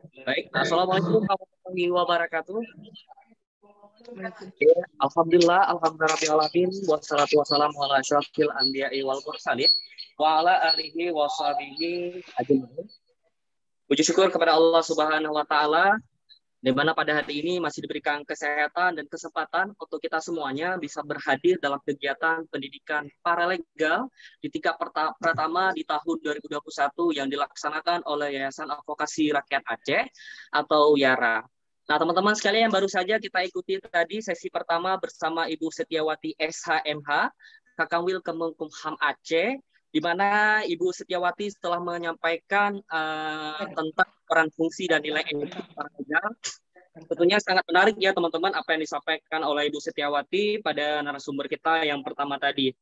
Baik, Assalamualaikum warahmatullahi wabarakatuh. Ya, alhamdulillah, wassalatu wassalamu ala asyrafil anbiya'i wal mursalin wa ala alihi wa sahbihi ajmain. Puji syukur kepada Allah Subhanahu wa taala di mana pada hari ini masih diberikan kesehatan dan kesempatan untuk kita semuanya bisa berhadir dalam kegiatan pendidikan paralegal di tingkat pertama di tahun 2021 yang dilaksanakan oleh Yayasan Advokasi Rakyat Aceh atau YARA. Nah, teman-teman sekalian, baru saja kita ikuti tadi sesi pertama bersama Ibu Setiawati SHMH, Kakangwil Kemenkumham Aceh, di mana Ibu Setiawati setelah menyampaikan tentang peran fungsi dan nilai etika paralegal. Tentunya sangat menarik ya teman-teman apa yang disampaikan oleh Ibu Setiawati pada narasumber kita yang pertama tadi.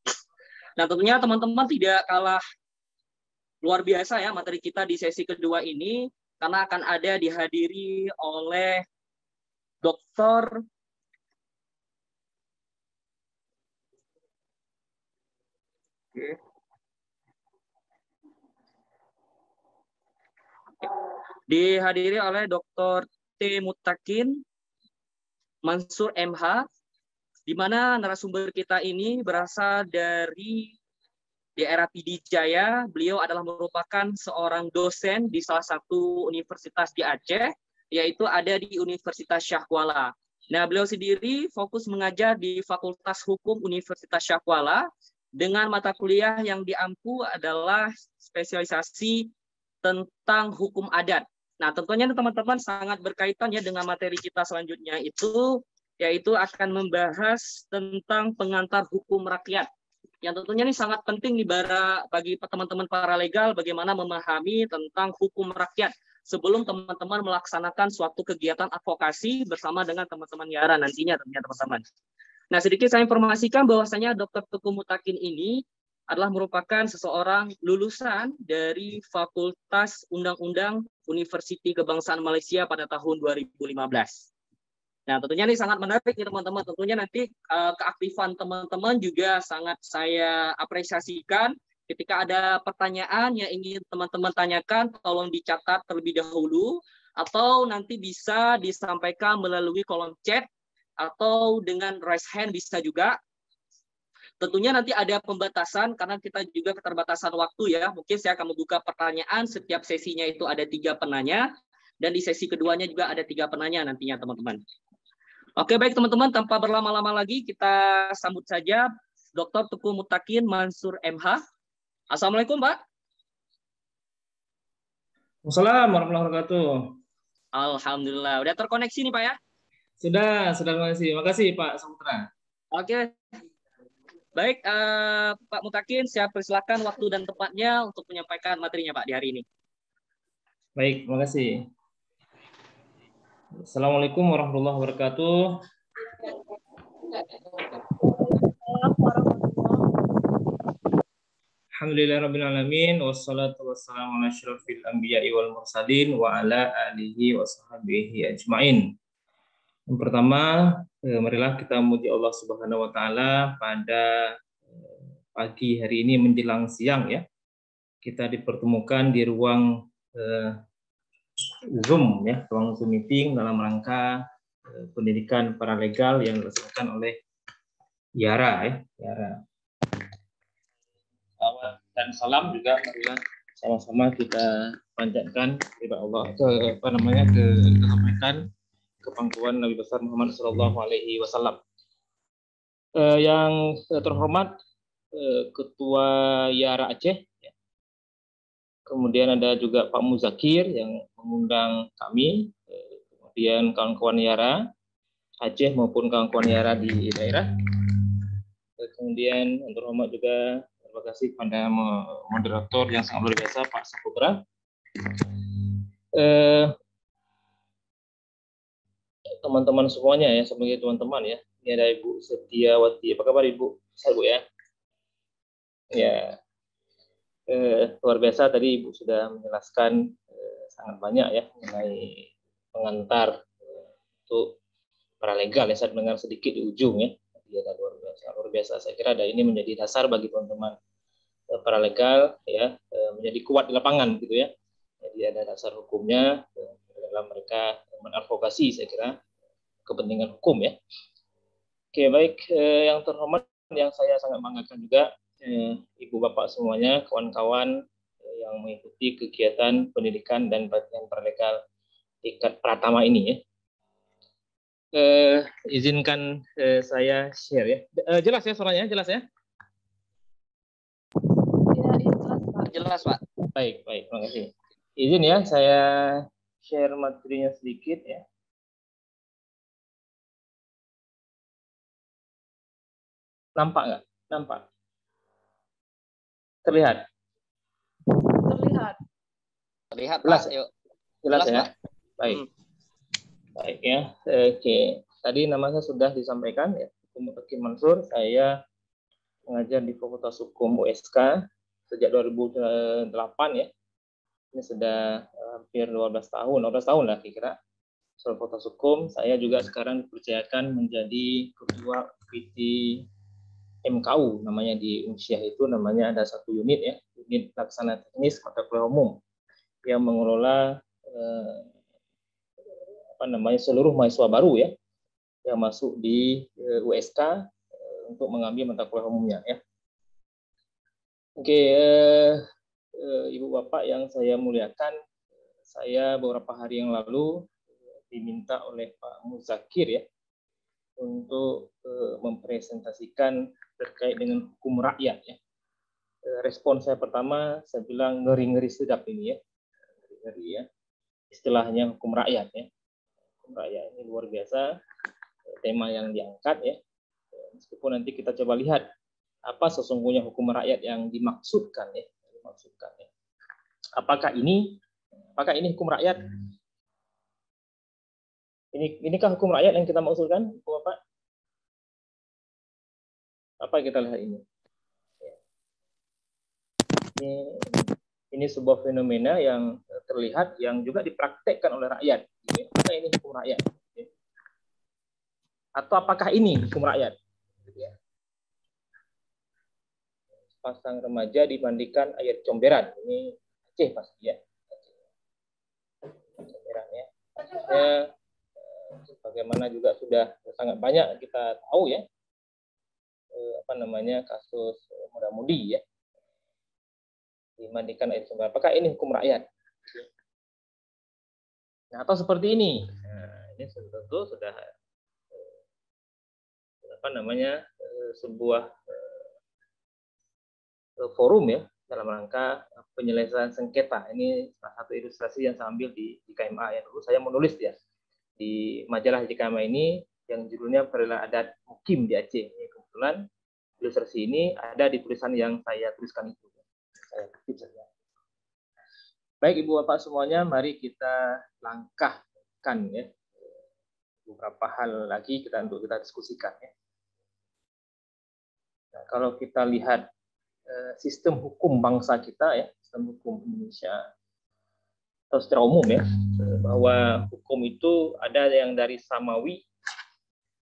Nah, tentunya teman-teman tidak kalah luar biasa ya materi kita di sesi kedua ini, karena akan ada dihadiri oleh Dr. Dihadiri oleh Dr. T. Mutakin Mansur MH, di mana narasumber kita ini berasal dari daerah PD Jaya. Beliau adalah merupakan seorang dosen di salah satu universitas di Aceh, yaitu ada di Universitas Syahkuala. Nah, beliau sendiri fokus mengajar di Fakultas Hukum Universitas Syahkuala dengan mata kuliah yang diampu adalah spesialisasi tentang hukum adat. Nah, tentunya teman-teman sangat berkaitan ya dengan materi kita selanjutnya itu, yaitu akan membahas tentang pengantar hukum rakyat. Yang tentunya ini sangat penting bagi teman-teman paralegal bagaimana memahami tentang hukum rakyat sebelum teman-teman melaksanakan suatu kegiatan advokasi bersama dengan teman-teman YARA nantinya tentunya teman-teman. Nah, sedikit saya informasikan bahwasanya Dr. Teguh Mutakin ini adalah merupakan seseorang lulusan dari Fakultas Undang-Undang Universiti Kebangsaan Malaysia pada tahun 2015. Nah, tentunya ini sangat menarik nih teman-teman. Tentunya nanti keaktifan teman-teman juga sangat saya apresiasikan. Ketika ada pertanyaan yang ingin teman-teman tanyakan, tolong dicatat terlebih dahulu, atau nanti bisa disampaikan melalui kolom chat, atau dengan raise hand bisa juga. Tentunya nanti ada pembatasan, karena kita juga keterbatasan waktu ya. Mungkin saya akan membuka pertanyaan, setiap sesinya itu ada 3 penanya, dan di sesi keduanya juga ada 3 penanya nantinya teman-teman. Oke, baik teman-teman, tanpa berlama-lama lagi kita sambut saja Dr. Teguh Mutakin Mansur MH. Assalamualaikum, Pak. Assalamualaikum warahmatullahi wabarakatuh. Alhamdulillah, udah terkoneksi nih Pak ya? Sudah makasih Pak Saputra. Oke, baik Pak Mutakin, saya persilakan waktu dan tempatnya untuk menyampaikan materinya Pak di hari ini. Baik, makasih. Assalamualaikum warahmatullahi wabarakatuh. Alhamdulillahirrahmanirrahim. Wassalatu wassalamu ala asyrafil anbiya'i wal mursalin wa ala alihi wa sahbihi ajma'in. Yang pertama, marilah kita memuji Allah Subhanahu wa taala pada pagi hari ini menjelang siang ya. Kita dipertemukan di ruang Zoom ya, ruang Zoom meeting dalam rangka pendidikan paralegal yang dilaksanakan oleh YARA ya, YARA. Dan salam juga marilah sama-sama kita panjatkan kepada Allah kesampaian kepangkuan Nabi besar Muhammad Shallallahu Alaihi Wasallam. Yang terhormat Ketua YARA Aceh, ya. Kemudian ada juga Pak Muzakir yang mengundang kami, kemudian kawan-kawan YARA Aceh maupun kawan-kawan YARA di daerah. Kemudian yang terhormat juga terima kasih kepada moderator yang sangat luar biasa Pak Saputra. Teman-teman semuanya ya, sebagai teman-teman ya. Ini ada Ibu Setiawati. Apa kabar Ibu? Sehat Bu ya? Ya. Luar biasa tadi Ibu sudah menjelaskan sangat banyak ya mengenai pengantar untuk paralegal ya. Saya dengar sedikit di ujung ya. Dia luar biasa. Saya kira ini menjadi dasar bagi teman-teman paralegal ya, menjadi kuat di lapangan gitu ya. Jadi ada dasar hukumnya dalam mereka mengadvokasi, saya kira, kepentingan hukum ya. Oke, baik, yang terhormat, yang saya sangat banggakan juga, Ibu Bapak semuanya, kawan-kawan yang mengikuti kegiatan pendidikan dan pelatihan paralegal tingkat pratama ini ya. Izinkan saya share ya. Jelas ya suaranya, jelas ya? Ya, jelas Pak. Jelas Pak. Baik, baik, terima kasih. Izin ya, saya share materinya sedikit ya. Nampak nggak? Nampak? Terlihat? Terlihat. Terlihat Jelas, Pak. Yuk. Jelas ya? Pak. Baik. Baik ya. Oke. Tadi nama saya sudah disampaikan ya. Mutakin Mansur. Saya mengajar di Fakultas Hukum USK sejak 2008 ya. Ini sudah hampir 12 tahun, 12 tahun lah kira-kira. Soal Fakultas Hukum, saya juga sekarang dipercayakan menjadi ketua PT MKU, namanya di Unsyah itu namanya ada satu unit ya, unit pelaksana teknis mata kuliah umum yang mengelola seluruh mahasiswa baru ya yang masuk di USK untuk mengambil mata kuliah umumnya ya. Oke, Ibu Bapak yang saya muliakan, saya beberapa hari yang lalu diminta oleh Pak Muzakir ya untuk mempresentasikan terkait dengan hukum rakyat ya. Respon saya pertama, saya bilang ngeri-ngeri sedap ini ya, ngeri-ngeri ya. Istilahnya hukum rakyat ya. Hukum rakyat ini luar biasa, tema yang diangkat ya. Meskipun nanti kita coba lihat apa sesungguhnya hukum rakyat yang dimaksudkan ya. Apakah ini hukum rakyat? Inikah hukum rakyat yang kita maksudkan, Bapak? Apa kita lihat ini? Ini sebuah fenomena yang terlihat yang juga dipraktekkan oleh rakyat. Apakah ini hukum rakyat? Atau apakah ini hukum rakyat? Pasang remaja dibandingkan ayat comberan. Ini Aceh pasti ya. Comberan ya. Bagaimana juga sudah sangat banyak kita tahu ya. Kasus muda-mudi ya. Dibandingkan ayat comberan. Apakah ini hukum rakyat? Nah, atau seperti ini. Nah, ini tentu sudah sebuah forum ya dalam rangka penyelesaian sengketa. Ini salah satu ilustrasi yang saya ambil di KMA ya. Dulu saya menulis ya di majalah JKMA ini yang judulnya Peradilan Adat Mukim di Aceh. Ini kebetulan ilustrasi ini ada di tulisan yang saya tuliskan itu. Saya kutip saja. Baik Ibu Bapak semuanya, mari kita langkahkan ya beberapa hal lagi untuk kita diskusikan ya. Nah, kalau kita lihat sistem hukum bangsa kita ya, sistem hukum Indonesia atau secara umum ya, bahwa hukum itu ada yang dari samawi,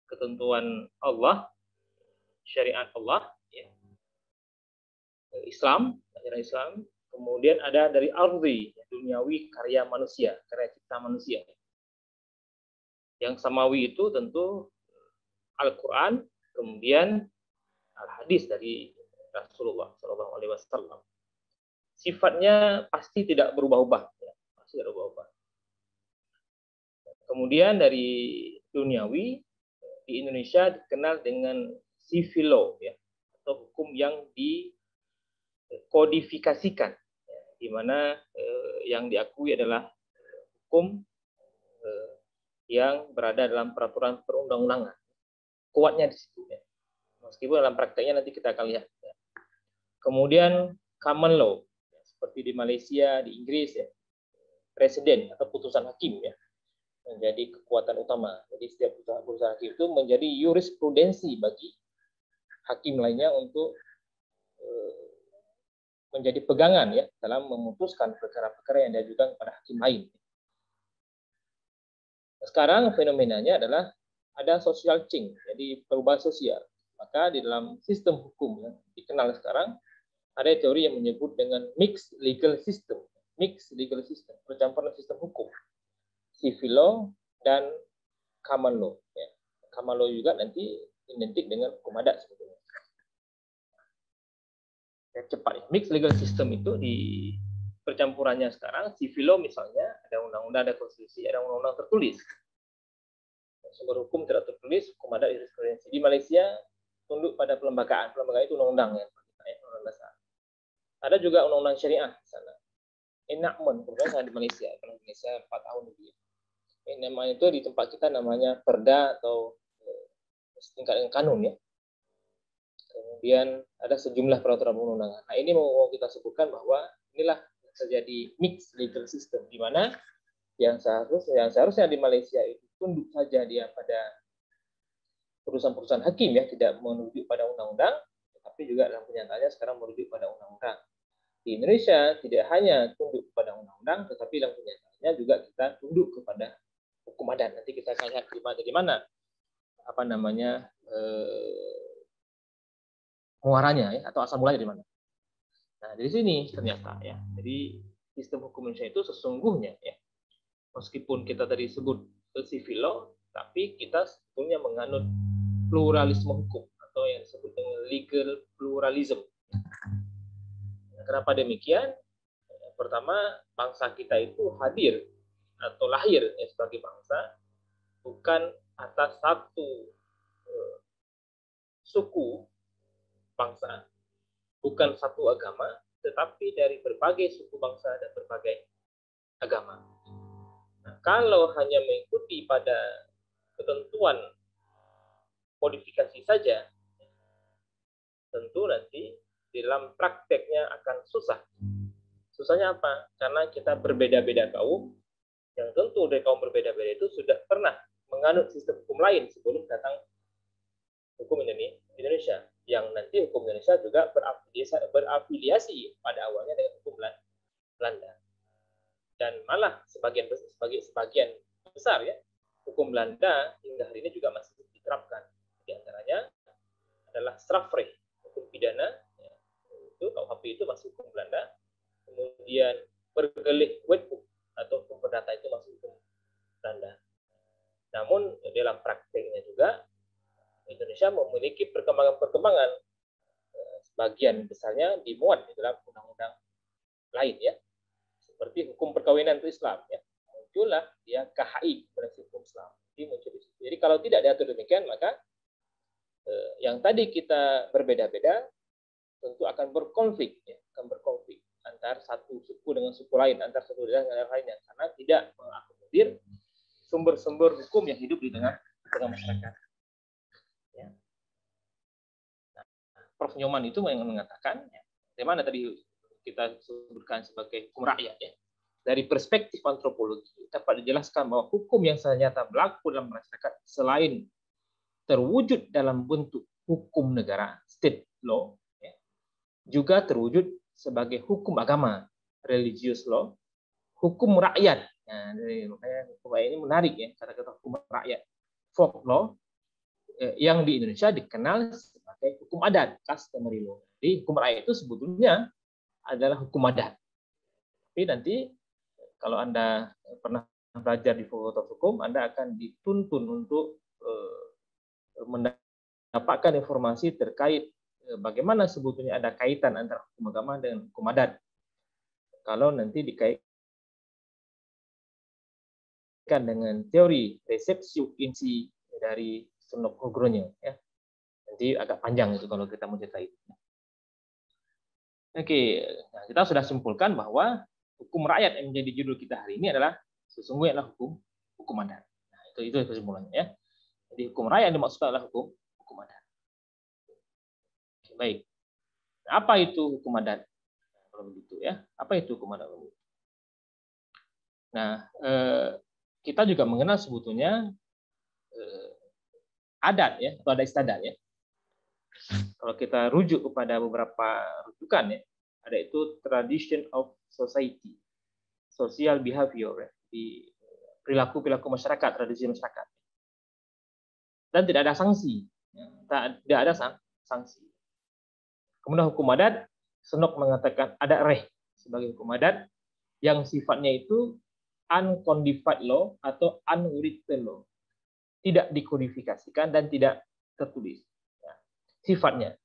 ketentuan Allah, syariat Allah, ya. Islam, ajaran Islam, kemudian ada dari ardi, duniawi, karya manusia, karya cipta manusia. Yang samawi itu tentu Al-Quran, kemudian Al-Hadis dari Rasulullah SAW. Sifatnya pasti tidak berubah-ubah, ya. Pasti tidak berubah-ubah. Kemudian dari duniawi di Indonesia dikenal dengan civil law, ya, atau hukum yang dikodifikasikan, ya, di mana yang diakui adalah hukum yang berada dalam peraturan perundang-undangan. Kuatnya di situ, ya. Meskipun dalam prakteknya nanti kita akan lihat. Ya. Kemudian common law, ya, seperti di Malaysia, di Inggris, ya, presiden atau putusan hakim ya menjadi kekuatan utama. Jadi setiap putusan hakim itu menjadi jurisprudensi bagi hakim lainnya untuk menjadi pegangan ya dalam memutuskan perkara-perkara yang diajukan kepada hakim lain. Sekarang fenomenanya adalah ada social change, jadi perubahan sosial. Maka di dalam sistem hukum yang dikenal sekarang ada teori yang menyebut dengan mixed legal system, percampuran sistem hukum. civil law, dan common law. Ya. Common law juga nanti identik dengan hukum adat sebetulnya. Ya, cepat ya. Mixed legal system itu di percampurannya sekarang, civil law misalnya, ada undang-undang, ada konstitusi, ada undang-undang tertulis. Sumber hukum tidak tertulis, hukum adat, jurisprudensi. Di Malaysia tunduk pada pelembagaan. Pelembagaan itu undang-undang ya, undang-undang dasar. Ada juga undang-undang syariah di sana. Enactment, kemudian di Malaysia, kalau Indonesia 4 tahun lebih. Namanya itu di tempat kita namanya perda atau setingkat dengan kanun ya. Kemudian ada sejumlah peraturan perundangan. Nah, ini mau kita sebutkan bahwa inilah terjadi mixed legal system di mana yang seharusnya di Malaysia itu tunduk saja dia pada perusahaan-perusahaan hakim ya, tidak merujuk pada undang-undang, tapi juga dalam kenyataannya sekarang merujuk pada undang-undang. Di Indonesia tidak hanya tunduk kepada undang-undang, tetapi dalam kenyataannya juga kita tunduk kepada hukum adat. Nanti kita akan lihat di mana apa namanya muaranya ya, atau asal mulanya di mana. Nah, dari sini ternyata ya. Jadi sistem hukum Indonesia itu sesungguhnya ya, meskipun kita tadi sebut civil law, tapi kita sebetulnya menganut pluralisme hukum atau yang disebut dengan legal pluralism. Kenapa demikian? Pertama, bangsa kita itu hadir atau lahir ya, sebagai bangsa bukan atas satu suku bangsa, bukan satu agama, tetapi dari berbagai suku bangsa dan berbagai agama. Nah, kalau hanya mengikuti pada ketentuan kodifikasi saja, tentu nanti di dalam prakteknya akan susah. Susahnya apa? Karena kita berbeda-beda kaum, yang tentu dari kaum berbeda-beda itu sudah pernah menganut sistem hukum lain sebelum datang hukum Indonesia, yang nanti hukum Indonesia juga berafiliasi pada awalnya dengan hukum Belanda. Dan malah sebagian besar ya, hukum Belanda hingga hari ini juga masih diterapkan. Di antaranya adalah strafrecht, hukum pidana, ya, itu KUHP itu masih hukum Belanda. Kemudian bergelik wetboek atau hukum perdata itu masih hukum Belanda. Namun dalam prakteknya juga Indonesia memiliki perkembangan sebagian besarnya dimuat di dalam undang-undang lain ya, seperti hukum perkawinan itu Islam ya, muncullah dia KHI, prinsip hukum Islam. Jadi kalau tidak diatur demikian, maka yang tadi kita berbeda-beda tentu akan berkonflik ya, antar satu suku dengan suku lain, antar satu daerah dengan lainnya, karena tidak mengakomodir sumber-sumber hukum yang hidup di tengah masyarakat. Ya. Nah, Prof. Nyoman itu yang mengatakan, ya, bagaimana tadi kita sebutkan sebagai hukum rakyat ya. Dari perspektif antropologi dapat dijelaskan bahwa hukum yang ternyata berlaku dalam masyarakat selain terwujud dalam bentuk hukum negara, state law, ya, juga terwujud sebagai hukum agama, religious law, hukum rakyat. Nah, makanya hukum rakyat ini menarik ya, kata-kata hukum rakyat, folk law, yang di Indonesia dikenal sebagai hukum adat, customary law. Jadi hukum rakyat itu sebetulnya adalah hukum adat. Tapi nanti kalau Anda pernah belajar di Fakultas Hukum, Anda akan dituntun untuk mendapatkan informasi terkait bagaimana sebetulnya ada kaitan antara hukum agama dengan hukum adat. Kalau nanti dikaitkan dengan teori receptio insi dari Sunok Nugroho ya. Nanti agak panjang itu kalau kita mau cerita itu. Oke, nah kita sudah simpulkan bahwa hukum rakyat yang menjadi judul kita hari ini adalah sesungguhnya adalah hukum adat. Nah, itu kesimpulannya ya. Jadi hukum rakyat yang dimaksudkan adalah hukum adat. Oke, baik. Nah, apa itu hukum adat? Kalau begitu ya, apa itu hukum adat? Nah, kita juga mengenal sebetulnya adat ya, atau adat istiadat ya. Kalau kita rujuk kepada beberapa rujukan ya, ada itu tradition of society, social behavior ya, di perilaku masyarakat, tradisi masyarakat. Dan tidak ada sanksi, tidak ada sanksi. Kemudian hukum adat, Sunok mengatakan ada reh sebagai hukum adat yang sifatnya itu uncodified law atau unwritten law. Tidak dikodifikasikan dan tidak tertulis. Ya, sifatnya.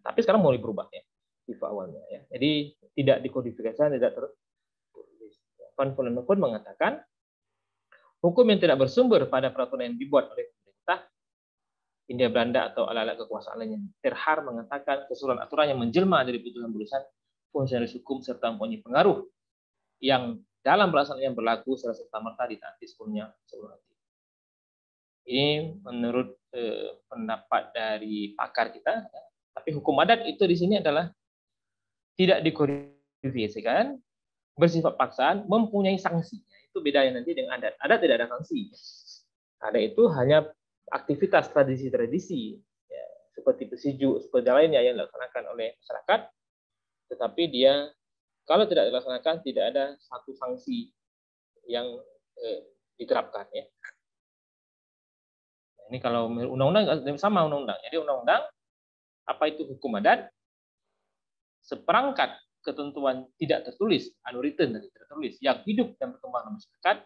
Tapi sekarang mulai berubah ya sifat awalnya ya. Jadi tidak dikodifikasikan, tidak tertulis. Van Vollenhoven mengatakan hukum yang tidak bersumber pada peraturan yang dibuat oleh pemerintah Hindia Belanda atau alat-alat kekuasaan lainnya. Terhar mengatakan keseluruhan aturan yang menjelma dari putusan-putusan fungsionalis hukum serta mempunyai pengaruh yang dalam pelaksanaan yang berlaku secara serta-merta ditaati sebelum nanti. Ini menurut pendapat dari pakar kita. Ya. Tapi hukum adat itu di sini adalah tidak dikodifikasikan, bersifat paksaan, mempunyai sanksinya. Itu bedanya nanti dengan adat. Adat tidak ada sanksi. Adat itu hanya aktivitas tradisi-tradisi, ya, seperti pesiju, seperti lainnya yang dilaksanakan oleh masyarakat, tetapi dia kalau tidak dilaksanakan tidak ada satu sanksi yang diterapkan. Ya. Ini kalau undang-undang sama undang-undang. Jadi undang-undang apa itu hukum adat? Seperangkat ketentuan tidak tertulis, unwritten dan tidak tertulis, yang hidup dan berkembang dalam masyarakat,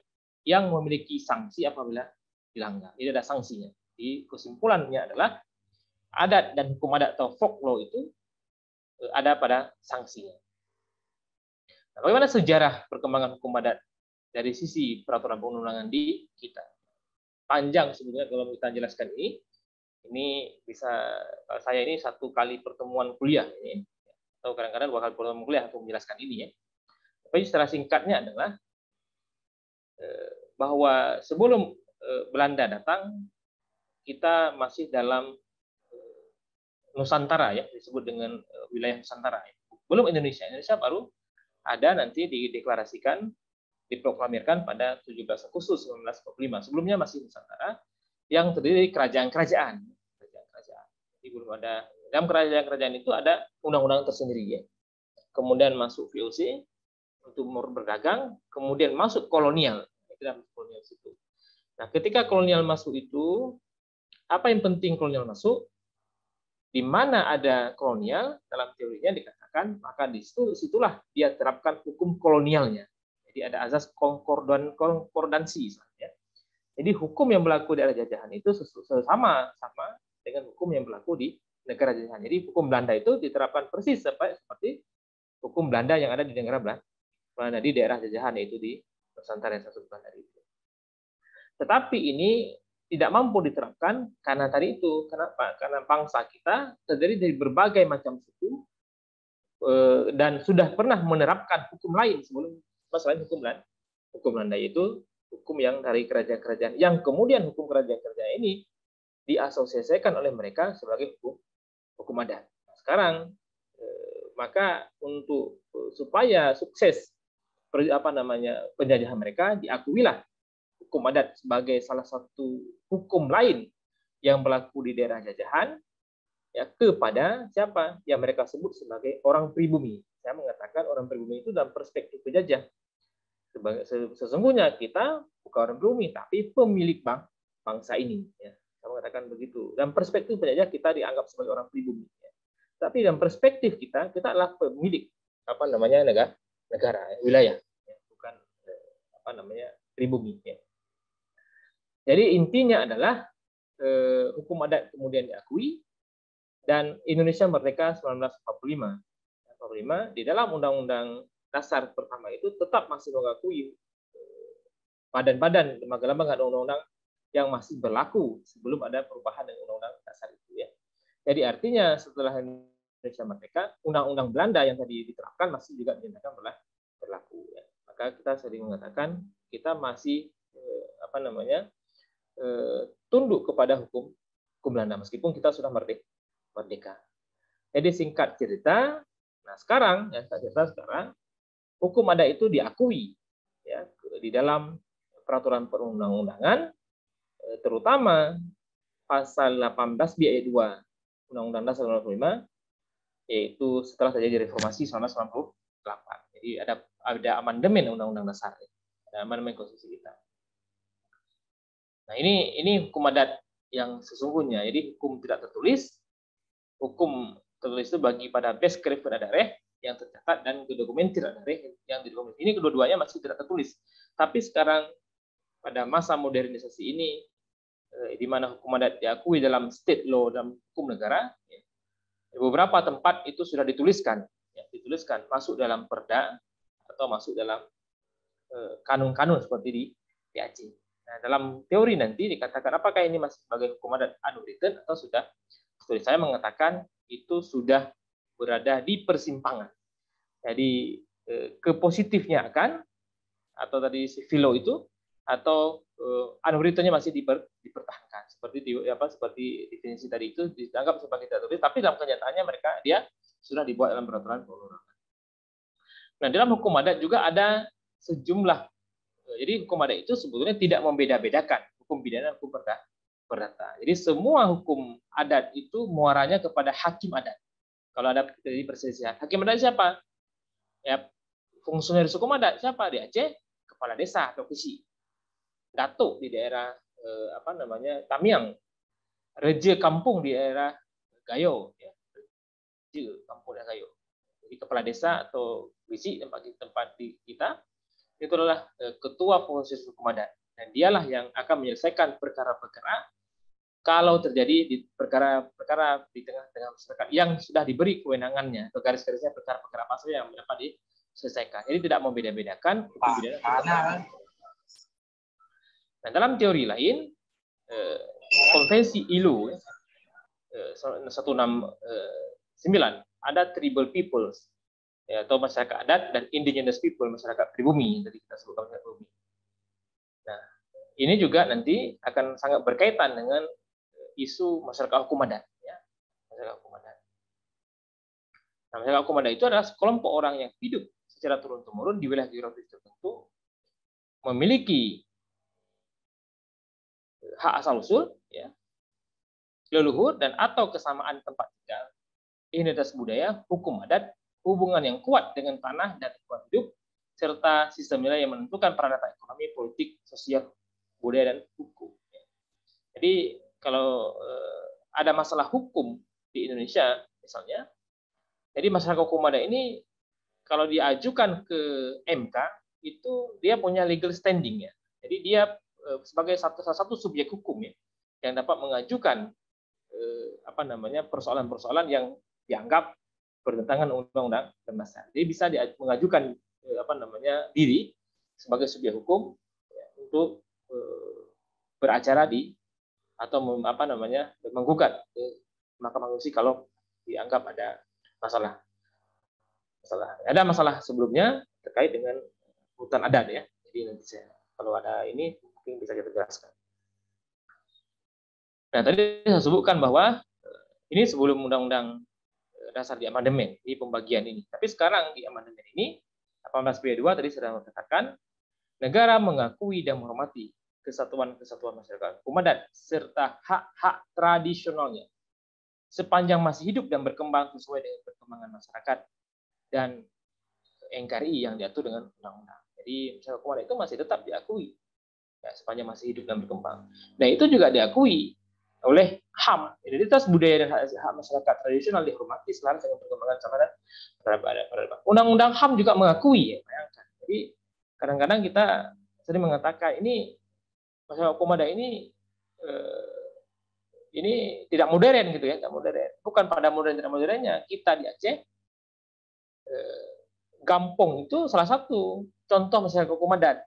yang memiliki sanksi apabila dilanggar. Tidak ada sanksinya. Jadi kesimpulannya adalah adat dan hukum adat atau folk law itu ada pada sanksinya. Nah, bagaimana sejarah perkembangan hukum adat dari sisi peraturan perundangan di kita? Panjang sebenarnya kalau kita jelaskan ini bisa saya ini satu kali pertemuan kuliah ini, atau kadang-kadang 2 kali pertemuan kuliah untuk menjelaskan ini ya. Tapi secara singkatnya adalah bahwa sebelum Belanda datang kita masih dalam Nusantara ya, disebut dengan wilayah Nusantara. Ya. Belum Indonesia baru ada nanti dideklarasikan, diproklamirkan pada 17 Agustus 1945. Sebelumnya masih Nusantara yang terdiri dari kerajaan-kerajaan. Jadi belum ada, dalam kerajaan-kerajaan itu ada undang-undang tersendiri ya. Kemudian masuk VOC untuk berdagang, kemudian masuk kolonial. Kolonial situ. Nah, ketika kolonial masuk itu, apa yang penting kolonial masuk? Di mana ada kolonial, dalam teorinya dikatakan, maka di situlah dia terapkan hukum kolonialnya. Jadi ada azas konkordansi. Ya. Jadi hukum yang berlaku di era jajahan itu sama dengan hukum yang berlaku di negara jajahan. Jadi hukum Belanda itu diterapkan persis seperti hukum Belanda yang ada di negara Belanda di daerah jajahan, yaitu di Nusantara yang saya sebutkan tadi itu. Tetapi ini tidak mampu diterapkan karena tadi itu. Kenapa? Karena bangsa kita terdiri dari berbagai macam suku dan sudah pernah menerapkan hukum lain sebelum selain hukum Belanda. Hukum Belanda itu hukum yang dari kerajaan-kerajaan, yang kemudian hukum kerajaan-kerajaan ini diasosiasikan oleh mereka sebagai hukum adat. Sekarang maka untuk supaya sukses penjajahan mereka, diakuilah hukum adat sebagai salah satu hukum lain yang berlaku di daerah jajahan ya, kepada siapa yang mereka sebut sebagai orang pribumi. Saya mengatakan orang pribumi itu dalam perspektif penjajah. Sesungguhnya kita bukan orang pribumi, tapi pemilik bangsa ini. Ya. Saya mengatakan begitu. Dalam perspektif penjajah kita dianggap sebagai orang pribumi. Ya. Tapi dalam perspektif kita adalah pemilik negara, wilayah, ya. Bukan pribumi. Ya. Jadi intinya adalah hukum adat kemudian diakui dan Indonesia merdeka 1945. Di dalam Undang-Undang Dasar pertama itu tetap masih mengakui badan-badan lembaga-lembaga dan undang-undang yang masih berlaku sebelum ada perubahan dengan Undang-Undang Dasar itu ya. Jadi artinya setelah Indonesia merdeka, Undang-Undang Belanda yang tadi diterapkan masih juga dinyatakan berlaku. Ya. Maka kita sering mengatakan kita masih tunduk kepada hukum Belanda meskipun kita sudah merdeka. Jadi singkat cerita, nah sekarang yang saya cerita sekarang hukum adat itu diakui ya di dalam peraturan perundang-undangan, terutama pasal 18 ayat 2 Undang-Undang Dasar 1945, yaitu setelah terjadi reformasi 1998. Jadi ada amandemen Undang-Undang Dasar, ada amandemen konstitusi kita. Nah ini hukum adat yang sesungguhnya. Jadi hukum tidak tertulis, hukum tertulis itu bagi pada bes krefet adat yang tercatat dan didokumentir dari yang didokumentir. Ini kedua-duanya masih tidak tertulis. Tapi sekarang pada masa modernisasi ini, di mana hukum adat diakui dalam state law, dalam hukum negara, beberapa tempat itu sudah dituliskan, masuk dalam perda atau masuk dalam kanun-kanun seperti di Aceh. Nah, dalam teori nanti dikatakan apakah ini masih sebagai hukum adat unwritten atau sudah, seperti saya mengatakan itu sudah berada di persimpangan. Jadi ke positifnya akan, atau tadi civil itu, atau unwritten-nya masih dipertahankan. Seperti definisi tadi itu dianggap sebagai tidak tertulis, tapi dalam kenyataannya dia sudah dibuat dalam peraturan perorangan. Nah, dalam hukum adat juga ada sejumlah, jadi hukum adat itu sebetulnya tidak membeda-bedakan hukum pidana dan hukum perdata. Jadi semua hukum adat itu muaranya kepada hakim adat. Kalau ada terjadi perselisihan, hakim adat siapa? Ya, fungsionaris hukum adat siapa? Di Aceh, kepala desa, provinsi. Datuk di daerah Tamiang, reja kampung di daerah Gayo, ya. Reja kampung daerah Gayo. Jadi kepala desa atau visi tempat di kita itu adalah ketua fungsionaris hukum adat, dan dialah yang akan menyelesaikan perkara-perkara kalau terjadi di perkara-perkara di tengah-tengah masyarakat yang sudah diberi kewenangannya atau garis-garisnya perkara-perkara apa saja yang dapat diselesaikan. Jadi tidak membeda-bedakan hukum pidana. Nah, dalam teori lain, konvensi ILO 169 ada tribal peoples, ya, atau masyarakat adat, dan indigenous people, masyarakat pribumi, tadi kita sebutkan masyarakat pribumi. Nah, ini juga nanti akan sangat berkaitan dengan isu masyarakat hukum adat, ya. Masyarakat hukum adat. Nah, masyarakat hukum adat itu adalah sekelompok orang yang hidup secara turun-temurun di wilayah geografis tertentu, memiliki hak asal-usul, ya, leluhur dan atau kesamaan tempat tinggal, identitas budaya, hukum adat, hubungan yang kuat dengan tanah dan lingkungan hidup, serta sistem nilai yang menentukan peran ekonomi, politik, sosial, budaya, dan hukum. Jadi kalau ada masalah hukum di Indonesia misalnya, jadi masyarakat hukum adat ini kalau diajukan ke MK itu dia punya legal standing, ya. Jadi dia sebagai salah satu subjek hukum, ya, yang dapat mengajukan persoalan-persoalan yang dianggap bertentangan undang-undang dan dasar. Jadi bisa mengajukan diri sebagai subjek hukum, ya, untuk beracara atau menggugat ke Mahkamah Konstitusi kalau dianggap ada masalah. Ada masalah sebelumnya terkait dengan hutan adat, ya. Jadi nanti kalau ada ini mungkin bisa kita jelaskan. Nah, tadi saya sebutkan bahwa ini sebelum Undang-Undang Dasar di amandemen di pembagian ini. Tapi sekarang di amandemen ini 18B2 tadi sudah mengatakan negara mengakui dan menghormati kesatuan-kesatuan masyarakat hukum adat serta hak-hak tradisionalnya sepanjang masih hidup dan berkembang sesuai dengan perkembangan masyarakat dan NKRI yang diatur dengan undang-undang. Jadi masyarakat hukum adat itu masih tetap diakui, ya, sepanjang masih hidup dan berkembang. Nah, itu juga diakui oleh HAM, identitas budaya dan hak masyarakat tradisional dihormati selaras dengan perkembangan zaman dan peradaban. Undang-undang HAM juga mengakui, ya, bayangkan. Jadi kadang-kadang kita sering mengatakan ini masyarakat hukum adat ini tidak modern gitu, ya, tidak modern. Bukan pada modern tidak modernnya, kita di Aceh Gampong itu salah satu contoh masyarakat hukum adat,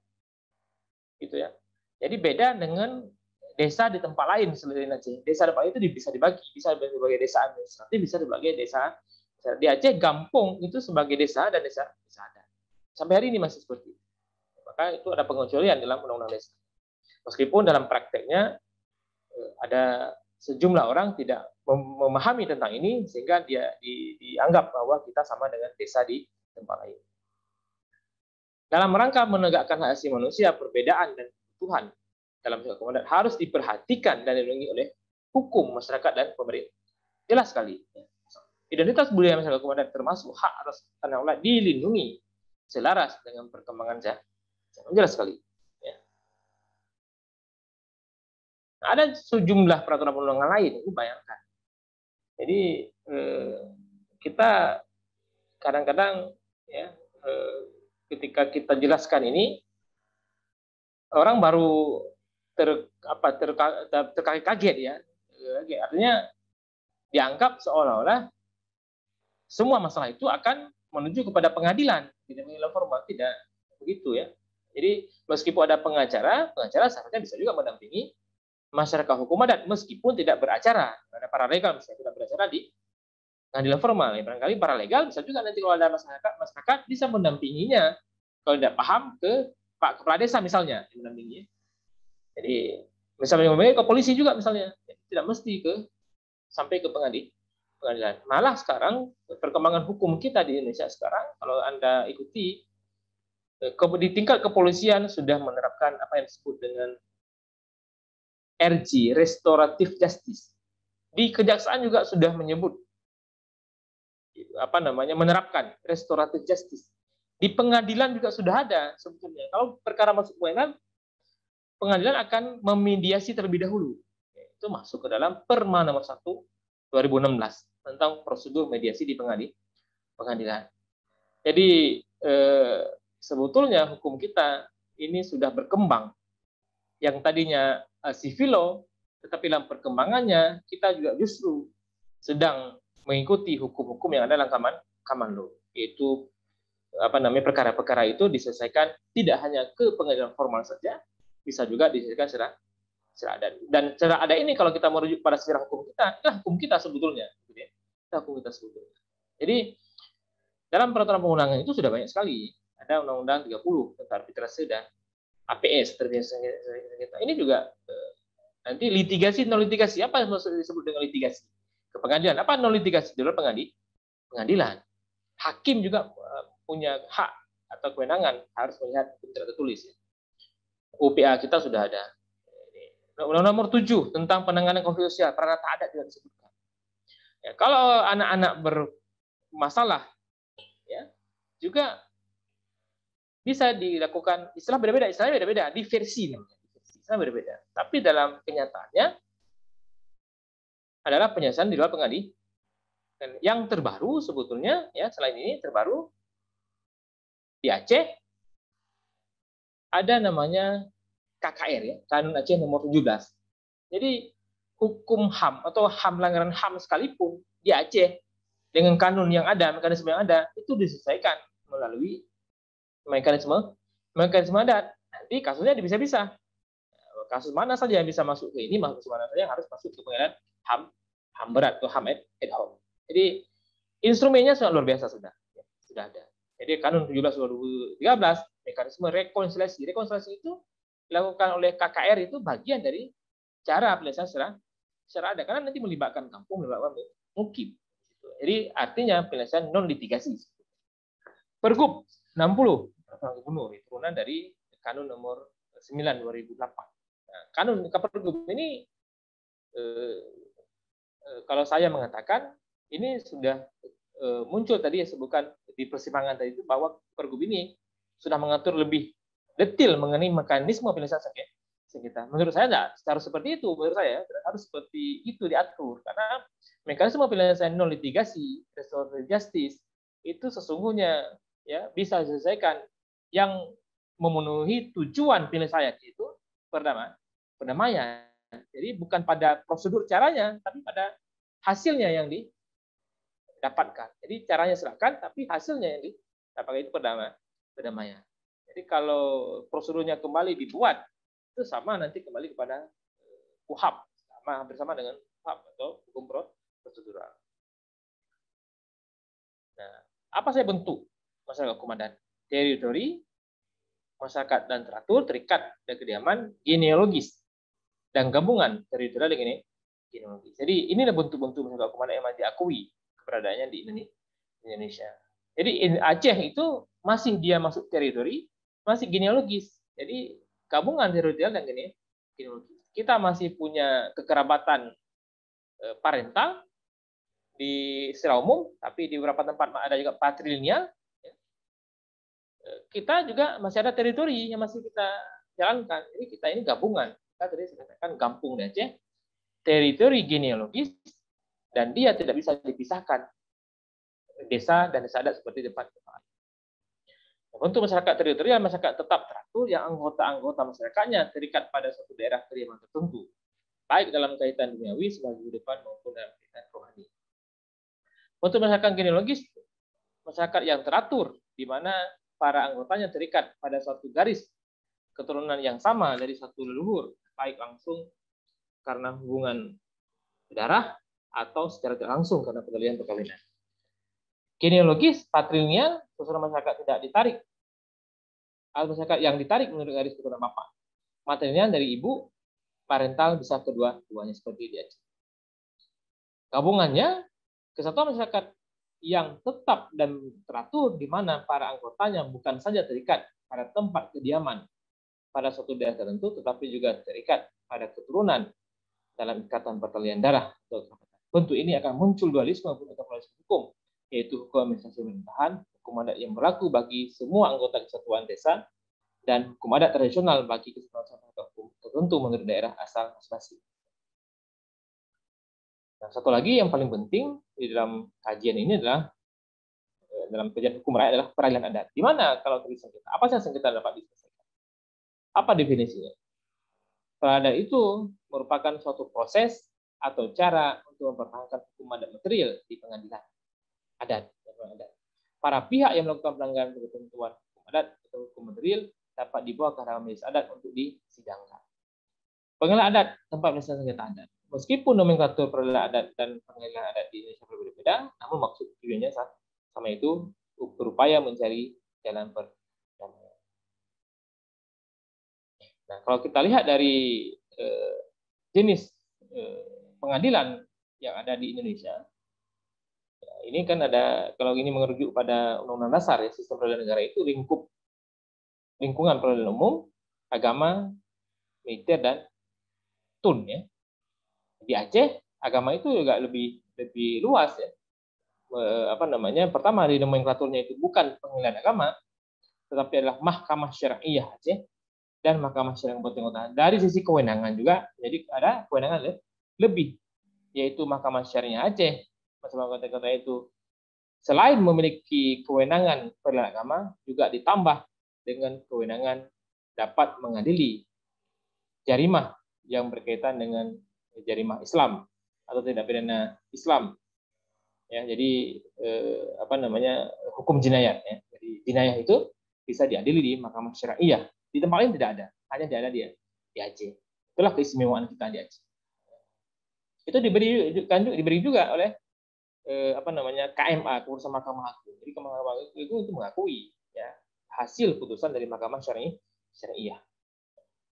gitu, ya. Jadi beda dengan desa di tempat lain selain Aceh. Desa tempat itu bisa dibagi sebagai desa administratif, bisa sebagai desa. Di Aceh Gampong itu sebagai desa dan desa adat. Sampai hari ini masih seperti itu. Maka itu ada pengecualian dalam undang-undang desa. Meskipun dalam prakteknya ada sejumlah orang tidak memahami tentang ini sehingga dia dianggap bahwa kita sama dengan desa di tempat lain. Dalam rangka menegakkan hak asasi manusia, perbedaan dan kebutuhan dalam masyarakat hukum adat harus diperhatikan dan dilindungi oleh hukum masyarakat dan pemerintah. Jelas sekali. Identitas budaya masyarakat hukum adat termasuk hak atas tanah adat dilindungi selaras dengan perkembangan zaman. Jelas sekali. Ya. Nah, ada sejumlah peraturan perundangan lain, ini bayangkan. Jadi kita kadang-kadang ya ketika kita jelaskan ini orang baru terkaget ya. Artinya dianggap seolah-olah semua masalah itu akan menuju kepada pengadilan, tidak formal, tidak begitu ya. Jadi meskipun ada pengacara seharusnya bisa juga mendampingi masyarakat hukum adat meskipun tidak beracara. Ada paralegal misalnya tidak beracara di pengadilan formal. Ya, barangkali paralegal bisa juga nanti kalau ada masyarakat bisa mendampinginya. Kalau tidak paham ke Pak Kepala Desa misalnya mendampinginya. Jadi misalnya ke polisi juga misalnya tidak mesti sampai ke pengadilan. Malah sekarang perkembangan hukum kita di Indonesia sekarang kalau Anda ikuti di tingkat kepolisian sudah menerapkan apa yang disebut dengan RJ, Restorative Justice. Di kejaksaan juga sudah menyebut menerapkan Restorative Justice. Di pengadilan juga sudah ada sebetulnya. Kalau perkara masuk pengadilan akan memediasi terlebih dahulu. Itu masuk ke dalam Perma nomor 1 2016 tentang prosedur mediasi di pengadilan. Jadi sebetulnya hukum kita ini sudah berkembang. Yang tadinya civil law, tetapi dalam perkembangannya kita juga justru sedang mengikuti hukum-hukum yang ada dalam common law, yaitu perkara-perkara itu diselesaikan tidak hanya ke pengadilan formal saja, bisa juga diselesaikan secara adat. Dan secara adat ini kalau kita merujuk pada sejarah hukum kita, hukum kita sebetulnya. Jadi dalam peraturan perundangan itu sudah banyak sekali. Ada Undang-Undang 30 tentang arbitrase dan APS terbiasa. Ini juga nanti litigasi, non litigasi, apa yang disebut dengan litigasi? Ke pengadilan. Apa non litigasi? Di luar pengadilan. Hakim juga punya hak atau kewenangan harus melihat hukum tidak tertulis. UPA kita sudah ada. Undang-Undang nomor 7 tentang penanganan konflik sosial, perkara tak adat juga disebutkan. Ya, kalau anak-anak bermasalah, ya juga bisa dilakukan istilahnya beda-beda, diversi namanya. Istilah berbeda. Tapi dalam kenyataannya adalah penyelesaian di luar pengadilan. Dan yang terbaru sebetulnya ya selain ini terbaru di Aceh ada namanya KKR ya, Kanun Aceh nomor 17. Jadi hukum HAM atau pelanggaran HAM sekalipun di Aceh dengan kanun yang ada, mekanisme yang ada itu diselesaikan melalui mekanisme adat. Nanti kasusnya bisa-bisa. Kasus mana saja yang bisa masuk ke ini, kasus mana saja yang harus masuk ke pengadilan HAM berat atau HAM ad hoc. Jadi instrumennya sudah luar biasa sudah ada. Jadi Kanun 17 2013 mekanisme rekonsiliasi. Rekonsiliasi itu dilakukan oleh KKR itu bagian dari cara penyelesaian secara ada, karena nanti melibatkan kampung, melibatkan mukim. Jadi artinya penyelesaian non litigasi. Pergub 60 Gubernur turunan dari Kanun nomor 9 2008. Nah, Kanun Pergub ini kalau saya mengatakan ini sudah muncul tadi ya sebutkan di persimpangan tadi itu bahwa Pergub ini sudah mengatur lebih detail mengenai mekanisme penyelesaian sengketa. Menurut saya tidak harus seperti itu. Menurut saya harus seperti itu diatur karena mekanisme penyelesaian non litigasi, restorative justice itu sesungguhnya ya bisa diselesaikan yang memenuhi tujuan penyelesaian itu perdamaian. Jadi bukan pada prosedur caranya, tapi pada hasilnya yang didapatkan. Jadi caranya serahkan, tapi hasilnya yang didapatkan itu perdamaian. Jadi kalau prosedurnya kembali dibuat, itu sama nanti kembali kepada KUHAP, hampir sama dengan KUHAP atau hukum prosedural. Nah, apa saja bentuk masyarakat hukum adat? Teritori, masyarakat dan teratur, terikat dan kediaman, genealogis, dan gabungan teritorial dengan genealogis. Jadi inilah bentuk-bentuk masyarakat hukum adat yang diakui keberadaannya di Indonesia. Jadi Aceh itu masih dia masuk teritori, masih genealogis. Jadi gabungan teritorial dan genealogis. Kita masih punya kekerabatan parental secara umum, tapi di beberapa tempat ada juga patrilineal. Kita juga masih ada teritori yang masih kita jalankan. Jadi kita ini gabungan. Kita tadi saya katakan kampung di Aceh, teritori genealogis, dan dia tidak bisa dipisahkan desa dan desa adat seperti tempat. Untuk masyarakat teritorial, masyarakat tetap teratur yang anggota-anggota masyarakatnya terikat pada suatu daerah kediaman tertentu, baik dalam kaitan duniawi sebagai kehidupan maupun dalam kaitan rohani. Untuk masyarakat genealogis, masyarakat yang teratur, di mana para anggotanya terikat pada suatu garis keturunan yang sama dari satu leluhur, baik langsung karena hubungan darah atau secara tidak langsung karena perkawinan. Genealogis, patrilineal, seseorang masyarakat tidak ditarik, atau masyarakat yang ditarik menurut garis keturunan bapak. Matrilineal dari ibu, parental bisa kedua-duanya seperti di Aceh. Gabungannya, kesatuan masyarakat yang tetap dan teratur di mana para anggotanya bukan saja terikat pada tempat kediaman pada suatu daerah tertentu, tetapi juga terikat pada keturunan dalam ikatan pertalian darah. Bentuk ini akan muncul dualisme maupun pluralisme hukum, yaitu hukum administrasi pemerintahan, hukum adat yang berlaku bagi semua anggota kesatuan desa, dan hukum adat tradisional bagi kesatuan hukum tertentu menurut daerah asal masing-masing. Nah, satu lagi yang paling penting di dalam kajian ini adalah dalam kajian hukum rakyat adalah peradilan adat. Di mana kalau terjadi sengketa, apa saja sengketa dapat diselesaikan? Apa definisinya? Peradilan itu merupakan suatu proses atau cara untuk mempertahankan hukum adat material di pengadilan adat. Para pihak yang melakukan pelanggaran ketentuan hukum adat atau hukum material dapat dibawa ke ranah majelis adat untuk disidangkan. Pengadilan adat tempat penyelesaian sengketa adat. Meskipun nomenklatur peradilan adat dan pengadilan adat di Indonesia berbeda-beda, namun maksud tujuannya sama, itu berupaya mencari jalan perdamaian. Nah, kalau kita lihat dari jenis pengadilan yang ada di Indonesia, ya, ini kan ada, kalau ini merujuk pada Undang-Undang Dasar ya, sistem peradilan negara itu lingkungan peradilan umum, agama, militer, dan tun ya. Di Aceh agama itu juga lebih luas ya. Pertama di nomenklaturnya itu bukan pengadilan agama, tetapi adalah Mahkamah Syariah Aceh dan Mahkamah Syariah Kabupaten Kota. Dari sisi kewenangan juga, jadi ada kewenangan lebih, yaitu Mahkamah Syariah Aceh, Mahkamah Kabupaten Kota itu selain memiliki kewenangan peradilan agama, juga ditambah dengan kewenangan dapat mengadili jarimah yang berkaitan dengan jarimah Islam atau tindak pidana Islam ya. Jadi hukum jinayat ya. Jadi jinayah itu bisa diadili di Mahkamah Syariah. Di tempat lain tidak ada, hanya ada di Aceh. Itulah keistimewaan kita di Aceh. Itu diberi juga oleh KMA, Keputusan Mahkamah Agung. Jadi Mahkamah Agung itu mengakui ya hasil putusan dari Mahkamah Syariah.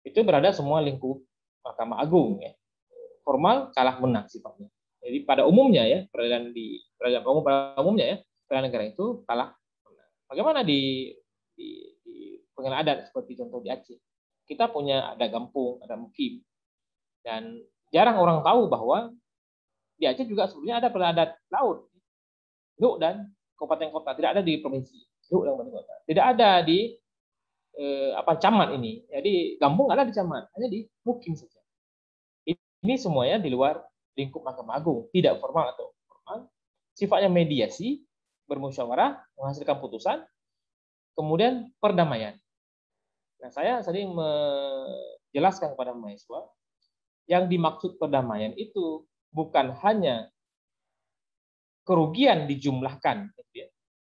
Itu berada semua lingkup Mahkamah Agung ya. Formal kalah menang sifatnya. Jadi pada umumnya ya, peradilan umumnya ya, peradilan negara itu kalah menang. Bagaimana di pengadilan adat seperti contoh di Aceh? Kita punya ada Gampung, ada Mukim, dan jarang orang tahu bahwa di Aceh juga sebenarnya ada peradilan adat laut, Nuk dan kabupaten kota, tidak ada di provinsi, Nuk dan kabupaten kota, tidak ada di camat ini. Jadi Gampung ada di camat, hanya di Mukim saja. Ini semuanya di luar lingkup Mahkamah Agung, tidak formal atau formal, sifatnya mediasi, bermusyawarah, menghasilkan putusan, kemudian perdamaian. Nah, saya sering menjelaskan kepada mahasiswa, yang dimaksud perdamaian itu bukan hanya kerugian dijumlahkan,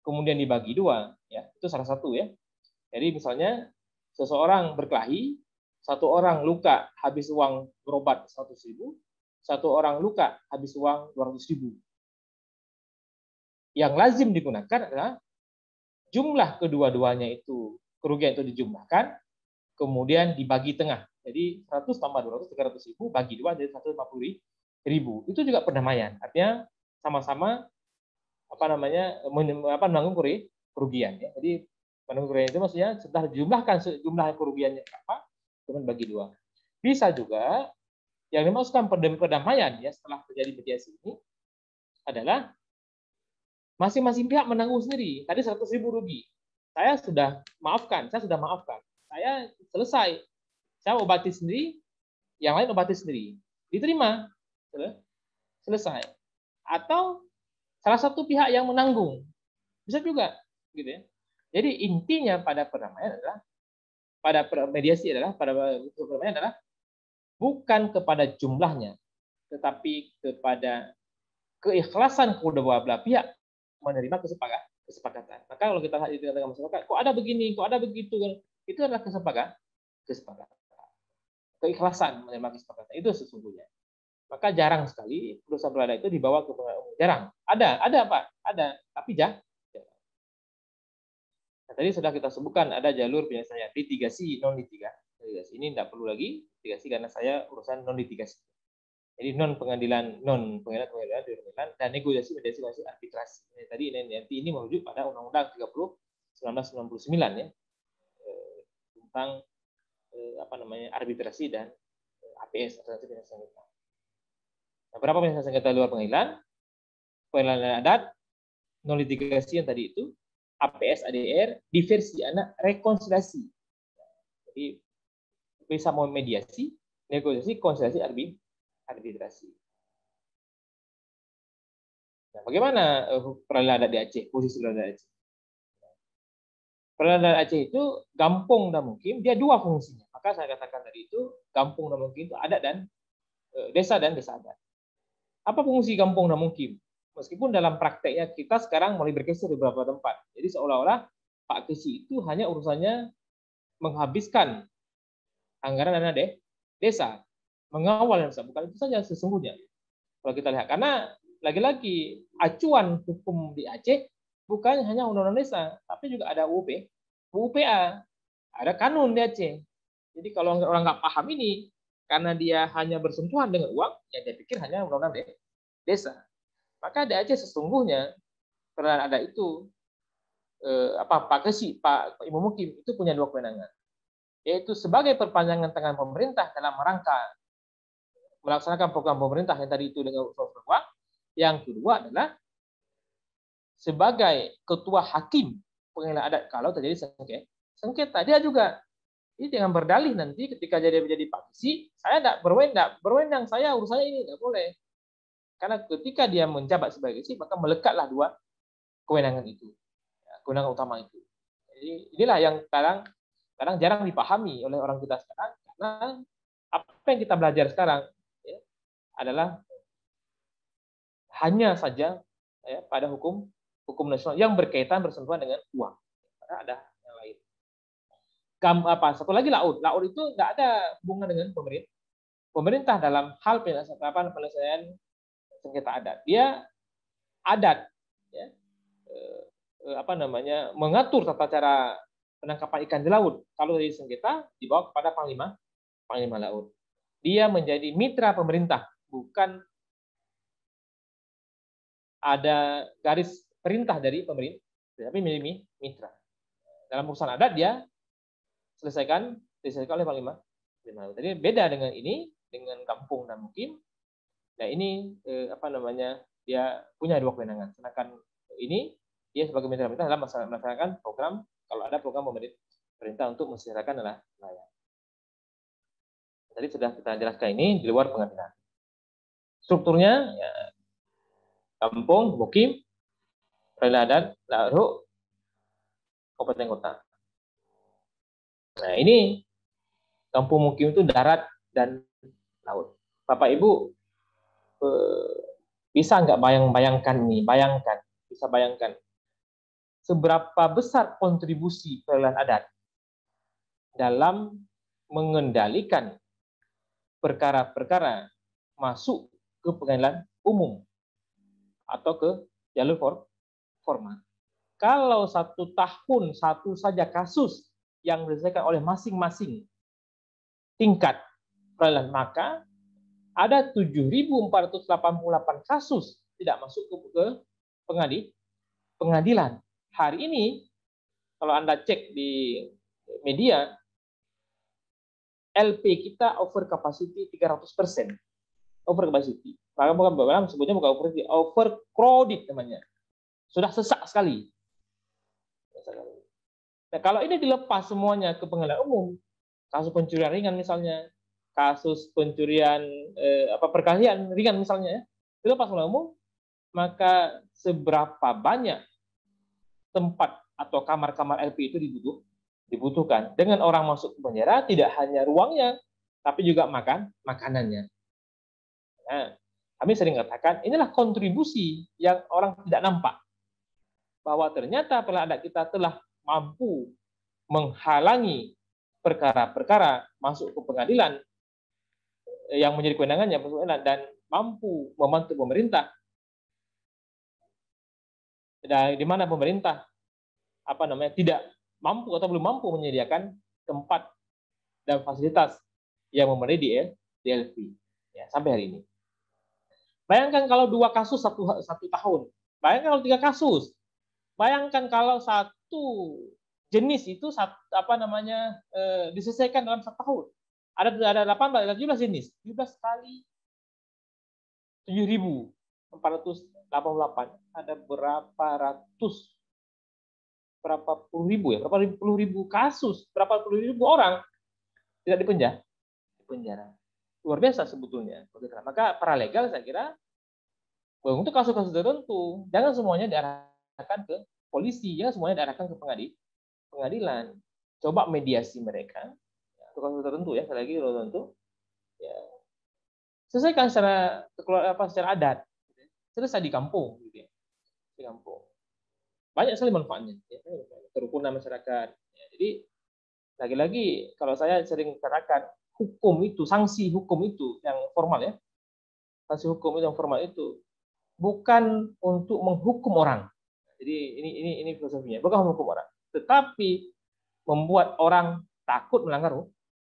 kemudian dibagi dua, ya itu salah satu ya. Jadi misalnya seseorang berkelahi, satu orang luka habis uang berobat 100.000, satu orang luka habis uang 200.000. Yang lazim digunakan adalah jumlah kedua-duanya itu, kerugian itu dijumlahkan, kemudian dibagi tengah. Jadi 100 tambah 200, 300.000, bagi dua jadi 150.000. Itu juga perdamaian. Artinya sama-sama menanggung kerugian. Ya. Jadi menanggung kerugian itu maksudnya setelah dijumlahkan jumlah kerugiannya berapa, kemudian bagi dua. Bisa juga yang dimaksudkan perdamaian ya setelah terjadi mediasi ini adalah masing-masing pihak menanggung sendiri. Tadi 100.000 rugi. Saya sudah maafkan. Saya selesai. Saya obati sendiri, yang lain obati sendiri. Diterima. Selesai. Atau salah satu pihak yang menanggung. Bisa juga, gitu ya. Jadi intinya pada perdamaian adalah, pada mediasi adalah, pada perdamaian adalah bukan kepada jumlahnya, tetapi kepada keikhlasan kedua belah pihak menerima kesepakatan. Maka kalau kita lihat di tengah masyarakat, kok ada begini, kok ada begitu, itu adalah kesepakatan. Keikhlasan menerima kesepakatan itu sesungguhnya. Maka jarang sekali putusan pengadilan itu dibawa ke pengadilan umum. Jarang. Ada Pak, ada, tapi jarang. Nah, tadi sudah kita sebutkan ada jalur penyelesaian litigasi, non litigasi. Ini tidak perlu lagi litigasi karena saya urusan non litigasi. Jadi non pengadilan dan negosiasi mediasi arbitrasi. Tadi ini merujuk pada Undang-Undang 30 1999 ya, tentang arbitrasi dan APS, asuransi penyelesaian sengketa. Nah, berapa penyelesaian sengketa luar pengadilan? Pengadilan adat, non litigasi yang tadi itu, APS, ADR, diversi anak, rekonsiliasi. Jadi bisa mau mediasi, negosiasi, konsiliasi, arbitrasi. Nah, bagaimana peradilan adat di Aceh? Posisi peradilan adat Aceh. Peradilan adat Aceh itu gampung dan mukim, dia dua fungsinya. Maka saya katakan tadi itu gampung dan mukim itu adat dan desa adat. Apa fungsi gampung dan mukim? Meskipun dalam prakteknya kita sekarang mulai bergeser di beberapa tempat. Jadi seolah-olah Pak Kesi itu hanya urusannya menghabiskan anggaran dana desa, mengawal desa, bukan itu saja sesungguhnya. Kalau kita lihat, karena lagi-lagi acuan hukum di Aceh bukan hanya undang-undang desa, tapi juga ada UUPA, ada kanun di Aceh. Jadi kalau orang nggak paham ini, karena dia hanya bersentuhan dengan uang, ya dia pikir hanya undang-undang desa. Maka di Aceh sesungguhnya peradilan adat itu Pak Kesi, Pak Ibu Mukim itu punya dua kewenangan, yaitu sebagai perpanjangan tangan pemerintah dalam rangka melaksanakan program pemerintah yang tadi itu dengan usul uang. Yang kedua adalah sebagai ketua hakim pengadilan adat kalau terjadi sengketa. Dia juga ini dengan berdalih nanti ketika jadi menjadi Pak Kesi, saya tidak berwenang, saya urusannya ini tidak boleh. Karena ketika dia menjabat sebagai Kesi, maka melekatlah dua kewenangan itu, kewenangan utama itu. Jadi inilah yang kadang jarang dipahami oleh orang kita sekarang, karena apa yang kita belajar sekarang ya, adalah hanya saja ya, pada hukum nasional yang berkaitan bersentuhan dengan uang. Karena ada yang lain. Satu lagi laut. Laut itu nggak ada hubungan dengan pemerintah. Pemerintah dalam hal penyelesaian sengketa adat. Dia adat ya, mengatur tata cara penangkapan ikan di laut. Kalau dari sengketa dibawa kepada panglima laut. Dia menjadi mitra pemerintah, bukan ada garis perintah dari pemerintah, tapi menjadi mitra. Dalam urusan adat dia diselesaikan oleh panglima laut. Jadi beda dengan ini, dengan kampung dan mukim. Nah ini dia punya dua kewenangan. Sedangkan ini dia sebagai mitra pemerintah dalam melaksanakan program, kalau ada program pemerintah untuk menselenggarakan nelayan. Tadi sudah kita jelaskan ini di luar pengadilan. Strukturnya ya, kampung, mukim, peradilan adat, lalu kabupaten kota. Nah ini kampung mukim itu darat dan laut. Bapak Ibu bisa nggak bayangkan seberapa besar kontribusi peradilan adat dalam mengendalikan perkara-perkara masuk ke pengadilan umum atau ke jalur formal. Kalau 1 tahun satu saja kasus yang diselesaikan oleh masing-masing tingkat peradilan, maka ada 7.488 kasus tidak masuk ke pengadilan. Hari ini, kalau Anda cek di media, LP kita over capacity 300%. Over capacity. Bahkan sebutnya bukan over capacity, over crowded namanya. Sudah sesak sekali. Nah, kalau ini dilepas semuanya ke pengadilan umum, kasus pencurian ringan misalnya, kasus pencurian perkelahian ringan misalnya, dilepas pengadilan umum, maka seberapa banyak tempat atau kamar-kamar LP itu dibutuhkan. Dengan orang masuk ke penjara, tidak hanya ruangnya, tapi juga makanannya. Nah, kami sering katakan, inilah kontribusi yang orang tidak nampak. Bahwa ternyata peladak kita telah mampu menghalangi perkara-perkara masuk ke pengadilan yang menjadi kewenangannya, dan mampu membantu pemerintah. Dan di mana pemerintah tidak mampu atau belum mampu menyediakan tempat dan fasilitas yang memenuhi di LP ya, sampai hari ini. Bayangkan kalau 2 kasus satu tahun. Bayangkan kalau 3 kasus. Bayangkan kalau satu jenis itu diselesaikan dalam 1 tahun. Ada 17 jenis. 17 kali 7.488. Ada berapa puluh ribu kasus, berapa puluh ribu orang tidak dipenjara. Luar biasa sebetulnya. Maka paralegal saya kira untuk kasus-kasus tertentu jangan semuanya diarahkan ke polisi, jangan semuanya diarahkan ke pengadilan. Coba mediasi mereka untuk kasus tertentu ya, sekali lagi tertentu ya. Selesaikan secara adat. Selesai di kampung gitu ya. Di kampung. Banyak sekali manfaatnya ya, kerukunan masyarakat. Ya, jadi lagi-lagi kalau saya sering katakan hukum itu, sanksi hukum itu yang formal ya. Sanksi hukum itu yang formal itu bukan untuk menghukum orang. Jadi ini filosofinya, bukan menghukum orang, tetapi membuat orang takut melanggar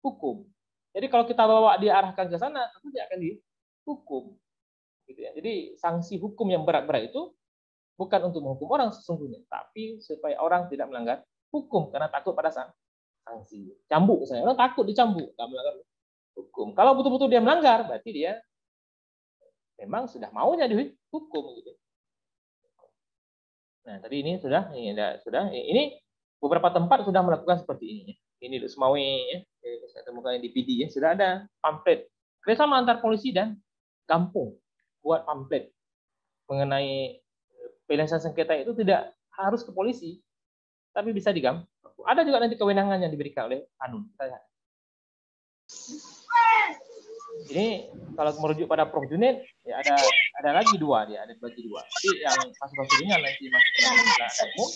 hukum. Jadi kalau kita bawa dia arahkan ke sana, tentu dia akan dihukum. Gitu ya. Jadi sanksi hukum yang berat-berat itu bukan untuk menghukum orang sesungguhnya, tapi supaya orang tidak melanggar hukum karena takut pada sanksi. Cambuk misalnya, orang takut dicambuk, nggak melanggar hukum. Kalau betul-betul dia melanggar, berarti dia memang sudah maunya dihukum gitu. Nah, tadi ini ini beberapa tempat sudah melakukan seperti ini. Ini di Semawe ya, saya temukan di PD ya, sudah ada pamflet kerjasama antar polisi dan kampung buat pamflet mengenai penyelesaian sengketa itu tidak harus ke polisi, tapi bisa digampang. Ada juga nanti kewenangan yang diberikan oleh kanun. Ini kalau merujuk pada Prof. Junaid, ya ada lagi 2 dia, ada bagi 2. Jadi yang kasus-kasus ringan nanti masuk ke dalam umum,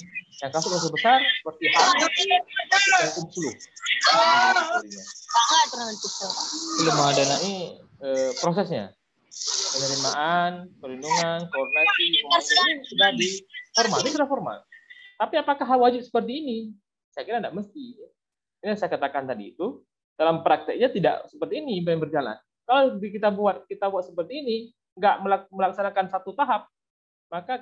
yang kasus-kasus besar seperti HAM dan hukum suluh. Belum mengenai prosesnya, penerimaan, perlindungan, koordinasi, ini sudah sudah formal. Tapi apakah wajib seperti ini? Saya kira tidak mesti. Ini yang saya katakan tadi itu dalam prakteknya tidak seperti ini yang berjalan. Kalau kita buat seperti ini, nggak melaksanakan satu tahap, maka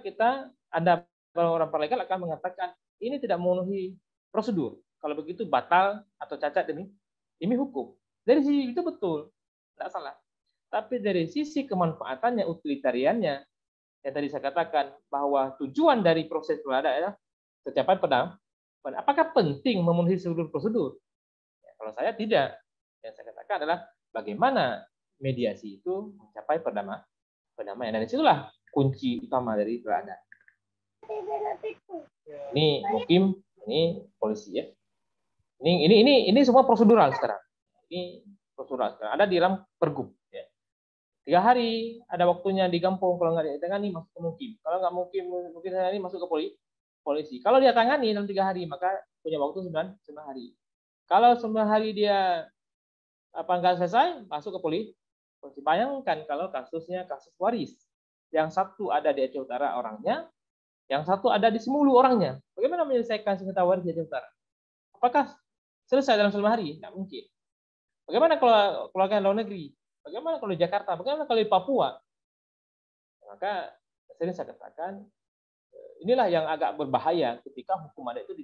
Anda orang paralegal akan mengatakan ini tidak memenuhi prosedur. Kalau begitu batal atau cacat demi hukum. Dari sisi itu betul, tidak salah. Tapi dari sisi kemanfaatannya, utilitariannya, yang tadi saya katakan bahwa tujuan dari proses pelada adalah tercapai pada apakah penting memenuhi seluruh prosedur? Ya, kalau saya tidak. Yang saya katakan adalah bagaimana mediasi itu mencapai perdamaian. Dan disitulah kunci utama dari pelada. Ini mungkin ini polisi ya. Ini semua prosedural sekarang. Ini prosedural sekarang. Ada di dalam pergub. Ya. 3 hari ada waktunya di kampung, kalau nggak ditangani masuk ke mukim. Kalau nggak mungkin hari ini masuk ke polisi. Kalau dia tangani dalam 3 hari maka punya waktu 9 hari. Kalau 9 hari dia nggak selesai masuk ke polisi. Bayangkan kalau kasusnya kasus waris. Yang satu ada di Aceh Utara orangnya, yang satu ada di Semulu orangnya. Bagaimana menyelesaikan sengketa waris di Aceh Utara? Apakah selesai dalam 9 hari? Tidak mungkin. Bagaimana kalau keluarga luar negeri? Bagaimana kalau di Jakarta? Bagaimana kalau di Papua? Maka sering saya katakan, inilah yang agak berbahaya ketika hukum adat itu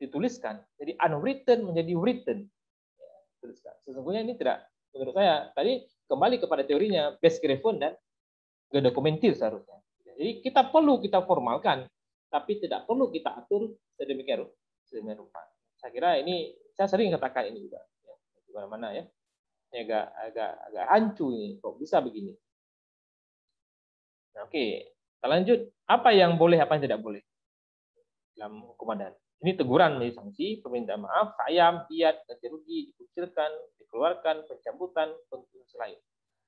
dituliskan. Jadi unwritten menjadi written. Sesungguhnya ini tidak, menurut saya, tadi kembali kepada teorinya, best given dan gedokumentir seharusnya. Jadi kita perlu kita formalkan, tapi tidak perlu kita atur sedemikian rupa. Saya kira ini, saya sering katakan ini juga. Di mana-mana ya. Ini agak rancu ini, kok bisa begini. Nah, oke. Kita lanjut, apa yang boleh, apa yang tidak boleh dalam hukum adat. Ini teguran menjadi sanksi, permintaan maaf, sayang, diat, ganti rugi, dikucilkan, dikeluarkan, pencabutan, penuntutan selain.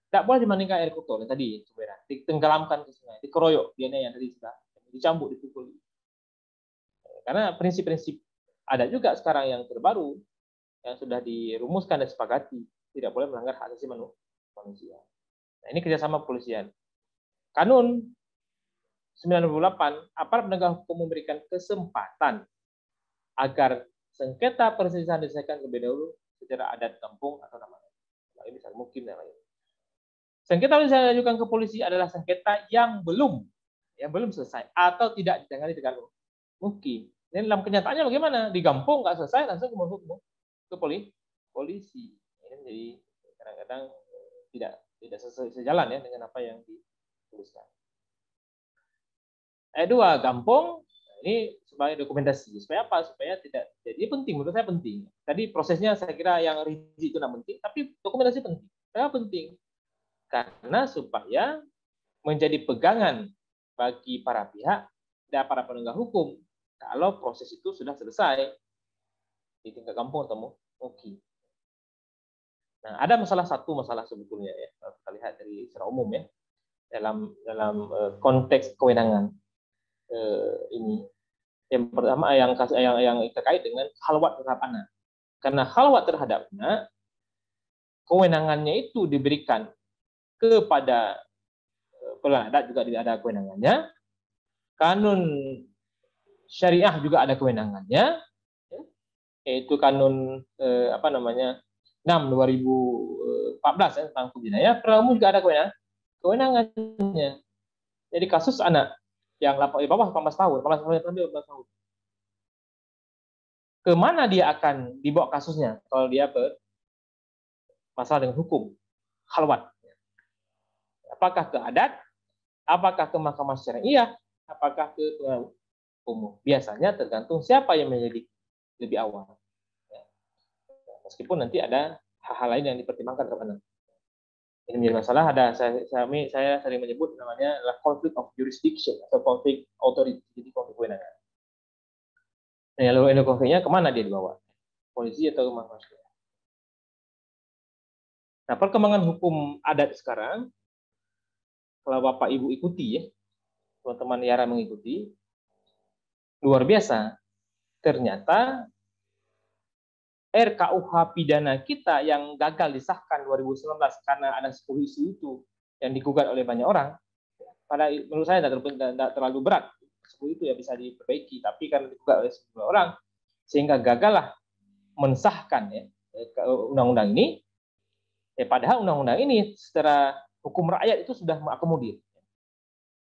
Tidak boleh dimandikan air kotor yang tadi, ditenggelamkan ke sungai, dikeroyok, dia yang tadi sudah dicambuk, dipukul. Karena prinsip-prinsip ada juga sekarang yang terbaru yang sudah dirumuskan dan sepakati, tidak boleh melanggar hak asasi manusia. Nah, ini kerjasama kepolisian. Kanun 98, aparat penegak hukum memberikan kesempatan agar sengketa perselisihan diselesaikan lebih dahulu secara adat kampung atau nama lain. Nah, ini bisa mungkin dan lain. Sengketa yang diajukan ke polisi adalah sengketa yang belum selesai atau tidak ditangani dengan mungkin. Dan dalam kenyataannya bagaimana? Di kampung nggak selesai, langsung ke polisi. Ini menjadi kadang-kadang tidak sejalan ya dengan apa yang dituliskan. Ayat 2, kampung ini sebagai dokumentasi. Supaya apa? Supaya tidak jadi penting, menurut saya penting. Tadi prosesnya saya kira yang rigid itu tidak penting, tapi dokumentasi penting. Kenapa penting? Karena supaya menjadi pegangan bagi para pihak dan para penegak hukum kalau proses itu sudah selesai di tingkat kampung atau muki. Nah, ada satu masalah sebetulnya ya, kalau kita lihat dari secara umum ya, dalam konteks kewenangan ini. Yang pertama yang terkait dengan khalwat terhadap anak. Karena khalwat terhadap anak, kewenangannya itu diberikan kepada pengelola adat juga tidak ada kewenangannya. Kanun syariah juga ada kewenangannya, yaitu kanun 6/2014 ya, tentang hukum jinayah. Perda juga ada kewenangannya. Jadi kasus anak yang di bawah 18 tahun, 18 tahun, kemana dia akan dibawa kasusnya kalau dia masalah dengan hukum khalwat? Apakah ke adat? Apakah ke mahkamah syariah? Apakah ke umum? Biasanya tergantung siapa yang menjadi lebih awal. Meskipun nanti ada hal-hal lain yang dipertimbangkan kepada. Ini menjadi masalah. Saya sering menyebut namanya adalah conflict of jurisdiction atau konflik authority, jadi konflik kewenangan. Nah, lalu ini konfliknya kemana dia dibawa? Polisi atau mahkamah syariah? Nah, perkembangan hukum adat sekarang, kalau Bapak Ibu ikuti ya, teman-teman Yara mengikuti, luar biasa. Ternyata RKUH pidana kita yang gagal disahkan 2019 karena ada 10 isu itu yang digugat oleh banyak orang, menurut saya tidak terlalu berat. 10 itu ya bisa diperbaiki, tapi karena digugat oleh 10 orang, sehingga gagallah mensahkan ya, undang-undang ini. Padahal undang-undang ini secara hukum rakyat itu sudah mengakomodir.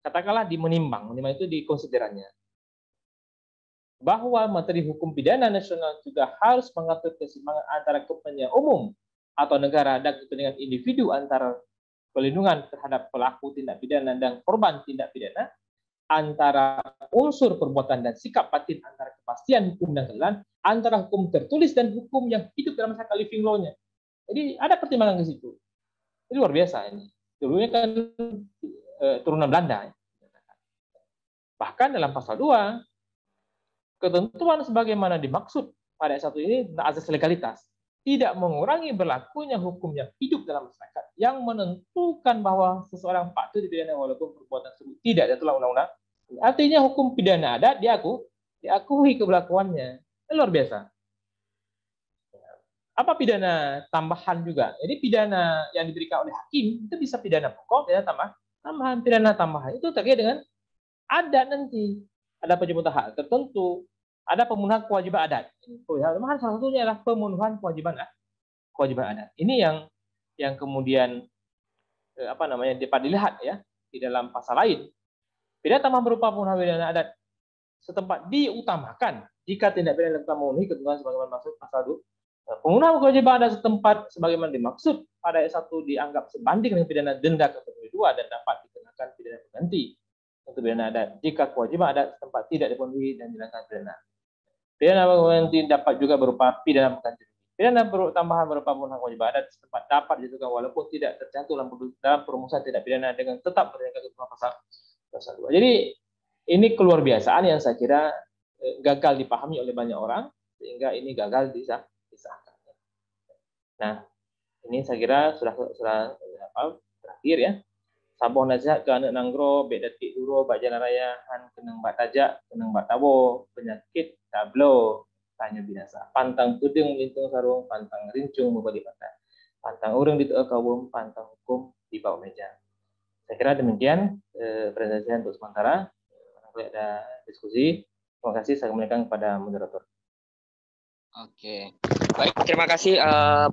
Katakanlah menimbang itu di konsiderannya. Bahwa materi hukum pidana nasional juga harus mengatur keseimbangan antara kepentingan umum atau negara dan kepentingan individu antara pelindungan terhadap pelaku tindak pidana dan korban tindak pidana, antara unsur perbuatan dan sikap batin, antara kepastian hukum dan keadilan, antara hukum tertulis dan hukum yang hidup dalam masyarakat living law-nya. Jadi ada pertimbangan ke situ. Ini luar biasa ini. Dulunya kan turunan Belanda. Bahkan dalam pasal 2, ketentuan sebagaimana dimaksud pada ayat 1 ini tentang azas legalitas tidak mengurangi berlakunya hukum yang hidup dalam masyarakat yang menentukan bahwa seseorang patut dipidana walaupun perbuatan tersebut tidak ada dalam undang-undang. Artinya hukum pidana adat diakui keberlakuannya. Ini luar biasa. Apa pidana tambahan juga? Jadi pidana yang diberikan oleh hakim itu bisa pidana pokok, pidana tambahan. Pidana tambahan itu terkait dengan adat nanti. Ada penjemputan hak tertentu, ada pemenuhan kewajiban adat. Salah satunya adalah pemenuhan kewajiban adat. Ini yang kemudian dapat dilihat ya di dalam pasal lain. Pidana tambahan berupa pemenuhan pidana adat setempat diutamakan jika tindak pidana telah memenuhi ketentuan sebagaimana maksud pasal 2. Pemenuhan kewajiban adat setempat sebagaimana dimaksud pada ayat 1 dianggap sebanding dengan pidana denda kategori 2 dan dapat dikenakan pidana pengganti untuk pidana adat jika kewajiban adat setempat tidak dipenuhi dan dikenakan pidana. Pidana pengganti dapat juga berupa pidana pengganti. Pidana tambahan berupa pemenuhan kewajiban adat setempat dapat dijatuhkan walaupun tidak tercantum dalam perumusan tindak pidana dengan tetap berdasarkan ketentuan pasal pasal 2. Jadi ini keluar biasaan yang saya kira gagal dipahami oleh banyak orang sehingga ini gagal disahkan. Nah, ini saya kira sudah terakhir ya. Sabong nasihat ke anak nanggro, bek detik duro, bak jalan raya, han keneng bak tajak, keneng bak tabo, penyakit, tablo, tanya binasa. Pantang tudung lintung sarung, pantang rincung membalik mata. Pantang urang di tengah kawum, pantang hukum di bawah meja. Saya kira demikian presentasi untuk sementara. Kalau ada diskusi, terima kasih saya kembalikan kepada moderator. Oke, baik, terima kasih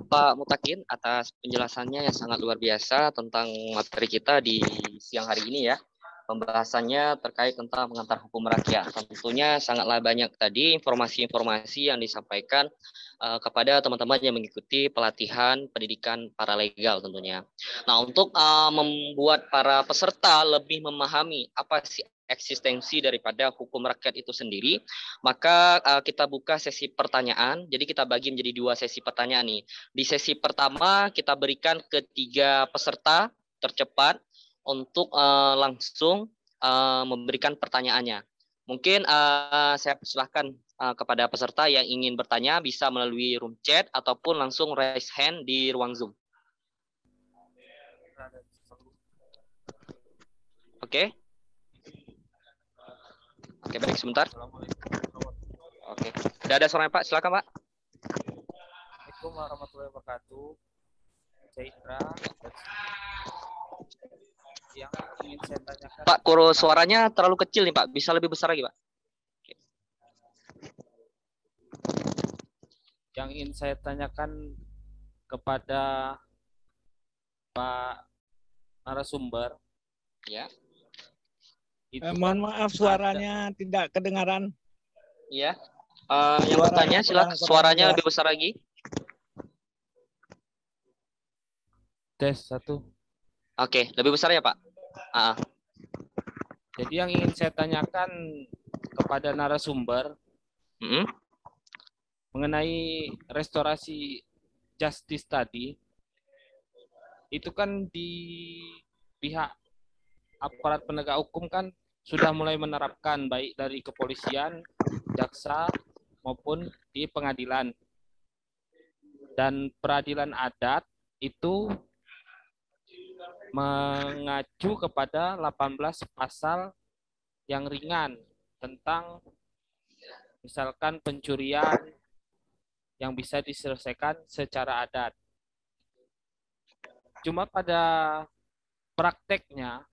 Pak Mutakin atas penjelasannya yang sangat luar biasa tentang materi kita di siang hari ini ya. Pembahasannya terkait tentang pengantar hukum rakyat. Tentunya sangatlah banyak tadi informasi-informasi yang disampaikan kepada teman-teman yang mengikuti pelatihan pendidikan paralegal tentunya. Nah, untuk membuat para peserta lebih memahami apa sih eksistensi daripada hukum rakyat itu sendiri, maka kita buka sesi pertanyaan. Jadi kita bagi menjadi 2 sesi pertanyaan nih. Di sesi pertama kita berikan ketiga peserta tercepat untuk langsung memberikan pertanyaannya. Mungkin saya persilahkan kepada peserta yang ingin bertanya bisa melalui room chat ataupun langsung raise hand di ruang Zoom. Oke. Oke, baik, sebentar. Oke, sudah ada suaranya Pak, silakan Pak. Assalamualaikum warahmatullahi wabarakatuh. Saya Indra. Yang ingin saya tanyakan. Pak, suaranya terlalu kecil nih Pak, bisa lebih besar lagi Pak. Oke. Yang ingin saya tanyakan kepada Pak narasumber. Ya. Mohon maaf suaranya tidak kedengaran. Iya. Yang bertanya silakan suaranya lebih besar lagi. Tes 1. Oke, lebih besar ya Pak. Jadi yang ingin saya tanyakan kepada narasumber mengenai restorasi justice tadi, itu kan di pihak aparat penegak hukum kan sudah mulai menerapkan baik dari kepolisian, jaksa maupun di pengadilan. Dan peradilan adat itu mengacu kepada 18 pasal yang ringan tentang misalkan pencurian yang bisa diselesaikan secara adat. Cuma pada prakteknya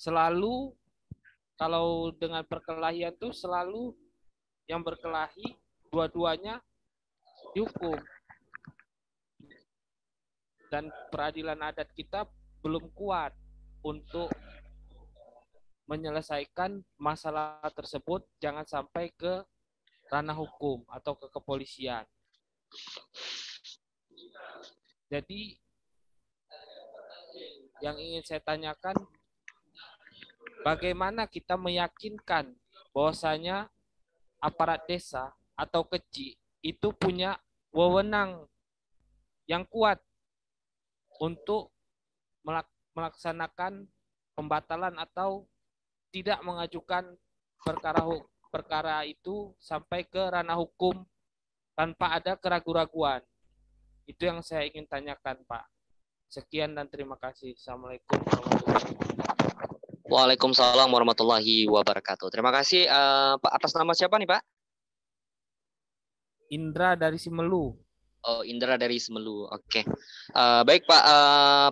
selalu kalau dengan perkelahian tuh selalu yang berkelahi dua-duanya dihukum. Dan peradilan adat kita belum kuat untuk menyelesaikan masalah tersebut, jangan sampai ke ranah hukum atau ke kepolisian. Jadi yang ingin saya tanyakan, bagaimana kita meyakinkan bahwasanya aparat desa atau kecil itu punya wewenang yang kuat untuk melaksanakan pembatalan atau tidak mengajukan perkara itu sampai ke ranah hukum tanpa ada keraguan-raguan. Itu yang saya ingin tanyakan, Pak. Sekian dan terima kasih. Assalamualaikum warahmatullahi wabarakatuh. Waalaikumsalam warahmatullahi wabarakatuh. Terima kasih. Pak, atas nama siapa nih Pak? Indra dari Simelu. Oh, Indra dari Semelu. Oke. Baik Pak,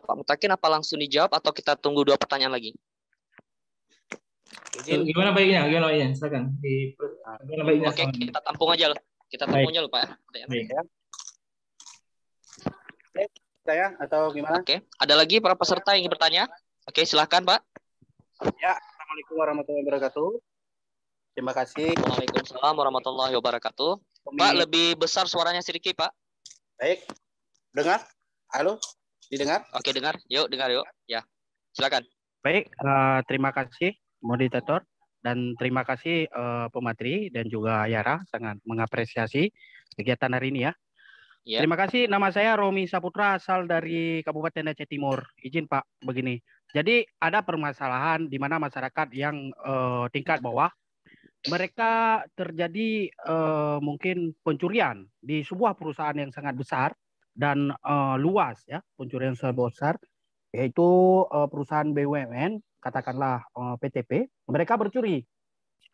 Pak Mutakin apa langsung dijawab atau kita tunggu 2 pertanyaan lagi? Gimana baiknya? Silakan. Gimana baiknya? Oke, kita tampung aja loh. Kita tampung aja loh Pak. Baik. Saya atau gimana? Oke. Ada lagi para peserta yang ingin bertanya? Oke, silakan Pak. Ya, Assalamualaikum warahmatullahi wabarakatuh. Terima kasih. Waalaikumsalam warahmatullahi wabarakatuh. Pak, lebih besar suaranya sedikit Pak. Baik. Dengar? Halo? Didengar? Oke, dengar. Yuk, dengar yuk. Ya. Silakan. Baik, terima kasih moderator dan terima kasih pemateri dan juga Yara, sangat mengapresiasi kegiatan hari ini ya. Ya. Terima kasih. Nama saya Romi Saputra, asal dari Kabupaten Aceh Timur. Izin Pak, begini. Jadi ada permasalahan di mana masyarakat yang tingkat bawah mereka terjadi mungkin pencurian di sebuah perusahaan yang sangat besar dan luas ya, pencurian sangat besar, yaitu perusahaan BUMN, katakanlah PTP, mereka bercuri.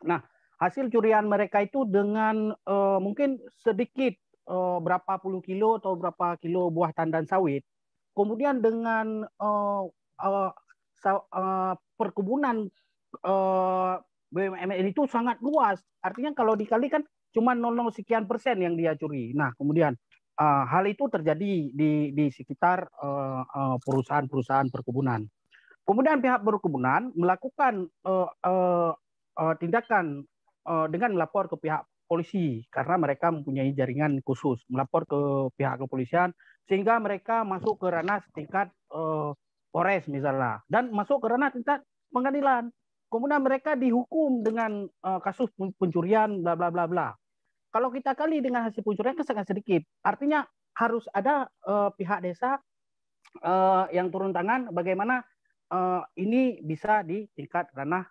Nah, hasil curian mereka itu dengan mungkin sedikit berapa puluh kilo atau berapa kilo buah tandan sawit, kemudian dengan perkebunan BUMN itu sangat luas. Artinya kalau dikalikan cuma 0,0 sekian persen yang dia curi. Nah, kemudian hal itu terjadi di sekitar perusahaan-perusahaan perkebunan. Kemudian pihak perkebunan melakukan tindakan dengan melapor ke pihak polisi karena mereka mempunyai jaringan khusus, melapor ke pihak kepolisian sehingga mereka masuk ke ranah tingkat Polres misalnya dan masuk ke ranah tingkat pengadilan. Kemudian mereka dihukum dengan kasus pencurian bla bla bla bla. Kalau kita kali dengan hasil pencurian kan sangat sedikit. Artinya harus ada pihak desa yang turun tangan bagaimana ini bisa di tingkat ranah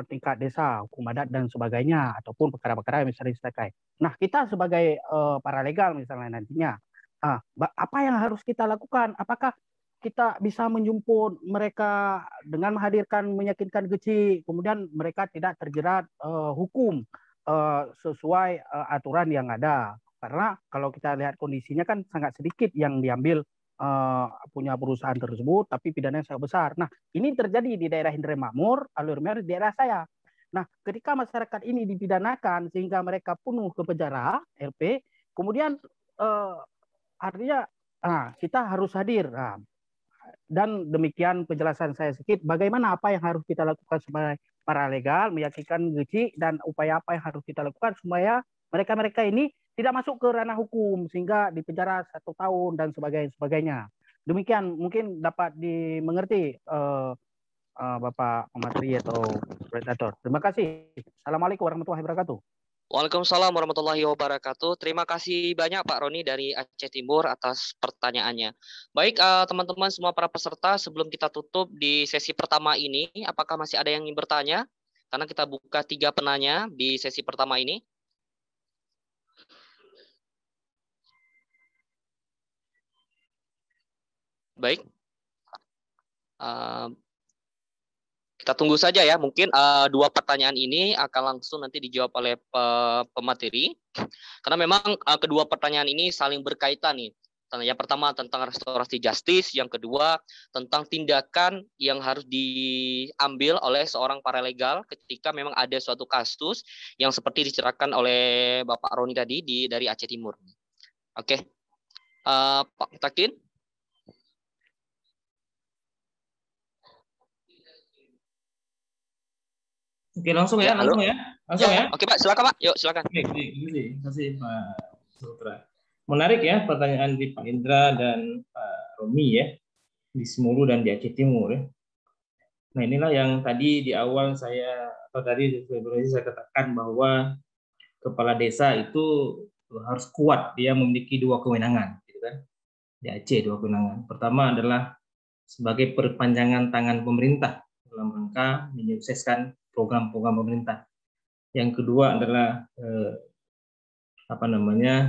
tingkat desa, hukum adat dan sebagainya ataupun perkara-perkara yang misalnya terkait. Nah, kita sebagai paralegal misalnya nantinya apa yang harus kita lakukan? Apakah kita bisa menjemput mereka dengan menghadirkan meyakinkan kecil, kemudian mereka tidak terjerat hukum sesuai aturan yang ada. Karena kalau kita lihat kondisinya kan sangat sedikit yang diambil punya perusahaan tersebut, tapi pidananya sangat besar. Nah, ini terjadi di daerah Indramayu, Alur-Mer, di daerah saya. Nah, ketika masyarakat ini dipidanakan sehingga mereka penuh ke penjara, LP, kemudian artinya kita harus hadir. Dan demikian penjelasan saya sedikit. Bagaimana apa yang harus kita lakukan sebagai paralegal, meyakinkan Geci dan upaya apa yang harus kita lakukan supaya mereka-mereka ini tidak masuk ke ranah hukum sehingga dipenjara 1 tahun dan sebagainya. Demikian mungkin dapat dimengerti Bapak Pemateri atau Presentator. Terima kasih. Assalamualaikum warahmatullahi wabarakatuh. Waalaikumsalam warahmatullahi wabarakatuh. Terima kasih banyak Pak Roni dari Aceh Timur atas pertanyaannya. Baik teman-teman semua para peserta, sebelum kita tutup di sesi pertama ini, apakah masih ada yang ingin bertanya? Karena kita buka 3 penanya di sesi pertama ini. Baik. Kita tunggu saja ya, mungkin 2 pertanyaan ini akan langsung nanti dijawab oleh pemateri. Karena memang kedua pertanyaan ini saling berkaitan nih. Yang pertama tentang restorasi justice, yang kedua tentang tindakan yang harus diambil oleh seorang paralegal ketika memang ada suatu kasus yang seperti diceritakan oleh Bapak Roni tadi dari Aceh Timur. Oke, Pak Mutakin. Oke, langsung ya. Oke Pak, silakan Pak. Yuk, silakan. Terima kasih Pak Sutra. Menarik ya pertanyaan di Pak Indra dan Pak Romi ya, di Semulu dan di Aceh Timur ya. Nah, inilah yang tadi di awal saya katakan bahwa kepala desa itu harus kuat, dia memiliki 2 kewenangan gitu kan. Di Aceh 2 kewenangan. Pertama adalah sebagai perpanjangan tangan pemerintah dalam rangka menyukseskan program-program pemerintah. Yang kedua adalah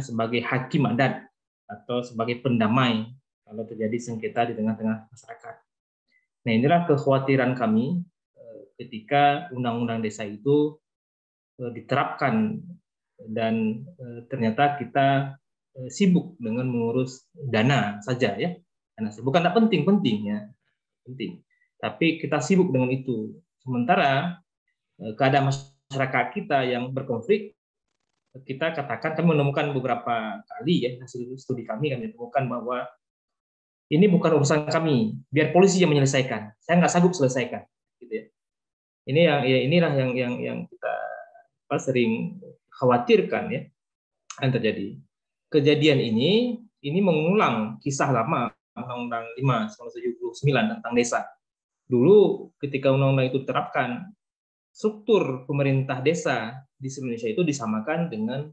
sebagai hakim adat atau sebagai pendamai kalau terjadi sengketa di tengah-tengah masyarakat. Nah, inilah kekhawatiran kami ketika undang-undang desa itu diterapkan dan ternyata kita sibuk dengan mengurus dana saja ya. Karena bukan tak penting ya, penting. Tapi kita sibuk dengan itu. Sementara keadaan masyarakat kita yang berkonflik, kita katakan kami menemukan beberapa kali ya hasil studi kami menemukan bahwa ini bukan urusan kami, biar polisi yang menyelesaikan. Saya nggak sanggup selesaikan, gitu ya. Inilah yang kita sering khawatirkan ya yang terjadi. Kejadian ini mengulang kisah lama Undang-Undang 5 1979 tentang desa. Dulu ketika undang-undang itu diterapkan, struktur pemerintah desa di seluruh Indonesia itu disamakan dengan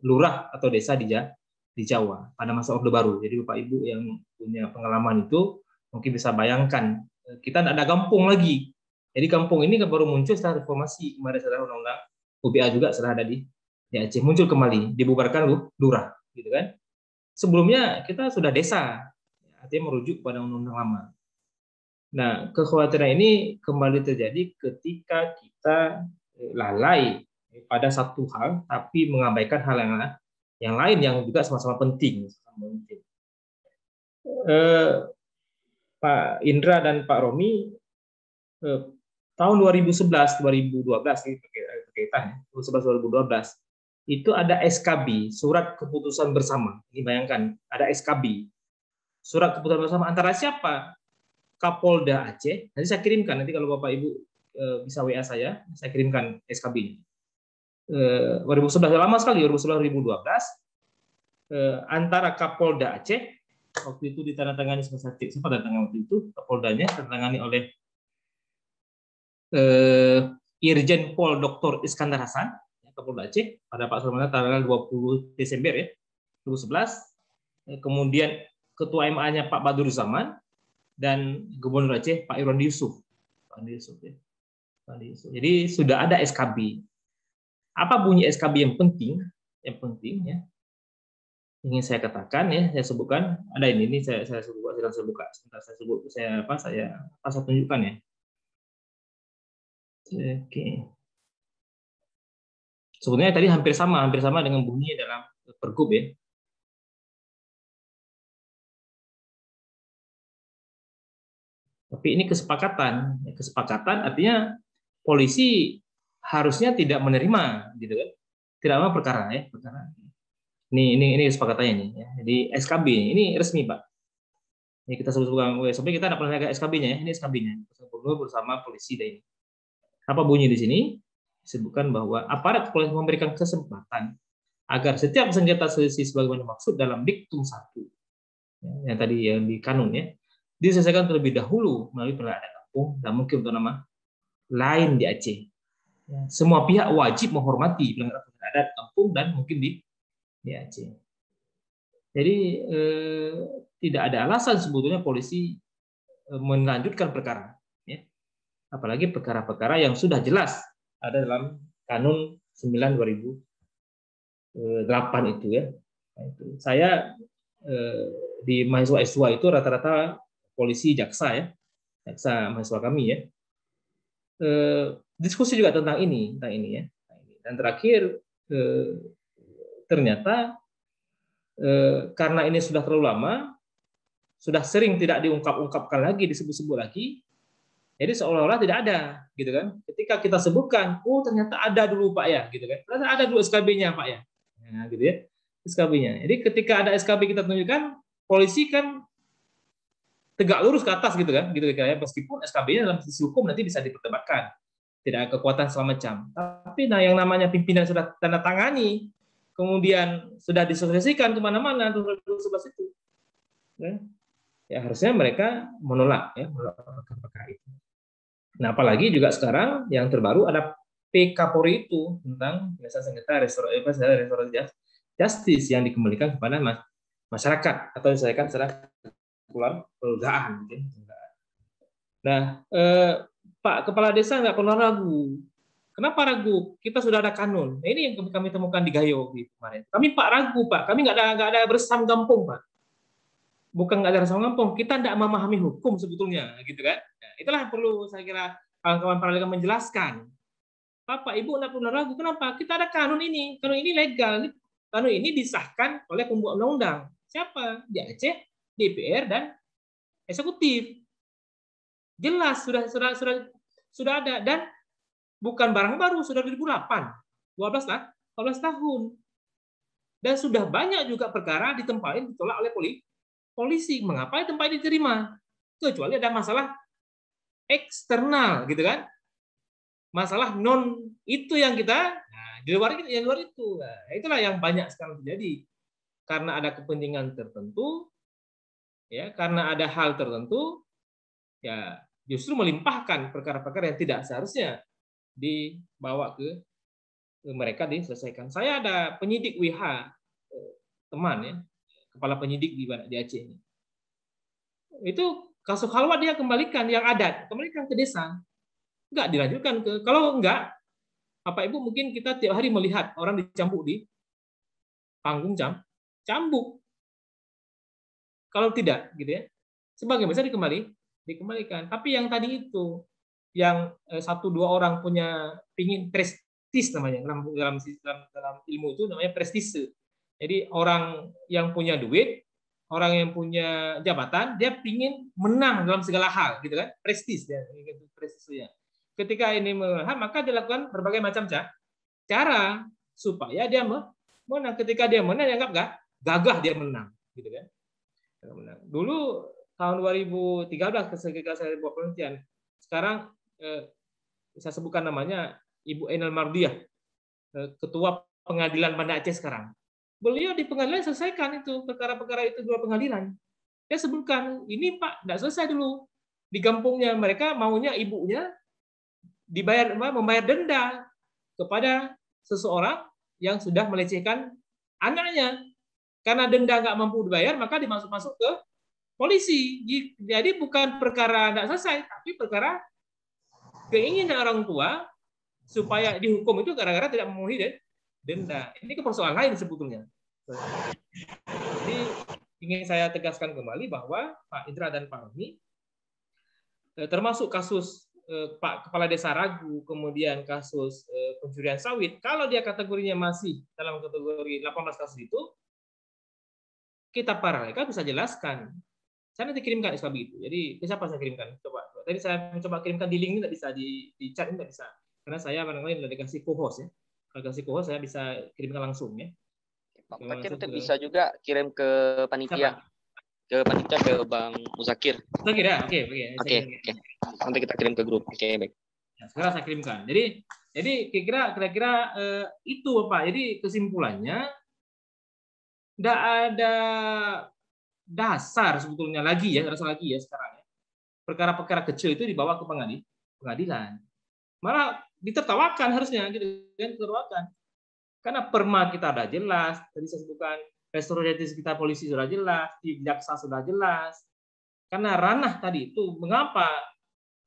lurah atau desa di Jawa pada masa Orde Baru. Jadi Bapak Ibu yang punya pengalaman itu mungkin bisa bayangkan kita tidak ada kampung lagi. Jadi kampung ini baru muncul setelah reformasi kemarin, setelah undang-undang UPA juga setelah ada di Aceh, muncul kembali, dibubarkan lurah, gitu kan. Sebelumnya kita sudah desa, artinya merujuk pada undang-undang lama. Nah, kekhawatiran ini kembali terjadi ketika kita lalai pada satu hal, tapi mengabaikan hal yang lain yang juga sama-sama penting. Pak Indra dan Pak Romi, tahun 2011-2012 berkaitan 2011-2012 itu ada SKB, surat keputusan bersama. Ini bayangkan, ada SKB, surat keputusan bersama antara siapa? Kapolda Aceh. Nanti saya kirimkan, nanti kalau Bapak Ibu bisa WA saya kirimkan SKB-nya. 2011, lama sekali, 2011-2012 antara Kapolda Aceh, waktu itu ditandatangani siapa tandatangani waktu itu, Kapoldanya ditandatangani oleh Irjen Pol Dr. Iskandar Hasan, Kapolda Aceh, pada Pak Sulaiman tanggal 20 Desember ya, 2011. Kemudian Ketua MA-nya Pak Badur Zaman dan Gubernur Aceh Pak Irwandi Yusuf. Jadi sudah ada SKB. Apa bunyi SKB yang penting? Yang penting ya, ingin saya katakan ya, saya sebutkan, ada ini saya buka. Sebentar saya tunjukkan ya. Oke. Sebenarnya tadi hampir sama dengan bunyi dalam Pergub ya. Tapi ini kesepakatan. Kesepakatan artinya polisi harusnya tidak menerima, gitu kan? Tidak menerima perkara ya, perkara. Ini kesepakatannya nih. Ya. Jadi SKB ini resmi Pak. Ini kita sebutkan sampai kita dapat pernah SKB-nya ya. Ini SKB-nya bersama polisi ini. Apa bunyi di sini? Disebutkan bahwa aparat kepolisian memberikan kesempatan agar setiap sengketa selisih sebagaimana maksud dalam diktum 1 yang tadi yang di kanun ya, diselesaikan terlebih dahulu melalui peradilan kampung dan mungkin untuk nama lain di Aceh. Semua pihak wajib menghormati pelanggaran adat kampung dan mungkin di Aceh. Jadi tidak ada alasan sebetulnya polisi melanjutkan perkara, ya. Apalagi perkara-perkara yang sudah jelas ada dalam Kanun 9/2008 itu ya. Itu. Saya di mahasiswa S2 itu rata-rata polisi jaksa ya, jaksa mahasiswa kami ya. Diskusi juga tentang ini ya. Dan terakhir ternyata karena ini sudah terlalu lama, sudah sering tidak diungkap-ungkapkan lagi, disebut-sebut lagi, jadi seolah-olah tidak ada, gitu kan? Ketika kita sebutkan, oh ternyata ada dulu Pak ya, gitu kan? Ternyata ada dulu SKB-nya Pak ya, nah, gitu ya, SKB-nya. Jadi ketika ada SKB kita tunjukkan, polisi kan tegak lurus ke atas, gitu kan? Gitu ya, meskipun SKB-nya dalam sisi hukum nanti bisa diperdebatkan, tidak ada kekuatan selama jam. Tapi nah yang namanya pimpinan sudah tanda tangani, kemudian sudah disosialisasikan kemana-mana untuk sebelah itu, ya harusnya mereka menolak perkara itu. Nah, apalagi juga sekarang yang terbaru ada PK Polri itu tentang penyelesaian sengketa restoratif justice yang dikembalikan kepada masyarakat atau diselesaikan secara kekeluargaan. Nah, Pak Kepala Desa nggak pernah ragu. Kenapa ragu? Kita sudah ada kanun. Nah, ini yang kami temukan di Gayo kemarin. Kami Pak ragu Pak. Kami nggak ada bersam kampung Pak. Bukan nggak ada bersam kampung. Kita tidak memahami hukum sebetulnya, gitu kan? Nah, itulah yang perlu saya kira kawan-kawan paralegal menjelaskan. Bapak Ibu nggak perlu ragu. Kenapa? Kita ada kanun ini. Kanun ini legal. Kanun ini disahkan oleh pembuat undang-undang. Siapa? Di Aceh, DPR dan eksekutif. Jelas sudah ada dan bukan barang baru, sudah 2008, 12 tahun. Dan sudah banyak juga perkara ditempatin ditolak oleh polisi. Mengapa tempat ini diterima? Kecuali ada masalah eksternal, gitu kan? Masalah non itu yang kita, nah, di luar itu. Nah, itulah yang banyak sekarang terjadi. Karena ada kepentingan tertentu, ya, karena ada hal tertentu, ya justru melimpahkan perkara-perkara yang tidak seharusnya dibawa ke mereka diselesaikan. Saya ada penyidik WH, teman ya, kepala penyidik di Aceh ini. Itu kasus khalwat dia kembalikan yang adat, kembalikan ke desa. Enggak dilanjutkan ke, kalau enggak, Bapak Ibu mungkin kita tiap hari melihat orang dicambuk di panggung cambuk. Kalau tidak, gitu ya, sebagian besar dikembalikan. Tapi yang tadi itu, yang 1-2 orang punya pingin prestis namanya dalam ilmu itu namanya prestise. Jadi orang yang punya duit, orang yang punya jabatan, dia pingin menang dalam segala hal, gitu kan? Prestis ya, prestisnya. Ketika ini menang, maka dilakukan berbagai macam cara supaya dia menang. Ketika dia menang, dianggap gagah dia menang, gitu kan? Dulu tahun 2013 ketika saya buat penelitian, sekarang saya sebutkan namanya Ibu Ainal Mardiah, Ketua Pengadilan Banda Aceh sekarang. Beliau di pengadilan selesaikan itu perkara-perkara itu 2 pengadilan. Dia sebutkan, ini Pak, tidak selesai dulu. Di kampungnya mereka maunya ibunya membayar denda kepada seseorang yang sudah melecehkan anaknya. Karena denda nggak mampu dibayar, maka dimasuk ke polisi. Jadi bukan perkara tidak selesai, tapi perkara keinginan orang tua supaya dihukum itu gara-gara tidak memenuhi denda. Ini ke persoalan lain sebetulnya. Jadi ingin saya tegaskan kembali bahwa Pak Indra dan Pak Romi, termasuk kasus Pak Kepala Desa Ragu, kemudian kasus pencurian sawit, kalau dia kategorinya masih dalam kategori 18 kasus itu, kita para mereka bisa jelaskan. Saya nanti kirimkan SKB itu. Jadi siapa saya kirimkan? Coba. Tadi saya mencoba kirimkan di link ini tidak bisa, di chat ini tidak bisa. Karena saya barangkali sudah dikasih co-host ya. Kalau dikasih co-host saya bisa kirimkan langsung ya. Pak Mutakin bisa juga kirim ke panitia. Ke panitia, ke Bang Muzakir. Muzakir ya? Oke. Nanti kita kirim ke grup. Oke, baik. Nah, sekarang saya kirimkan. Jadi kira-kira itu Pak. Jadi kesimpulannya tidak ada dasar sebetulnya lagi ya sekarang ya. Perkara-perkara kecil itu dibawa ke pengadilan. Malah ditertawakan harusnya gitu kan, ditertawakan. Karena perma kita sudah jelas, tadi saya sebutkan restoratif kita polisi sudah jelas, di jaksa sudah jelas. Karena ranah tadi itu mengapa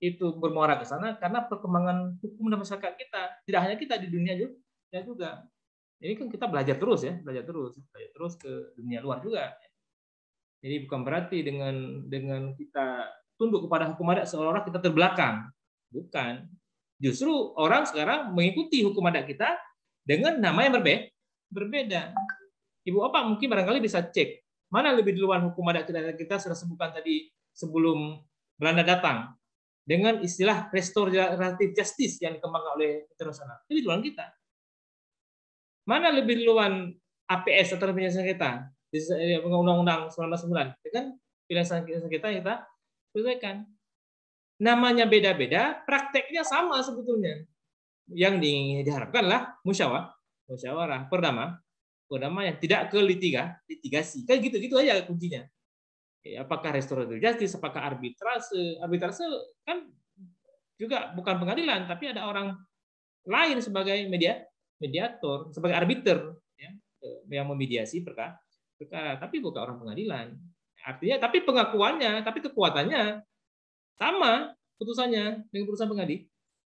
itu bermuara ke sana? Karena perkembangan hukum dan masyarakat kita, tidak hanya kita di dunia juga. Ini kan kita belajar terus ke dunia luar juga. Jadi bukan berarti dengan kita tunduk kepada hukum adat seolah-olah kita terbelakang. Bukan. Justru orang sekarang mengikuti hukum adat kita dengan nama yang berbeda. Ibu Opa mungkin barangkali bisa cek mana lebih duluan hukum adat kita sudah sebutkan tadi sebelum Belanda datang dengan istilah restoratif justice yang dikembangkan oleh internasional. Lebih duluan kita. Mana lebih duluan APS atau penyelesaian kita di Undang-Undang 1999 dengan penyelesaian kita selesaikan. Namanya beda-beda, prakteknya sama sebetulnya. Yang diharapkanlah musyawarah perdamaian yang tidak ke litigasi. Kan gitu-gitu aja kuncinya. Apakah restoratif justice, apakah arbitrase kan juga bukan pengadilan, tapi ada orang lain sebagai mediator, sebagai arbiter ya, yang memediasi perkara, tapi bukan orang pengadilan. Artinya, tapi pengakuannya, tapi kekuatannya sama putusannya dengan putusan pengadilan.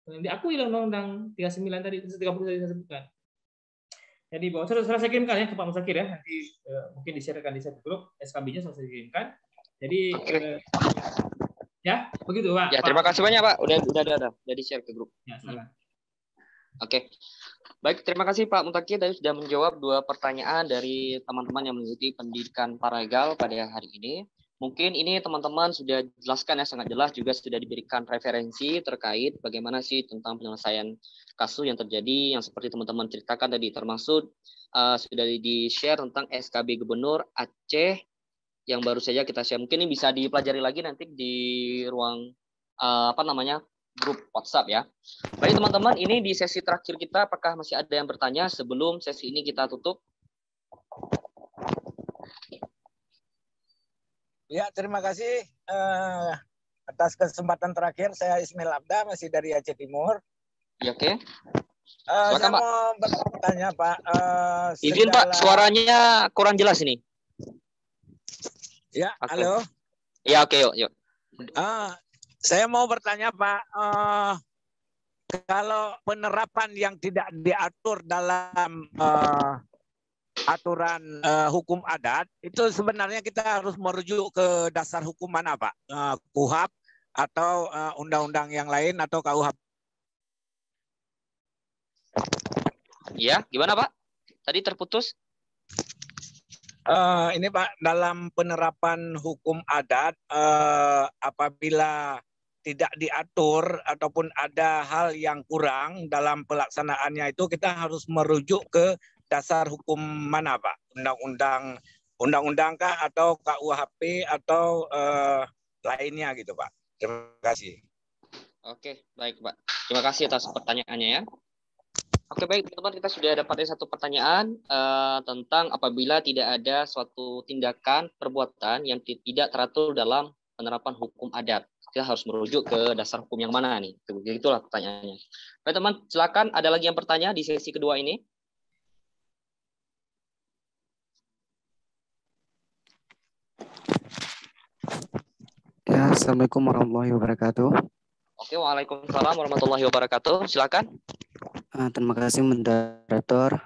Diakui dalam Undang-Undang 39 tadi, 30 tadi saya sebutkan. Jadi saya kirimkan ya ke Pak Muzakir ya, nanti mungkin di-share-kan di satu grup, SKB-nya saya kirimkan. Jadi ya begitu Pak. Ya terima kasih banyak Pak, udah di-share ke grup. Ya, salah. Oke. Baik, terima kasih Pak Mutakin tadi sudah menjawab 2 pertanyaan dari teman-teman yang mengikuti pendidikan paralegal pada hari ini. Mungkin ini teman-teman sudah jelaskan ya, sangat jelas, juga sudah diberikan referensi terkait bagaimana sih tentang penyelesaian kasus yang terjadi yang seperti teman-teman ceritakan tadi, termasuk sudah di-share tentang SKB Gubernur Aceh yang baru saja kita share. Mungkin ini bisa dipelajari lagi nanti di ruang grup WhatsApp ya. Baik teman-teman, ini di sesi terakhir kita, apakah masih ada yang bertanya sebelum sesi ini kita tutup? Ya, terima kasih atas kesempatan terakhir. Saya Ismail Abda, masih dari Aceh Timur. Ya, oke. Saya mau bertanya, Pak. Izin Pak, suaranya kurang jelas ini. Ya, halo. Ya, oke, yuk. Saya mau bertanya Pak, kalau penerapan yang tidak diatur dalam aturan hukum adat, itu sebenarnya kita harus merujuk ke dasar hukum mana Pak? KUHP atau undang-undang yang lain atau KUHP? Ya, gimana Pak? Tadi terputus. Ini Pak, dalam penerapan hukum adat, apabila tidak diatur ataupun ada hal yang kurang dalam pelaksanaannya itu, kita harus merujuk ke dasar hukum mana Pak? Undang-undang kah atau KUHP atau lainnya gitu Pak? Terima kasih. Oke, baik Pak. Terima kasih atas pertanyaannya ya. Oke, baik teman-teman, kita sudah dapatkan satu pertanyaan tentang apabila tidak ada suatu tindakan perbuatan yang tidak teratur dalam penerapan hukum adat. Kita harus merujuk ke dasar hukum yang mana nih? Itulah pertanyaannya. Baik teman, silakan ada lagi yang bertanya di sesi kedua ini. Ya, Assalamualaikum warahmatullahi wabarakatuh. Oke, waalaikumsalam warahmatullahi wabarakatuh. Silakan. Terima kasih moderator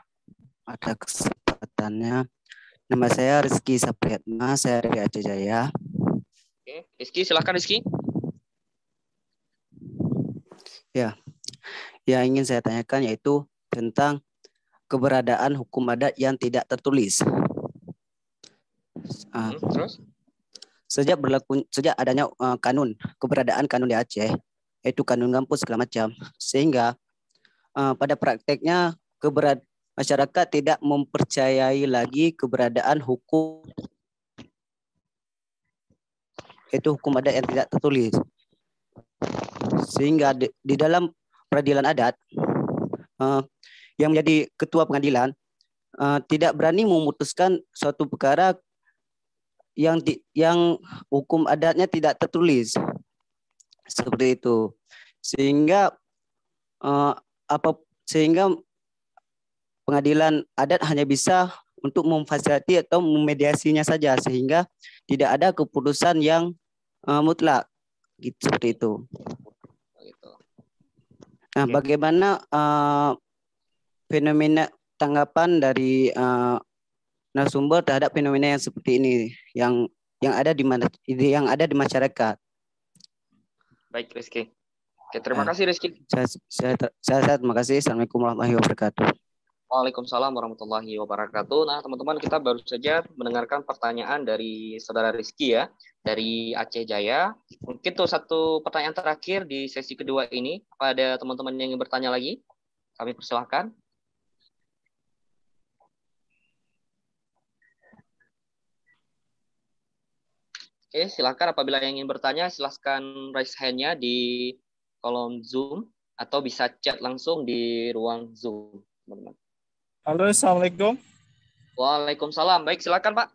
ada kesempatannya. Nama saya Rizky Sapriyatma, saya dari Aceh Jaya. Oke, Rizky, silakan Rizky. Ya, yang ingin saya tanyakan yaitu tentang keberadaan hukum adat yang tidak tertulis. Terus? Sejak adanya keberadaan kanun di Aceh, yaitu kanun kampus segala macam, sehingga pada prakteknya masyarakat tidak mempercayai lagi keberadaan hukum, yaitu hukum adat yang tidak tertulis. Sehingga di dalam peradilan adat, yang menjadi ketua pengadilan tidak berani memutuskan suatu perkara yang hukum adatnya tidak tertulis. Seperti itu. Sehingga pengadilan adat hanya bisa untuk memfasilitasi atau memediasinya saja, sehingga tidak ada keputusan yang mutlak, gitu, seperti itu. Nah, bagaimana fenomena tanggapan dari narasumber terhadap fenomena yang seperti ini yang ada di masyarakat? Baik, Rizky. Oke, terima kasih Rizky. Saya terima kasih. Assalamualaikum warahmatullahi wabarakatuh. Waalaikumsalam warahmatullahi wabarakatuh. Nah, teman-teman, kita baru saja mendengarkan pertanyaan dari saudara Rizky ya, dari Aceh Jaya. Mungkin tuh satu pertanyaan terakhir di sesi kedua ini. Pada teman-teman yang ingin bertanya lagi, kami persilahkan. Oke, silakan apabila yang ingin bertanya, silakan raise hand-nya di kolom Zoom atau bisa chat langsung di ruang Zoom, teman-teman. Halo, Assalamualaikum. Waalaikumsalam. Baik, silakan Pak.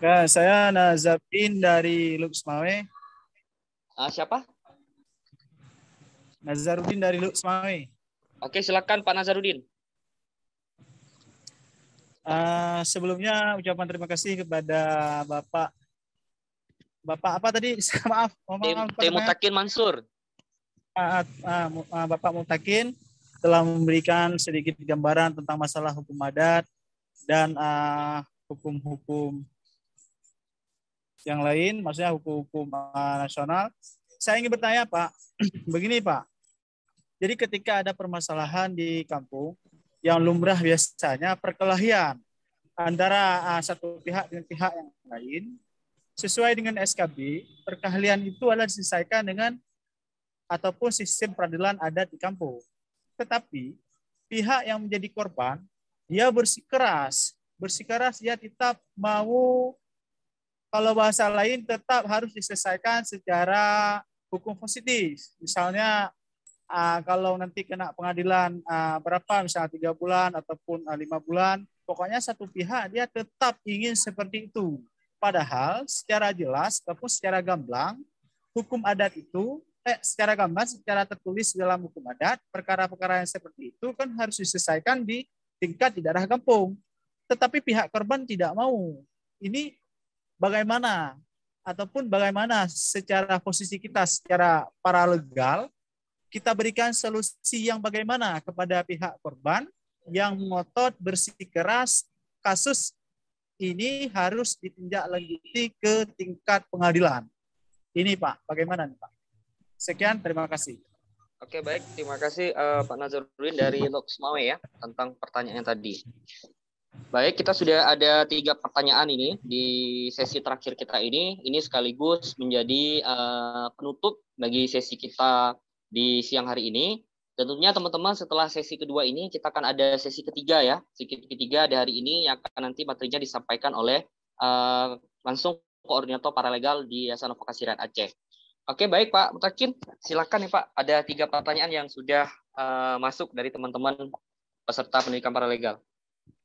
Ya, saya Nazarudin dari Luxmawe. Siapa? Nazarudin dari Luxmawe. Oke, silakan Pak Nazarudin. Sebelumnya ucapan terima kasih kepada Bapak apa tadi? Maaf. Mutakin Mansur. Bapak Mutakin telah memberikan sedikit gambaran tentang masalah hukum adat dan hukum-hukum yang lain, maksudnya hukum-hukum nasional. Saya ingin bertanya Pak, begini Pak. Jadi ketika ada permasalahan di kampung, yang lumrah biasanya perkelahian antara satu pihak dengan pihak yang lain, sesuai dengan SKB, perkelahian itu adalah diselesaikan dengan ataupun sistem peradilan adat di kampung. Tetapi pihak yang menjadi korban, dia bersikeras dia tetap mau, kalau bahasa lain tetap harus diselesaikan secara hukum positif. Misalnya kalau nanti kena pengadilan berapa, misalnya 3 bulan ataupun 5 bulan, pokoknya satu pihak dia tetap ingin seperti itu. Padahal secara jelas ataupun secara gamblang, hukum adat itu secara gamblang, secara tertulis dalam hukum adat, perkara-perkara yang seperti itu kan harus diselesaikan di tingkat di daerah kampung. Tetapi pihak korban tidak mau. Ini bagaimana? ataupun bagaimana secara posisi kita secara paralegal kita berikan solusi yang bagaimana kepada pihak korban yang ngotot bersikeras kasus ini harus ditindaklanjuti ke tingkat pengadilan. Ini Pak, bagaimana nih Pak? Sekian, terima kasih. Oke, baik. Terima kasih Pak Nazarudin dari Loksmawe ya tentang pertanyaan tadi. Baik, kita sudah ada 3 pertanyaan ini di sesi terakhir kita ini. Ini sekaligus menjadi penutup bagi sesi kita di siang hari ini. Dan tentunya teman-teman setelah sesi kedua ini kita akan ada sesi ketiga ya. Sesi ketiga di hari ini yang akan nanti materinya disampaikan oleh langsung koordinator paralegal di Yayasan Advokasi Rakyat Aceh. Oke, baik Pak Mutakin, silakan nih Pak. Ada 3 pertanyaan yang sudah masuk dari teman-teman peserta pendidikan paralegal.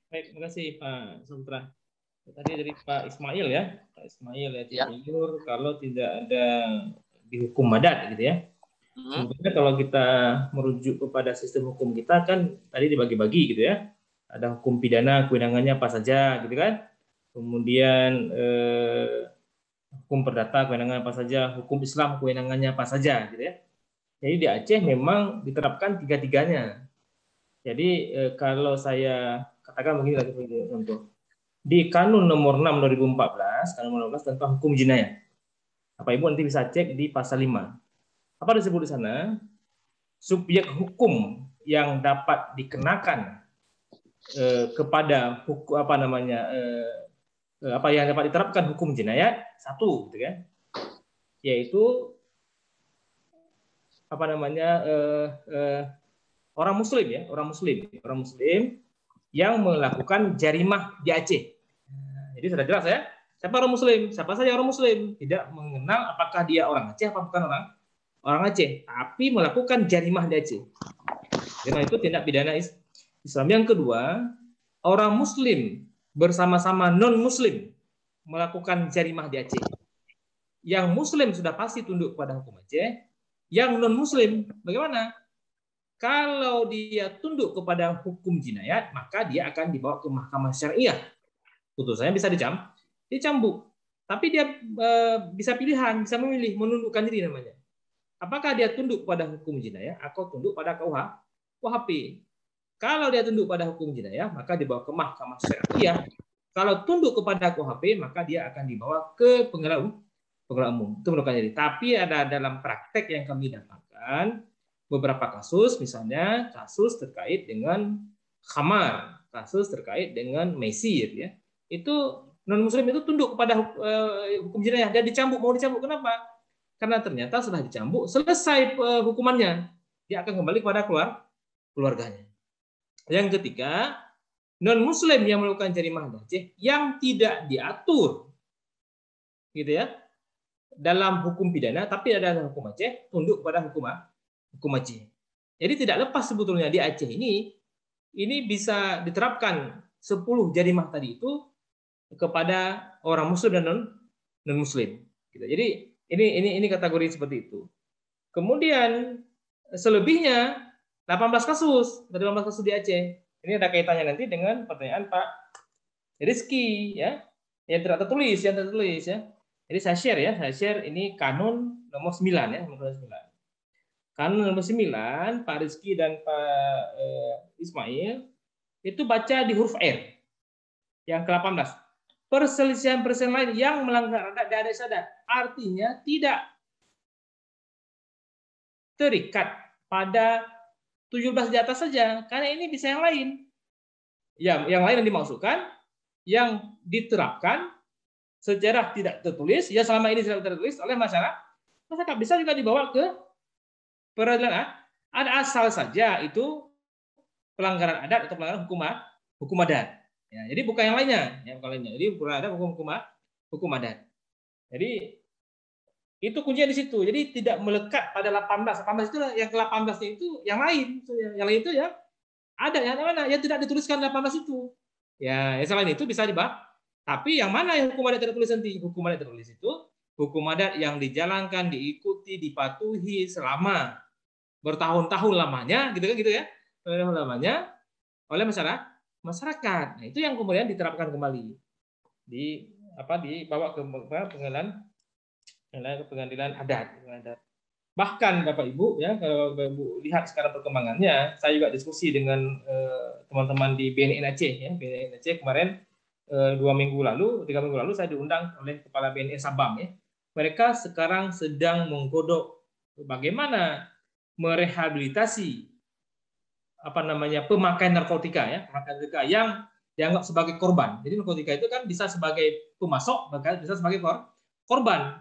Baik, terima kasih Pak Sutra. Tadi dari Pak Ismail ya, Pak Ismail ya. Kalau tidak ada dihukum adat gitu ya. Sebenarnya kalau kita merujuk kepada sistem hukum kita kan tadi dibagi-bagi gitu ya. Ada hukum pidana kewenangannya apa saja gitu kan. Kemudian hukum perdata kewenangannya apa saja, hukum Islam kewenangannya apa saja gitu ya. Jadi di Aceh memang diterapkan 3-tiganya. Jadi kalau saya katakan begini lagi contoh. Di Kanun nomor 6 2014, Kanun nomor 16 tentang hukum jinayah. Bapak Ibu nanti bisa cek di pasal 5. Apa disebut di sana? Subjek hukum yang dapat dikenakan kepada hukum apa yang dapat diterapkan hukum jinayat 1 gitu kan. Yaitu orang muslim ya, orang muslim yang melakukan jarimah di Aceh. Jadi sudah jelas ya, siapa orang muslim, siapa saja orang muslim, tidak mengenal apakah dia orang Aceh apa bukan orang Aceh, tapi melakukan jarimah di Aceh. Karena itu tindak pidana Islam. Yang kedua, orang muslim bersama-sama non-muslim melakukan jarimah di Aceh. Yang muslim sudah pasti tunduk pada hukum Aceh. Yang non-muslim bagaimana? Kalau dia tunduk kepada hukum jinayat, maka dia akan dibawa ke mahkamah syariah. Putusannya bisa dicambuk. Tapi dia bisa pilihan, bisa memilih menundukkan diri namanya. Apakah dia tunduk pada hukum jinayah atau tunduk pada KUHP? Kalau dia tunduk pada hukum jinayah, maka dibawa ke mahkamah syariah. Kalau tunduk kepada KUHP, maka dia akan dibawa ke pengadilan umum. Itu menundukkan diri. Tapi ada dalam praktek yang kami dapatkan beberapa kasus, misalnya kasus terkait dengan khamar, kasus terkait dengan mesir, ya. Itu non muslim itu tunduk kepada hukum jinayah dan mau dicambuk. Kenapa? Karena ternyata setelah dicambuk selesai hukumannya, dia akan kembali kepada keluarganya. Yang ketiga, non muslim yang melakukan jarimah di Aceh yang tidak diatur gitu ya dalam hukum pidana, tapi ada dalam hukum Aceh, tunduk kepada hukum Aceh. Jadi tidak lepas sebetulnya di Aceh ini bisa diterapkan 10 jarimah tadi itu kepada orang muslim dan non muslim gitu. Jadi ini kategori seperti itu. Kemudian selebihnya 18 kasus dari 18 kasus di Aceh. Ini ada kaitannya nanti dengan pertanyaan Pak Rizky ya. Yang tertulis ya. Jadi saya share ini kanun nomor 9 ya, nomor 9. Kanun nomor 9 Pak Rizky dan Pak Ismail itu baca di huruf R. Yang ke-18. Perselisihan lain yang melanggar adat dan istiadat artinya tidak terikat pada 17 di atas saja, karena ini bisa yang lain. Ya, yang lain yang dimaksudkan yang diterapkan secara tidak tertulis, ya selama ini tidak tertulis oleh masyarakat bisa juga dibawa ke peradilan. Ada asal saja itu pelanggaran adat atau pelanggaran hukum adat. Ya, jadi bukan yang lainnya, Jadi bukan ada hukum adat. Jadi itu kuncinya di situ. Jadi tidak melekat pada 18. 18 itu yang ke-18 itu yang lain. Yang lain itu ya ada yang mana yang tidak dituliskan 18 itu. Ya, selain itu bisa dibahas. Tapi yang mana yang hukum adat tertulis nanti? Hukum adat tertulis itu hukum adat yang dijalankan, diikuti, dipatuhi selama bertahun-tahun lamanya, gitu ya. Bertahun lamanya oleh masyarakat. Nah, itu yang kemudian diterapkan kembali dibawa ke pengadilan adalah pengadilan adat. Bahkan Bapak Ibu ya, kalau Bapak Ibu lihat sekarang perkembangannya, saya juga diskusi dengan teman-teman di BNN Aceh ya. BNN Aceh kemarin 3 minggu lalu saya diundang oleh Kepala BNN Sabang ya. Mereka sekarang sedang menggodok bagaimana merehabilitasi pemakaian narkotika ya, yang dianggap sebagai korban. Jadi narkotika itu kan bisa sebagai pemasok, bahkan bisa sebagai korban.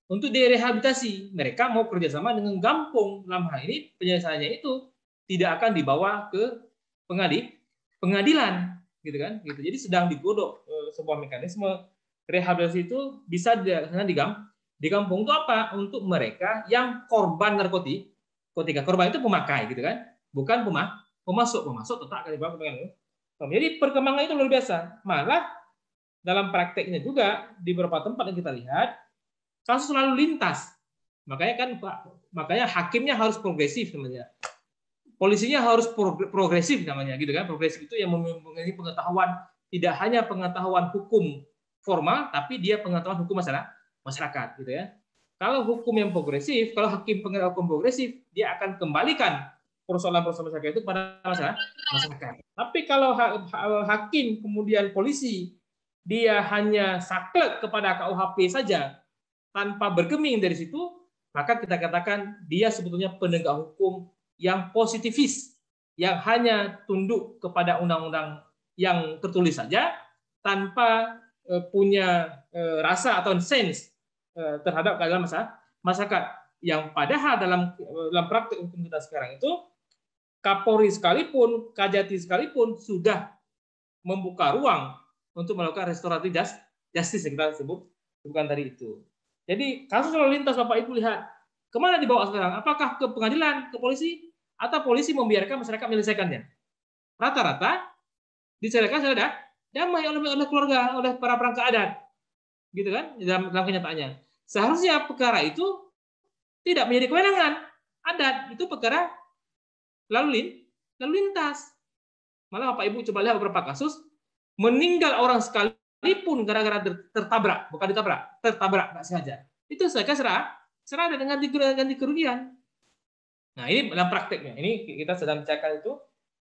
Untuk direhabilitasi, mereka mau kerjasama dengan Gampong. Dalam hal ini penyelesaiannya itu tidak akan dibawa ke pengadilan, gitu kan? Gitu. Jadi sedang digodok sebuah mekanisme rehabilitasi itu bisa dilaksanakan di Gampong. Itu apa? Untuk mereka yang korban narkotika. Korban itu pemakai, gitu kan? Bukan pemasok tetap akan dibawa ke pengadilan. Jadi perkembangan itu luar biasa. Malah dalam prakteknya juga di beberapa tempat yang kita lihat, kasus lalu lintas. Makanya hakimnya harus progresif namanya. Polisinya harus progresif namanya, gitu kan? Progresif itu yang mempunyai pengetahuan, tidak hanya pengetahuan hukum formal, tapi dia pengetahuan hukum masyarakat, gitu ya. Kalau hukum yang progresif, kalau hakim penegak hukum progresif, dia akan kembalikan persoalan-persoalan masyarakat itu pada masyarakat. Tapi kalau hakim kemudian polisi dia hanya saklek kepada KUHP saja, tanpa bergeming dari situ, maka kita katakan dia sebetulnya penegak hukum yang positifis, yang hanya tunduk kepada undang-undang yang tertulis saja, tanpa punya rasa atau sense terhadap keadilan masyarakat. Yang padahal dalam praktik hukum kita sekarang itu, Kapolri sekalipun, Kajati sekalipun sudah membuka ruang untuk melakukan restoratif justice yang kita sebutkan tadi itu. Jadi kasus lalu lintas Bapak Ibu lihat kemana dibawa sekarang? Apakah ke pengadilan, ke polisi, atau polisi membiarkan masyarakat menyelesaikannya? Rata-rata diselesaikan sudah damai oleh keluarga, oleh para perangkat adat, gitu kan? Dalam kenyataannya, seharusnya perkara itu tidak menjadi kewenangan adat, itu perkara lalu lintas. Malah Bapak Ibu coba lihat beberapa kasus meninggal orang sekalipun gara-gara tertabrak, bukan ditabrak, tertabrak nggak sengaja. Itu saya serah dengan ganti kerugian. Nah ini dalam prakteknya, ini kita sedang bicarakan itu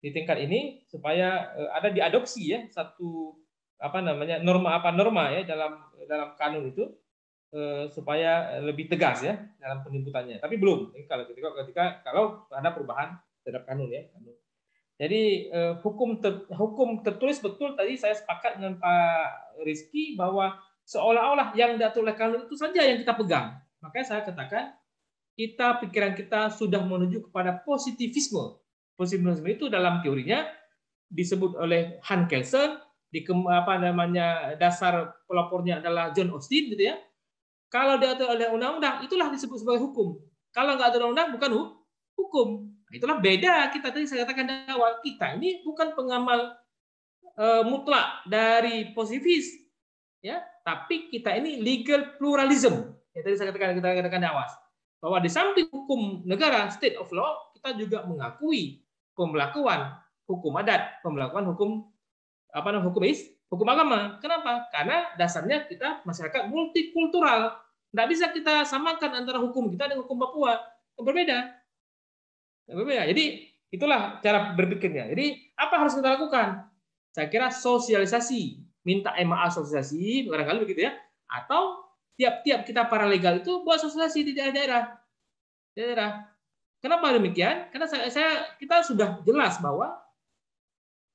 di tingkat ini supaya ada diadopsi ya satu norma ya dalam kanun itu supaya lebih tegas ya dalam penuntutannya. Tapi belum. Kalau ada perubahan terhadap kanun ya. Jadi hukum tertulis betul tadi saya sepakat dengan Pak Rizky bahwa seolah-olah yang diatur oleh kanun itu saja yang kita pegang. Makanya saya katakan pikiran kita sudah menuju kepada positivisme. Positivisme itu dalam teorinya disebut oleh Hans Kelsen, dasar pelopornya adalah John Austin gitu ya. Kalau diatur oleh undang-undang itulah disebut sebagai hukum. Kalau nggak ada undang-undang bukan hukum. Itulah beda kita tadi saya katakan di awal, kita ini bukan pengamal mutlak dari positivis ya, tapi kita ini legal pluralism. Ya tadi saya katakan di awal bahwa di samping hukum negara state of law, kita juga mengakui pembelakuan hukum adat, pembelakuan hukum agama. Kenapa? Karena dasarnya kita masyarakat multikultural. Nggak bisa kita samakan antara hukum kita dengan hukum Papua. Berbeda. Jadi itulah cara berpikirnya. Jadi apa harus kita lakukan? Saya kira sosialisasi, minta MA sosialisasi, barangkali begitu ya. Atau tiap-tiap kita para legal itu buat sosialisasi di daerah. Kenapa demikian? Karena kita sudah jelas bahwa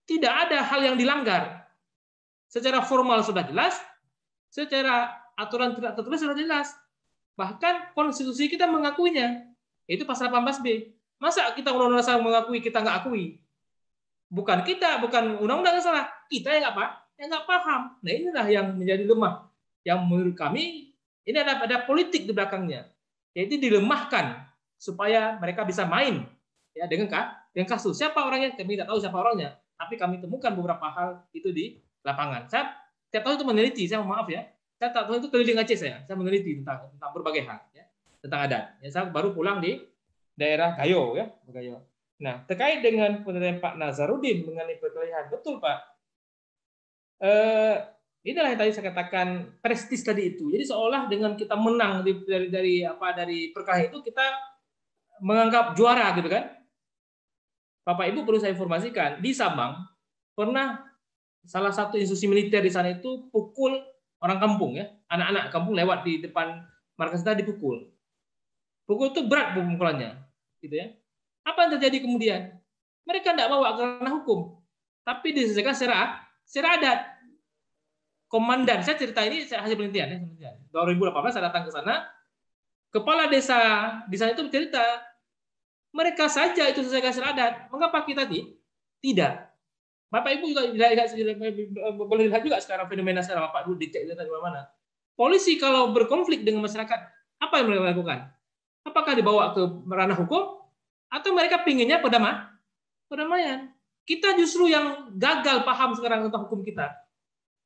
tidak ada hal yang dilanggar. Secara formal sudah jelas, secara aturan tidak tertulis sudah jelas. Bahkan konstitusi kita mengakuinya. Itu pasal 18B. Masa kita undang-undang dasar mengakui, kita nggak akui? Bukan kita, bukan undang-undang yang salah. Kita yang nggak paham. Nah inilah yang menjadi lemah. Yang menurut kami, ini ada politik di belakangnya. Yaitu dilemahkan supaya mereka bisa main ya dengan kasus. Siapa orangnya? Kami tidak tahu siapa orangnya. Tapi kami temukan beberapa hal itu di lapangan. Saya tiap tahun itu meneliti, saya mohon maaf ya. Saya tak tahu itu keliling Aceh saya meneliti tentang berbagai hal ya, tentang adat. Ya, saya baru pulang di daerah Gayo ya, Gayo. Nah, terkait dengan penelitian Pak Nazarudin mengenai perkelahian, betul Pak. Itulah yang tadi saya katakan prestis tadi itu. Jadi seolah dengan kita menang dari perkara itu kita menganggap juara gitu kan. Bapak Ibu perlu saya informasikan, di Sabang pernah salah satu institusi militer di sana itu pukul orang kampung ya, anak-anak kampung lewat di depan markas kita dipukul. Pukul itu berat pemukulannya, gitu ya. Apa yang terjadi kemudian? Mereka tidak bawa ke ranah hukum, tapi diselesaikan secara adat. Komandan, saya cerita ini hasil penelitian ya. 2018 saya datang ke sana, kepala desa di sana itu bercerita, mereka saja itu selesaikan secara adat. Mengapa kita tidak? Bapak Ibu juga boleh lihat juga sekarang fenomena sekarang, Bapak Ibu dicek di mana. Polisi kalau berkonflik dengan masyarakat, apa yang mereka lakukan? Apakah dibawa ke ranah hukum atau mereka pinginnya perdamaian? Kita justru yang gagal paham sekarang tentang hukum kita.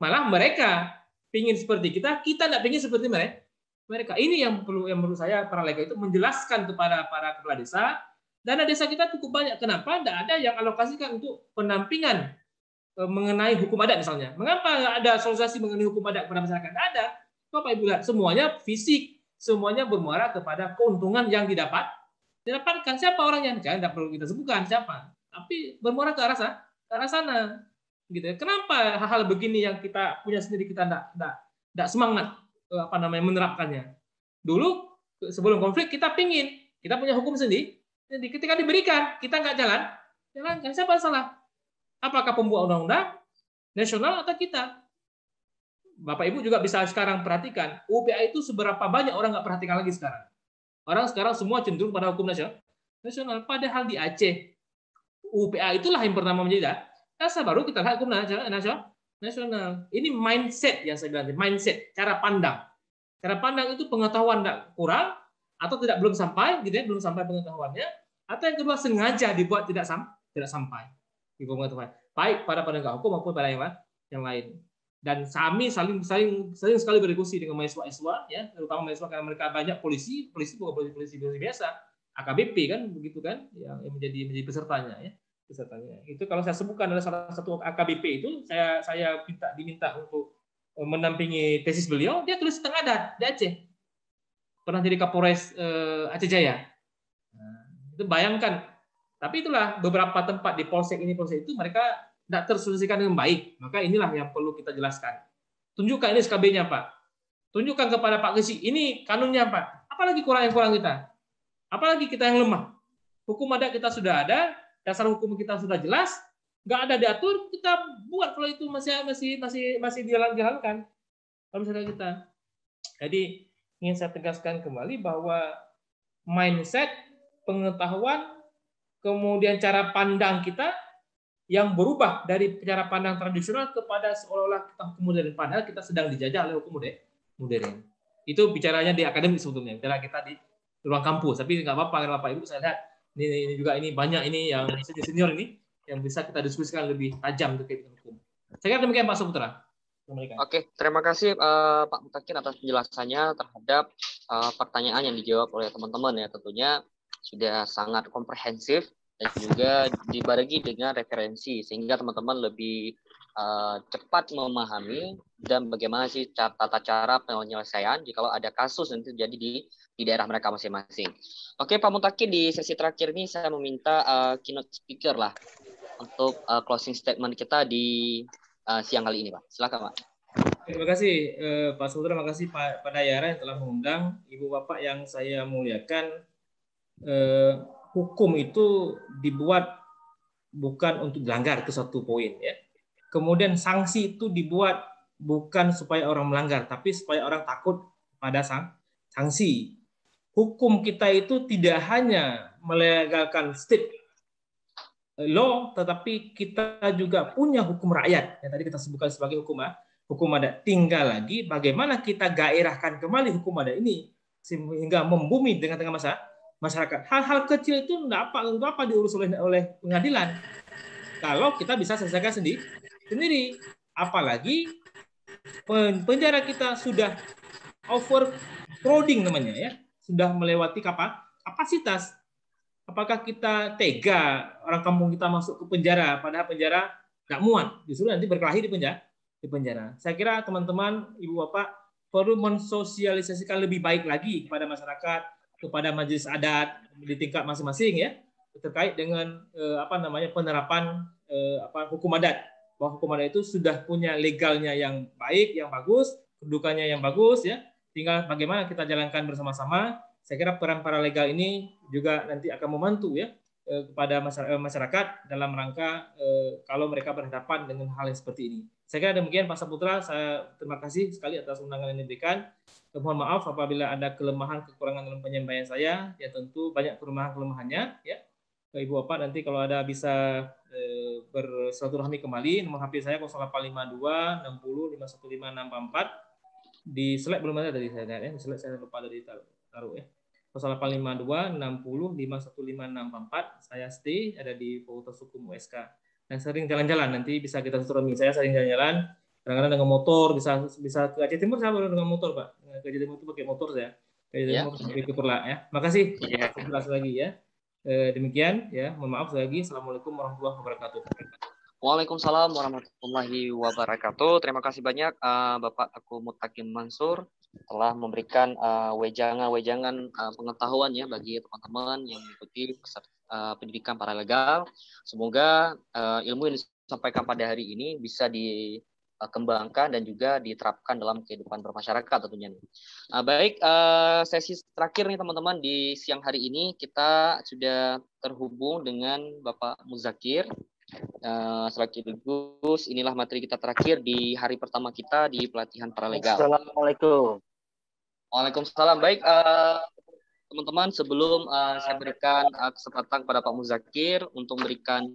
Malah mereka pingin seperti kita tidak pingin seperti mereka. Ini yang menurut saya para lega itu menjelaskan kepada para kepala desa. Dana desa kita cukup banyak. Kenapa tidak ada yang alokasikan untuk pendampingan mengenai hukum adat misalnya? Mengapa nggak ada sosialisasi mengenai hukum adat kepada masyarakat? Tidak ada. Bapak Ibu lihat, semuanya fisik, semuanya bermuara kepada keuntungan yang didapatkan. Siapa orangnya? Jangan tidak perlu kita sebutkan siapa. Tapi bermuara ke arah sana. Gitu. Kenapa hal-hal begini yang kita punya sendiri kita tidak semangat menerapkannya? Dulu sebelum konflik kita punya hukum sendiri. Jadi ketika diberikan kita nggak jalankan, siapa salah? Apakah pembuat undang-undang nasional atau kita? Bapak Ibu juga bisa sekarang perhatikan UPA itu seberapa banyak orang nggak perhatikan lagi sekarang. Orang sekarang semua cenderung pada hukum nasional. Padahal di Aceh UPA itulah yang pertama menjadi dasar, baru kita lihat hukum nasional. Ini mindset yang saya bilang, mindset, cara pandang. Cara pandang itu pengetahuan tidak kurang atau belum sampai, gitu ya, belum sampai pengetahuannya. Atau yang kedua sengaja dibuat tidak sampai. Baik pada penegak hukum maupun pada yang lain. Dan kami saling sekali berdiskusi dengan mahasiswa, ya, terutama mahasiswa karena mereka banyak polisi bukan polisi biasa, AKBP kan, begitu kan, yang menjadi pesertanya, ya. Itu kalau saya sebutkan adalah salah satu AKBP itu saya diminta untuk mendampingi tesis beliau, dia tulis tentang adat di Aceh, pernah jadi Kapolres Aceh Jaya. Nah, itu bayangkan, tapi itulah beberapa tempat di polsek itu mereka tidak tersolusikan dengan baik. Maka inilah yang perlu kita jelaskan. Tunjukkan ini SKB-nya Pak, tunjukkan kepada Pak Gesi ini kanunnya Pak. Apalagi kurang kita, apalagi kita yang lemah. Hukum adat kita sudah ada, dasar hukum kita sudah jelas, nggak ada diatur, kita buat kalau itu masih dijalankan kalau misalnya kita. Jadi ingin saya tegaskan kembali bahwa mindset, pengetahuan, kemudian cara pandang kita yang berubah dari cara pandang tradisional kepada seolah-olah kita hukum modern, padahal kita sedang dijajah oleh hukum modern. Itu bicaranya di akademik sebetulnya, bicara kita di ruang kampus. Tapi nggak apa-apa, Bapak Ibu saya lihat ini juga banyak yang senior ini yang bisa kita diskusikan lebih tajam terkait dengan hukum. Saya kira demikian Pak Saputra. Oke, terima kasih Pak Mutakin atas penjelasannya terhadap pertanyaan yang dijawab oleh teman-teman ya, tentunya sudah sangat komprehensif dan juga dibarengi dengan referensi sehingga teman-teman lebih cepat memahami dan bagaimana sih tata cara penyelesaian jika ada kasus yang terjadi di daerah mereka masing-masing. Oke Pak Mutakin, di sesi terakhir ini saya meminta keynote speaker lah untuk closing statement kita di siang kali ini Pak. Silakan Pak. Terima kasih Pak Saputra, terima kasih Pak Dayara yang telah mengundang. Ibu Bapak yang saya muliakan, hukum itu dibuat bukan untuk dilanggar, ke suatu poin ya. Kemudian sanksi itu dibuat bukan supaya orang melanggar, tapi supaya orang takut pada sanksi. Hukum kita itu tidak hanya melegalkan state law, tetapi kita juga punya hukum rakyat yang tadi kita sebutkan sebagai hukum adat. Tinggal lagi bagaimana kita gairahkan kembali hukum adat ini sehingga membumi dengan masyarakat. Hal-hal kecil itu tidak apa diurus oleh pengadilan. Kalau kita bisa selesaikan sendiri, apalagi penjara kita sudah overcrowding namanya ya, sudah melewati kapasitas. Apakah kita tega orang kampung kita masuk ke penjara, padahal penjara nggak muat, justru nanti berkelahi di di penjara. Saya kira teman-teman, ibu bapak perlu mensosialisasikan lebih baik lagi kepada masyarakat, kepada majelis adat di tingkat masing-masing ya, terkait dengan penerapan hukum adat. Bahwa hukum adat itu sudah punya legalnya yang baik, yang bagus, kedudukannya yang bagus ya. Tinggal bagaimana kita jalankan bersama-sama. Saya kira peran para legal ini juga nanti akan membantu ya kepada masyarakat dalam rangka kalau mereka berhadapan dengan hal yang seperti ini. Saya kira demikian Pak Saputra, saya terima kasih sekali atas undangan yang diberikan. Mohon maaf apabila ada kelemahan kekurangan dalam penyampaian saya, ya tentu banyak kelemahannya ya. Ibu Bapak nanti kalau ada bisa bersilaturahmi kembali, nomor HP saya 0852 60 515 644. Di slide belum ada tadi saya lihat ya, di slide saya lupa dari taruh ya. 0852 60 515 644. Saya stay ada di Fakultas Hukum USK. Dan sering jalan-jalan, nanti bisa kita silaturahmi. Saya sering jalan-jalan, kadang-kadang dengan motor, bisa ke Aceh Timur saya baru dengan motor Pak. Ke Aceh Timur itu pakai motor saya. Ke Aceh Timur sampai ke Perla ya. Makasih. Jelas lagi ya. Demikian ya. Mohon maaf lagi. Assalamualaikum warahmatullahi wabarakatuh. Waalaikumsalam warahmatullahi wabarakatuh. Terima kasih banyak Bapak Teguh Mutakin Mansur telah memberikan wejangan-wejangan pengetahuan ya bagi teman-teman yang mengikuti pendidikan paralegal. Semoga ilmu yang disampaikan pada hari ini bisa dikembangkan dan juga diterapkan dalam kehidupan bermasyarakat tentunya. Baik, sesi terakhir nih teman-teman di siang hari ini kita sudah terhubung dengan Bapak Muzakir. Sekaligus inilah materi kita terakhir di hari pertama kita di pelatihan paralegal. Assalamualaikum. Waalaikumsalam. Baik, teman-teman, sebelum saya berikan kesempatan kepada Pak Muzakir untuk memberikan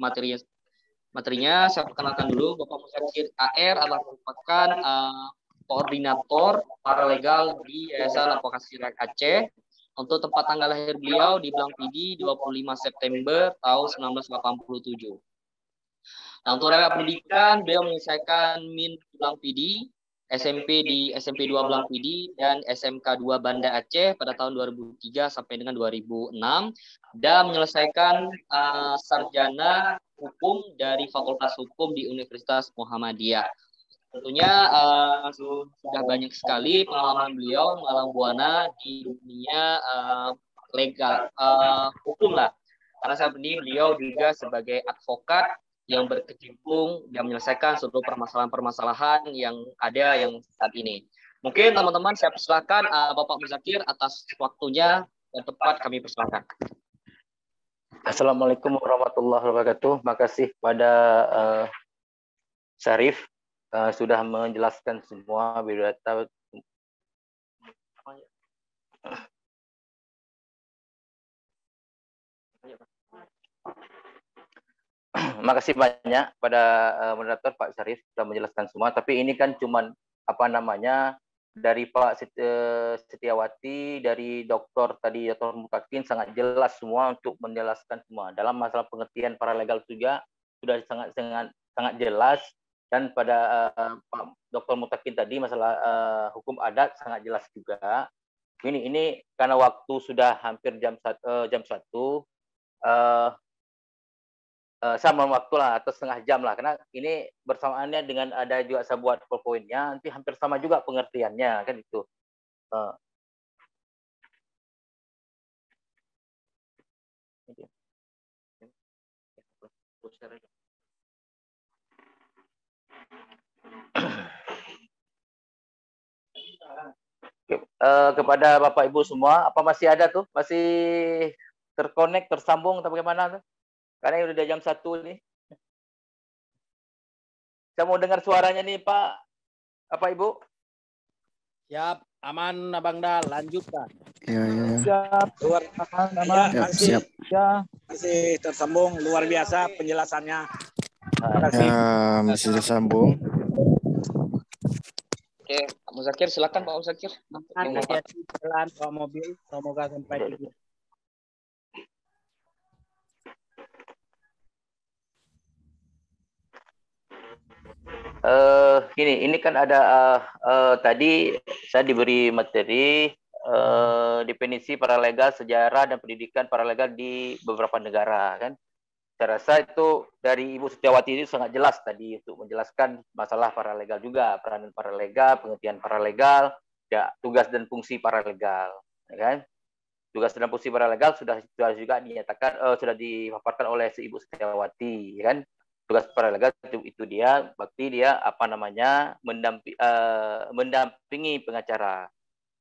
materinya, saya perkenalkan dulu Bapak Muzakir AR adalah merupakan koordinator paralegal di Yayasan Advokasi Rakyat Aceh. Untuk tempat tanggal lahir beliau di Blang Pidi 25 September tahun 1987. Nah, untuk rangka pendidikan beliau menyelesaikan Min Blang Pidi, SMP di SMP 2 Blang Pidi dan SMK 2 Banda Aceh pada tahun 2003 sampai dengan 2006 dan menyelesaikan sarjana hukum dari Fakultas Hukum di Universitas Muhammadiyah. Tentunya sudah banyak sekali pengalaman beliau malang buana di dunia legal hukum lah. Karena saat ini beliau juga sebagai advokat yang berkecimpung dan menyelesaikan seluruh permasalahan-permasalahan yang ada yang saat ini. Mungkin teman-teman saya persilakan Bapak Muzakir atas waktunya dan tepat kami persilakan. Assalamualaikum warahmatullahi wabarakatuh. Makasih pada Syarif. Sudah menjelaskan semua biodata. Makasih banyak pada moderator Pak Syarif sudah menjelaskan semua. Tapi ini kan cuman dari Pak Setiawati, dari Dokter tadi Dr. Mutakin sangat jelas semua untuk menjelaskan semua. Dalam masalah pengertian paralegal juga sudah sangat jelas. Dan pada Pak Dr. Mutakin tadi masalah hukum adat sangat jelas juga. Ini karena waktu sudah hampir jam 1, sama waktu lah atau setengah jam lah. Karena ini bersamaannya dengan ada juga saya buat PowerPoint-nya, nanti hampir sama juga pengertiannya kan itu. Kepada Bapak Ibu semua, apa masih ada tuh? Masih terkonek, tersambung atau bagaimana tuh? Karena udah jam 1 nih. Saya mau dengar suaranya nih Pak. Apa Ibu? Siap, aman Abang Dal, lanjutkan. Ya. Siap, aman. Ya, siap. Masih tersambung, luar biasa penjelasannya. Terima kasih. Ya, masih tersambung. Oke, Pak Muzakir, silakan Pak Muzakir. Hati-hati jalan bawa mobil, semoga sampai tujuan. Ini kan ada tadi saya diberi materi definisi paralegal, sejarah dan pendidikan paralegal di beberapa negara kan. Saya rasa itu dari Ibu Setiawati itu sangat jelas tadi untuk menjelaskan masalah paralegal juga, peranan paralegal, pengertian paralegal, ya, tugas dan fungsi paralegal, ya kan? Tugas dan fungsi paralegal sudah juga dinyatakan, sudah dipaparkan oleh Ibu Setiawati, ya kan? Tugas paralegal itu dia, bakti dia apa namanya mendampingi pengacara.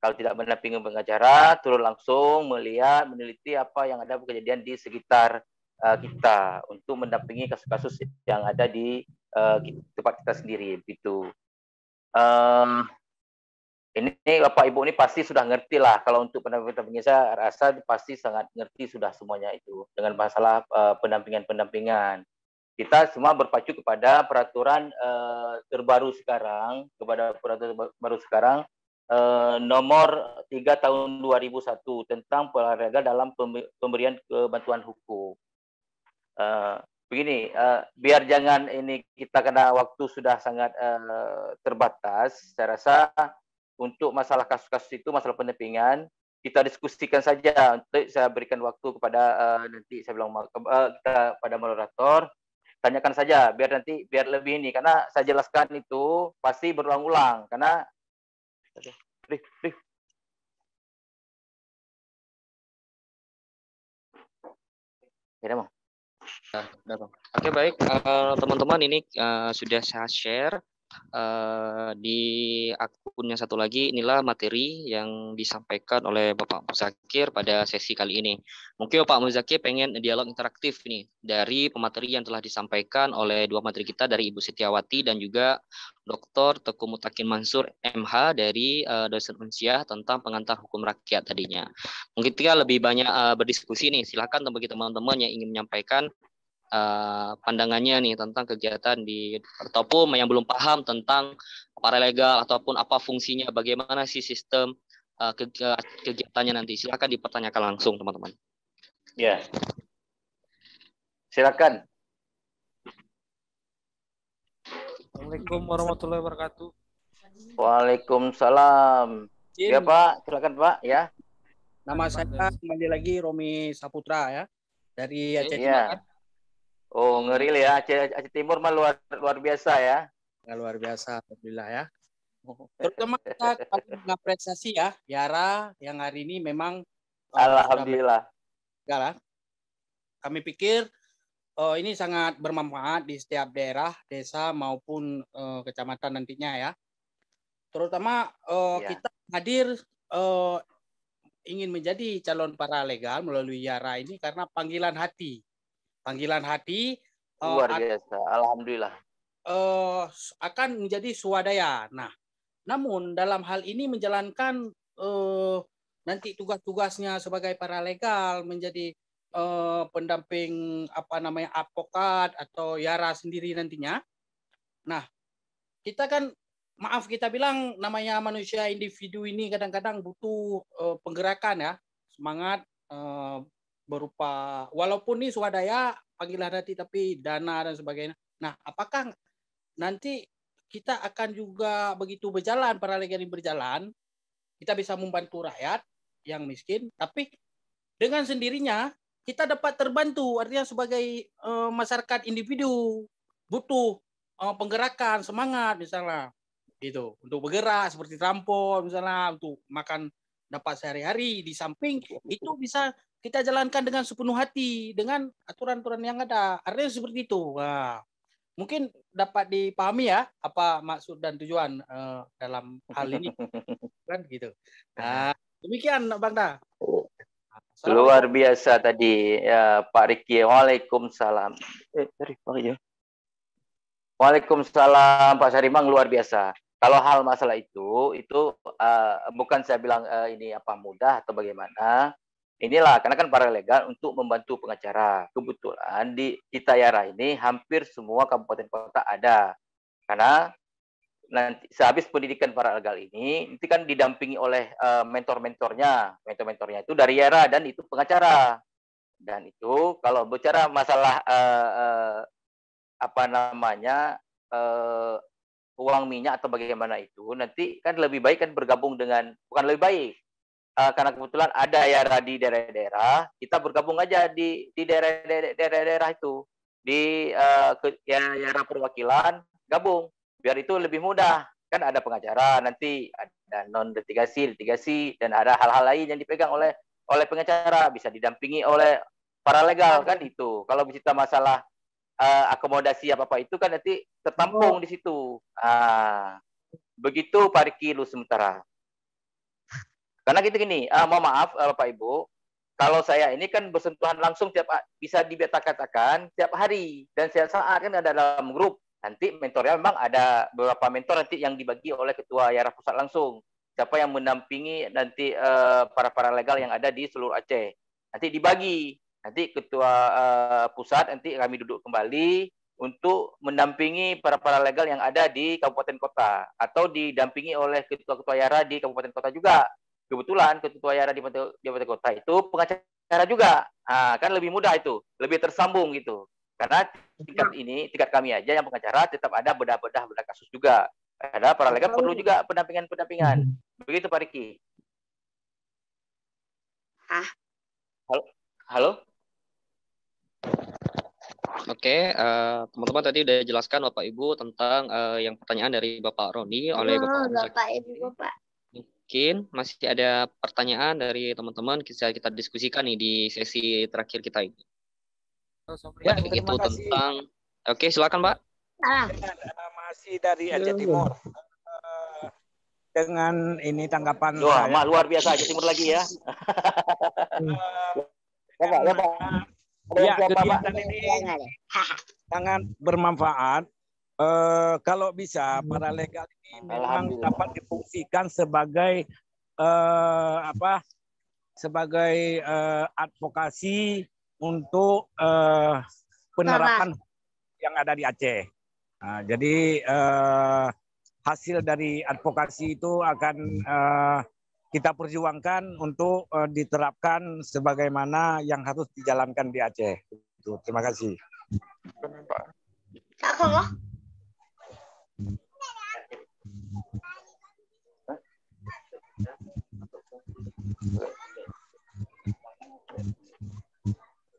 Kalau tidak mendampingi pengacara, turun langsung melihat, meneliti apa yang ada kejadian di sekitar kita untuk mendampingi kasus-kasus yang ada di tempat kita sendiri. Gitu. Ini Bapak Ibu ini pasti sudah ngerti lah. Kalau untuk pendampingan saya rasa pasti sangat ngerti sudah semuanya itu dengan masalah pendampingan. Kita semua berpacu kepada peraturan terbaru sekarang, nomor 3 tahun 2001 tentang paralegal dalam pemberian bantuan hukum. Begini, biar jangan ini kita karena waktu sudah sangat terbatas, saya rasa untuk masalah kasus-kasus itu, masalah pendampingan, kita diskusikan saja. Untuk saya berikan waktu kepada nanti saya bilang kita pada moderator, tanyakan saja biar nanti biar lebih ini, karena saya jelaskan itu pasti berulang-ulang karena ya, Bang. Oke, baik teman-teman, ini sudah saya share di akun yang satu lagi. Inilah materi yang disampaikan oleh Bapak Muzakir pada sesi kali ini. Mungkin Bapak Muzakir pengen dialog interaktif nih dari pemateri yang telah disampaikan oleh dua materi kita, dari Ibu Setiawati dan juga Dr. Teguh Mutakin Mansur MH dari dosen Unsiah tentang pengantar hukum rakyat tadinya. Mungkin kita lebih banyak berdiskusi nih. Silakan bagi teman-teman yang ingin menyampaikan pandangannya nih tentang kegiatan ataupun yang belum paham tentang paralegal ataupun apa fungsinya, bagaimana sih sistem kegiatannya nanti. Silakan dipertanyakan langsung, teman-teman. Ya. Silakan. Assalamualaikum warahmatullahi wabarakatuh. Waalaikumsalam. Ya Pak, silakan Pak ya. Nama saya kembali lagi Romi Saputra ya, dari Aceh Timur. Oh, ngeri ya, Aceh Timur mah luar biasa ya. Luar biasa, alhamdulillah ya. Terutama kita mengapresiasi ya Yara yang hari ini memang alhamdulillah. Kami pikir ini sangat bermanfaat di setiap daerah, desa maupun kecamatan nantinya ya. Terutama kita hadir ingin menjadi calon paralegal melalui Yara ini karena panggilan hati. Panggilan hati luar biasa, alhamdulillah. Akan menjadi swadaya. Nah, namun dalam hal ini menjalankan nanti tugas-tugasnya sebagai paralegal, menjadi pendamping advokat atau Yara sendiri nantinya. Nah, kita kan kita bilang namanya manusia individu ini kadang-kadang butuh penggerakan ya, semangat berupa walaupun ini swadaya panggilan hati tapi dana dan sebagainya. Nah, apakah nanti kita akan juga begitu berjalan, paralegal ini berjalan, kita bisa membantu rakyat yang miskin, tapi dengan sendirinya kita dapat terbantu, artinya sebagai masyarakat individu butuh penggerakan, semangat misalnya gitu, untuk bergerak seperti trampol misalnya, untuk makan dapat sehari-hari, di samping itu bisa kita jalankan dengan sepenuh hati dengan aturan-aturan yang ada. Artinya seperti itu. Nah, mungkin dapat dipahami ya apa maksud dan tujuan dalam hal ini kan gitu. Nah, demikian Bang Da. Luar biasa tadi ya, Pak Riki. Waalaikumsalam. Waalaikumsalam Pak Sarimang, luar biasa. Kalau hal masalah itu bukan saya bilang ini apa mudah atau bagaimana. Inilah karena kan paralegal untuk membantu pengacara. Kebetulan di kita Yara ini hampir semua kabupaten kota ada. Karena nanti sehabis pendidikan paralegal ini nanti kan didampingi oleh mentor-mentornya. Mentor-mentornya itu dari Yara dan itu pengacara. Dan itu kalau bicara masalah uang minyak atau bagaimana itu, nanti kan lebih baik kan bergabung dengan, bukan lebih baik, karena kebetulan ada YARA di daerah-daerah, kita bergabung aja di daerah-daerah itu, di YARA perwakilan, gabung, biar itu lebih mudah. Kan ada pengacara, nanti ada non-litigasi, litigasi, dan ada hal-hal lain yang dipegang oleh pengacara, bisa didampingi oleh paralegal, kan itu. Kalau bicara masalah akomodasi apa-apa itu kan nanti tertampung di situ. Begitu Pak Riki lu sementara. Karena gitu gini, mohon maaf Bapak Ibu, kalau saya ini kan bersentuhan langsung bisa dikatakan tiap hari dan setiap saat kan ada dalam grup. Nanti mentornya memang ada beberapa mentor nanti yang dibagi oleh ketua YARA pusat langsung. Siapa yang mendampingi nanti para legal yang ada di seluruh Aceh. Nanti dibagi. Nanti ketua pusat nanti kami duduk kembali untuk mendampingi para legal yang ada di kabupaten kota atau didampingi oleh ketua-ketua YARA di kabupaten kota juga. Kebetulan ketua YARA di kabupaten kota itu pengacara juga. Kan lebih mudah itu, lebih tersambung gitu. Karena tingkat kami aja yang pengacara tetap ada bedah-bedah kasus juga. Ada para legal perlu juga pendampingan. Begitu Pak Riki. Halo? Oke, teman-teman tadi udah jelaskan Bapak Ibu tentang yang pertanyaan dari Bapak Roni oleh Bapak Ibu. Mungkin masih ada pertanyaan dari teman-teman, kita diskusikan nih di sesi terakhir kita ini. Ya, itu tentang. Oke, silakan Pak. Masih dari Aceh Timur. Dengan ini tanggapan saya. Luar biasa Aceh Timur lagi ya. Ya, kegiatan ini sangat bermanfaat. Kalau bisa para legal ini memang dapat difungsikan sebagai sebagai advokasi untuk penerapan yang ada di Aceh. Jadi hasil dari advokasi itu akan kita perjuangkan untuk diterapkan sebagaimana yang harus dijalankan di Aceh. Terima kasih.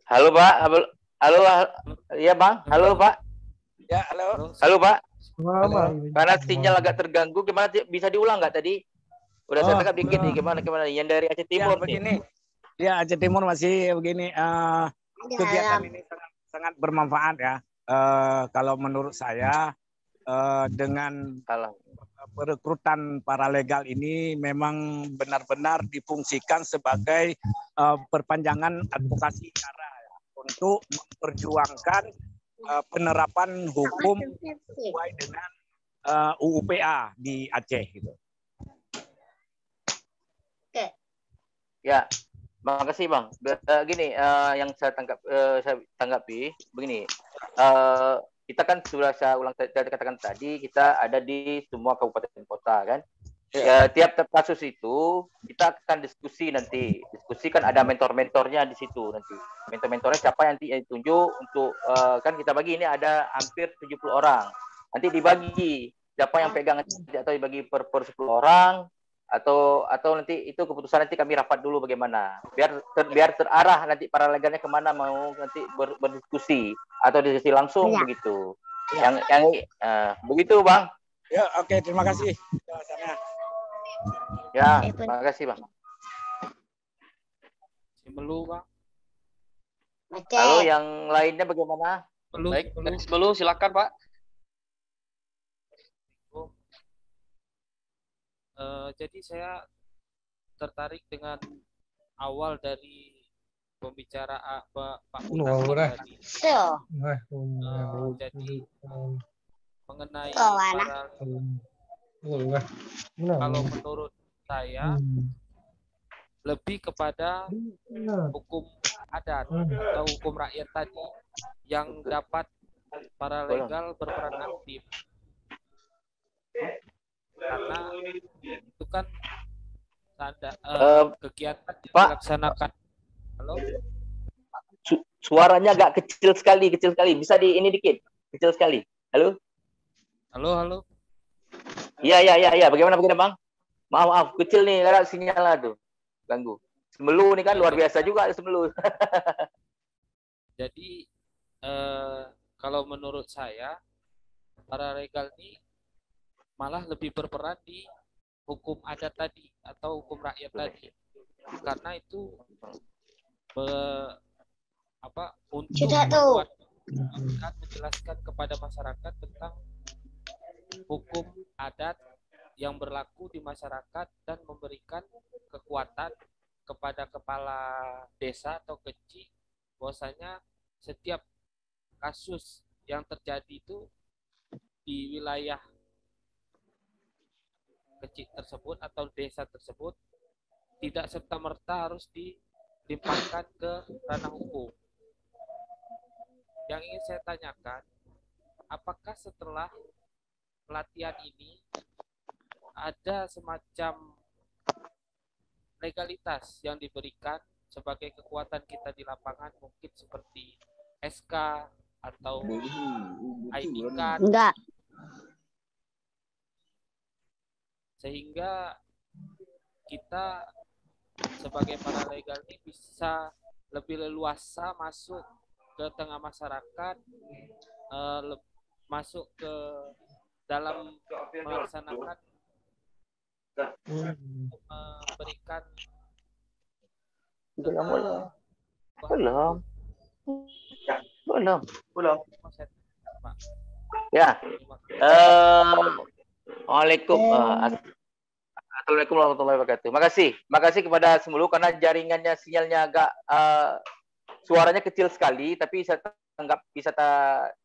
Halo Pak, halo ya Bang, halo Pak. Ya halo. Halo Pak. Karena sinyal agak terganggu, gimana bisa diulang nggak tadi? Udah saya tangkap dikit nih, gimana yang dari Aceh Timur begini. Ya Aceh Timur masih begini. Kegiatan ini sangat bermanfaat ya. Kalau menurut saya dengan perekrutan para legal ini memang benar-benar difungsikan sebagai perpanjangan advokasi YARA untuk memperjuangkan penerapan hukum sesuai dengan UUPA di Aceh gitu. Ya, makasih Bang. Gini, yang saya tanggapi begini. Kita kan sudah saya katakan tadi, kita ada di semua kabupaten kota kan. Ya, tiap kasus itu kita akan diskusi nanti. Diskusi kan ada mentor-mentornya di situ nanti. Mentor-mentornya siapa yang ditunjuk untuk kan kita bagi ini ada hampir 70 orang. Nanti dibagi siapa yang pegang atau dibagi per 10 orang atau nanti itu keputusan nanti kami rapat dulu bagaimana. Biar terarah nanti para legalnya kemana mau nanti berdiskusi atau diskusi langsung begitu. Yang begitu Bang. Ya, oke, terima kasih. Ya, terima kasih Bang. Melu Bang. Halo, yang lainnya bagaimana? Baik, Melu silakan Pak. Jadi saya tertarik dengan awal dari pembicaraan Pak Mutakin tadi. Jadi mengenai kalau menurut saya lebih kepada hukum adat atau hukum rakyat tadi yang dapat para legal berperan aktif. Karena itu kan ada kegiatan dilaksanakan. Halo? Suaranya agak kecil sekali. Bisa di ini dikit, kecil sekali. Halo? Halo. Iya. Bagaimana Bang? Maaf, kecil nih, ada sinyal lah tuh. ganggu. Semelu nih kan luar biasa juga semelu. Jadi kalau menurut saya paralegal ini malah lebih berperan di hukum adat tadi atau hukum rakyat tadi, karena itu untuk membuat akan menjelaskan kepada masyarakat tentang hukum adat yang berlaku di masyarakat dan memberikan kekuatan kepada kepala desa atau kecil bahwasanya setiap kasus yang terjadi itu di wilayah kecil tersebut atau desa tersebut tidak serta-merta harus dilimpahkan ke ranah hukum. Yang ingin saya tanyakan, apakah setelah pelatihan ini ada semacam legalitas yang diberikan sebagai kekuatan kita di lapangan, mungkin seperti SK atau ID card? Enggak. Sehingga kita sebagai paralegal ini bisa lebih leluasa masuk ke tengah masyarakat, masuk ke dalam melaksanakan memberikan belum ya. Waalaikumsalam. Assalamualaikum warahmatullahi wabarakatuh. Makasih kepada semulu karena jaringannya sinyalnya agak suaranya kecil sekali, tapi bisa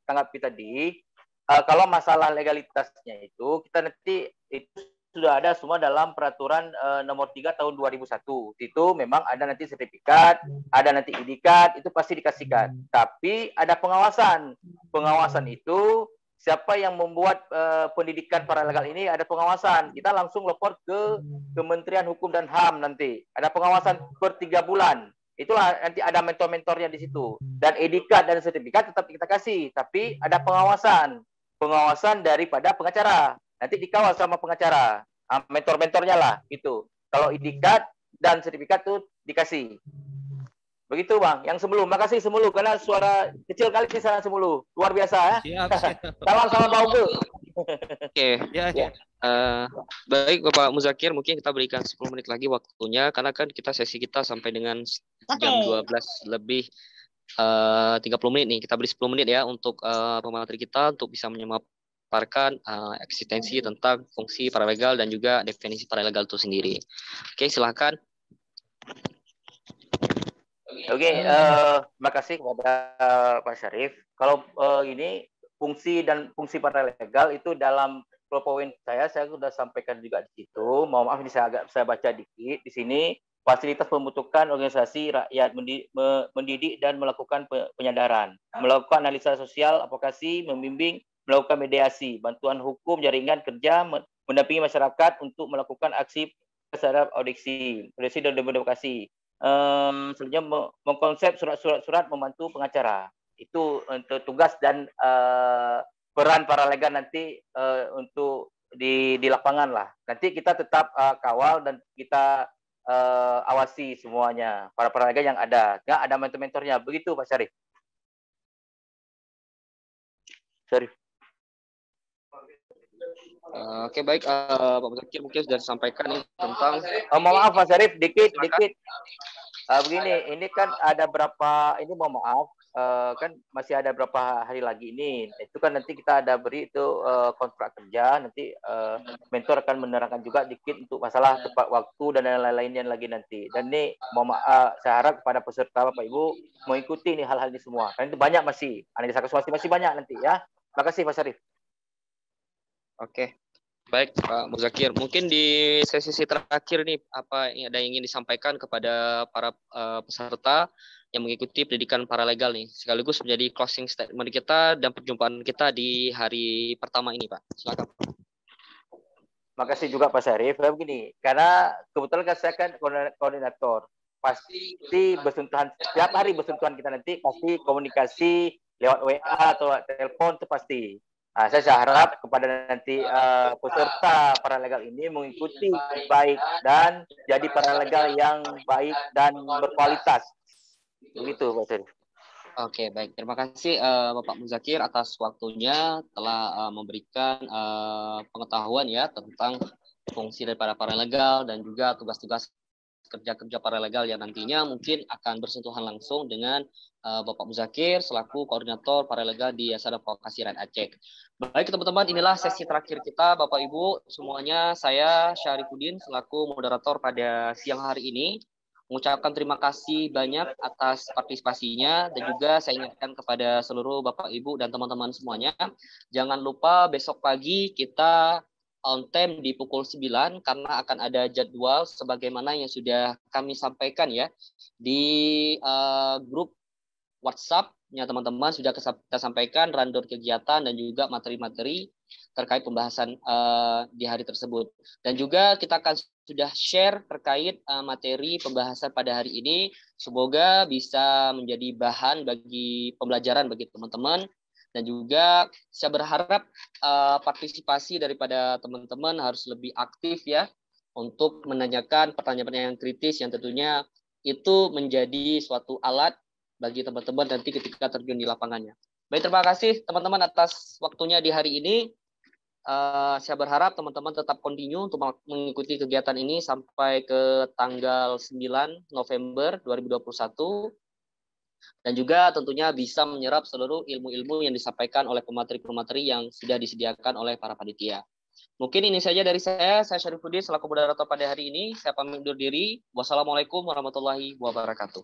tanggapi tadi. Kalau masalah legalitasnya itu kita nanti itu sudah ada semua dalam peraturan nomor 3 tahun 2001. Itu memang ada nanti sertifikat, ada nanti ID card, itu pasti dikasihkan. Tapi ada pengawasan. Pengawasan itu siapa yang membuat pendidikan paralegal ini ada pengawasan. Kita langsung lapor ke Kementerian Hukum dan HAM nanti. Ada pengawasan per 3 bulan. Itulah nanti ada mentor-mentornya di situ. Dan ID card dan sertifikat tetap kita kasih, tapi ada pengawasan. Pengawasan daripada pengacara. Nanti dikawal sama pengacara. Mentor-mentornya lah gitu. Kalau ID card dan sertifikat tuh dikasih. Begitu Bang. Yang Semulu, makasih Semulu karena suara kecil kali di sana Semulu. Luar biasa ya. Siap. Salam Bauke. Oke. Ya. Baik Bapak Muzakir, mungkin kita berikan 10 menit lagi waktunya karena kan sesi kita sampai dengan jam 12 lebih 30 menit nih. Kita beri 10 menit ya untuk pemateri kita untuk bisa memaparkan eksistensi tentang fungsi paralegal dan juga definisi paralegal itu sendiri. Oke, silakan. Oke, makasih kepada Pak Syarif. Kalau ini fungsi paralegal itu dalam PowerPoint saya sudah sampaikan juga di situ. Mohon maaf ini saya baca dikit di sini. Fasilitas pembentukan organisasi rakyat mendidik dan melakukan penyadaran, melakukan analisa sosial, advokasi, membimbing, melakukan mediasi, bantuan hukum, jaringan kerja, mendampingi masyarakat untuk melakukan aksi terhadap audisi dan demokrasi. Selanjutnya mengkonsep surat-surat membantu pengacara. Itu untuk tugas dan peran paralegal nanti untuk di lapangan lah. Nanti kita tetap kawal dan kita awasi semuanya para paralegal yang ada. Nggak ada mentor-mentornya. Begitu Pak Syarif. Oke, baik Pak Muzakir mungkin sudah disampaikan nih tentang mohon maaf Pak Syarif dikit. Begini, ini kan ada berapa ini mohon maaf kan masih ada berapa hari lagi ini. Itu kan nanti kita ada beri itu kontrak kerja, nanti mentor akan menerangkan juga dikit untuk masalah tepat waktu dan lain-lainnya lagi nanti. Dan ini mohon maaf, saya harap kepada peserta Bapak Ibu mengikuti nih hal-hal ini semua. Karena itu banyak masih banyak nanti ya. Makasih Pak Syarif. Oke, baik Pak Muzakir. Mungkin di sesi terakhir nih, apa ada yang ingin disampaikan kepada para peserta yang mengikuti pendidikan paralegal nih, sekaligus menjadi closing statement kita dan perjumpaan kita di hari pertama ini, Pak. Silakan. Makasih juga Pak Syarif. Begini, karena kebetulan kan saya kan koordinator, pasti bersentuhan setiap hari bersentuhan kita nanti pasti komunikasi lewat WA atau telepon itu pasti. Nah, saya harap kepada nanti peserta paralegal ini mengikuti baik dan jadi paralegal yang baik dan berkualitas. Begitu, Pak Syarif. Oke, baik. Terima kasih Bapak Muzakir atas waktunya telah memberikan pengetahuan ya tentang fungsi daripada paralegal dan juga tugas-tugas kerja-kerja paralegal yang nantinya mungkin akan bersentuhan langsung dengan Bapak Muzakir selaku koordinator paralegal di Yayasan Advokasi Rakyat Aceh. Baik teman-teman, inilah sesi terakhir kita Bapak Ibu semuanya. Saya Syarifuddin selaku moderator pada siang hari ini mengucapkan terima kasih banyak atas partisipasinya dan juga saya ingatkan kepada seluruh Bapak Ibu dan teman-teman semuanya, jangan lupa besok pagi kita on time di pukul 9 karena akan ada jadwal sebagaimana yang sudah kami sampaikan ya di grup WhatsApp-nya teman-teman sudah kita sampaikan rundown kegiatan dan juga materi-materi terkait pembahasan di hari tersebut. Dan juga kita akan sudah share terkait materi pembahasan pada hari ini. Semoga bisa menjadi bahan bagi pembelajaran bagi teman-teman. Dan juga saya berharap partisipasi daripada teman-teman harus lebih aktif ya untuk menanyakan pertanyaan-pertanyaan yang kritis yang tentunya itu menjadi suatu alat bagi teman-teman nanti ketika terjun di lapangannya. Baik, terima kasih teman-teman atas waktunya di hari ini. Saya berharap teman-teman tetap continue untuk mengikuti kegiatan ini sampai ke tanggal 9 November 2021. Dan juga tentunya bisa menyerap seluruh ilmu-ilmu yang disampaikan oleh pemateri-pemateri yang sudah disediakan oleh para panitia. Mungkin ini saja dari saya Syarifuddin selaku moderator pada hari ini. Saya pamit undur diri. Wassalamualaikum warahmatullahi wabarakatuh.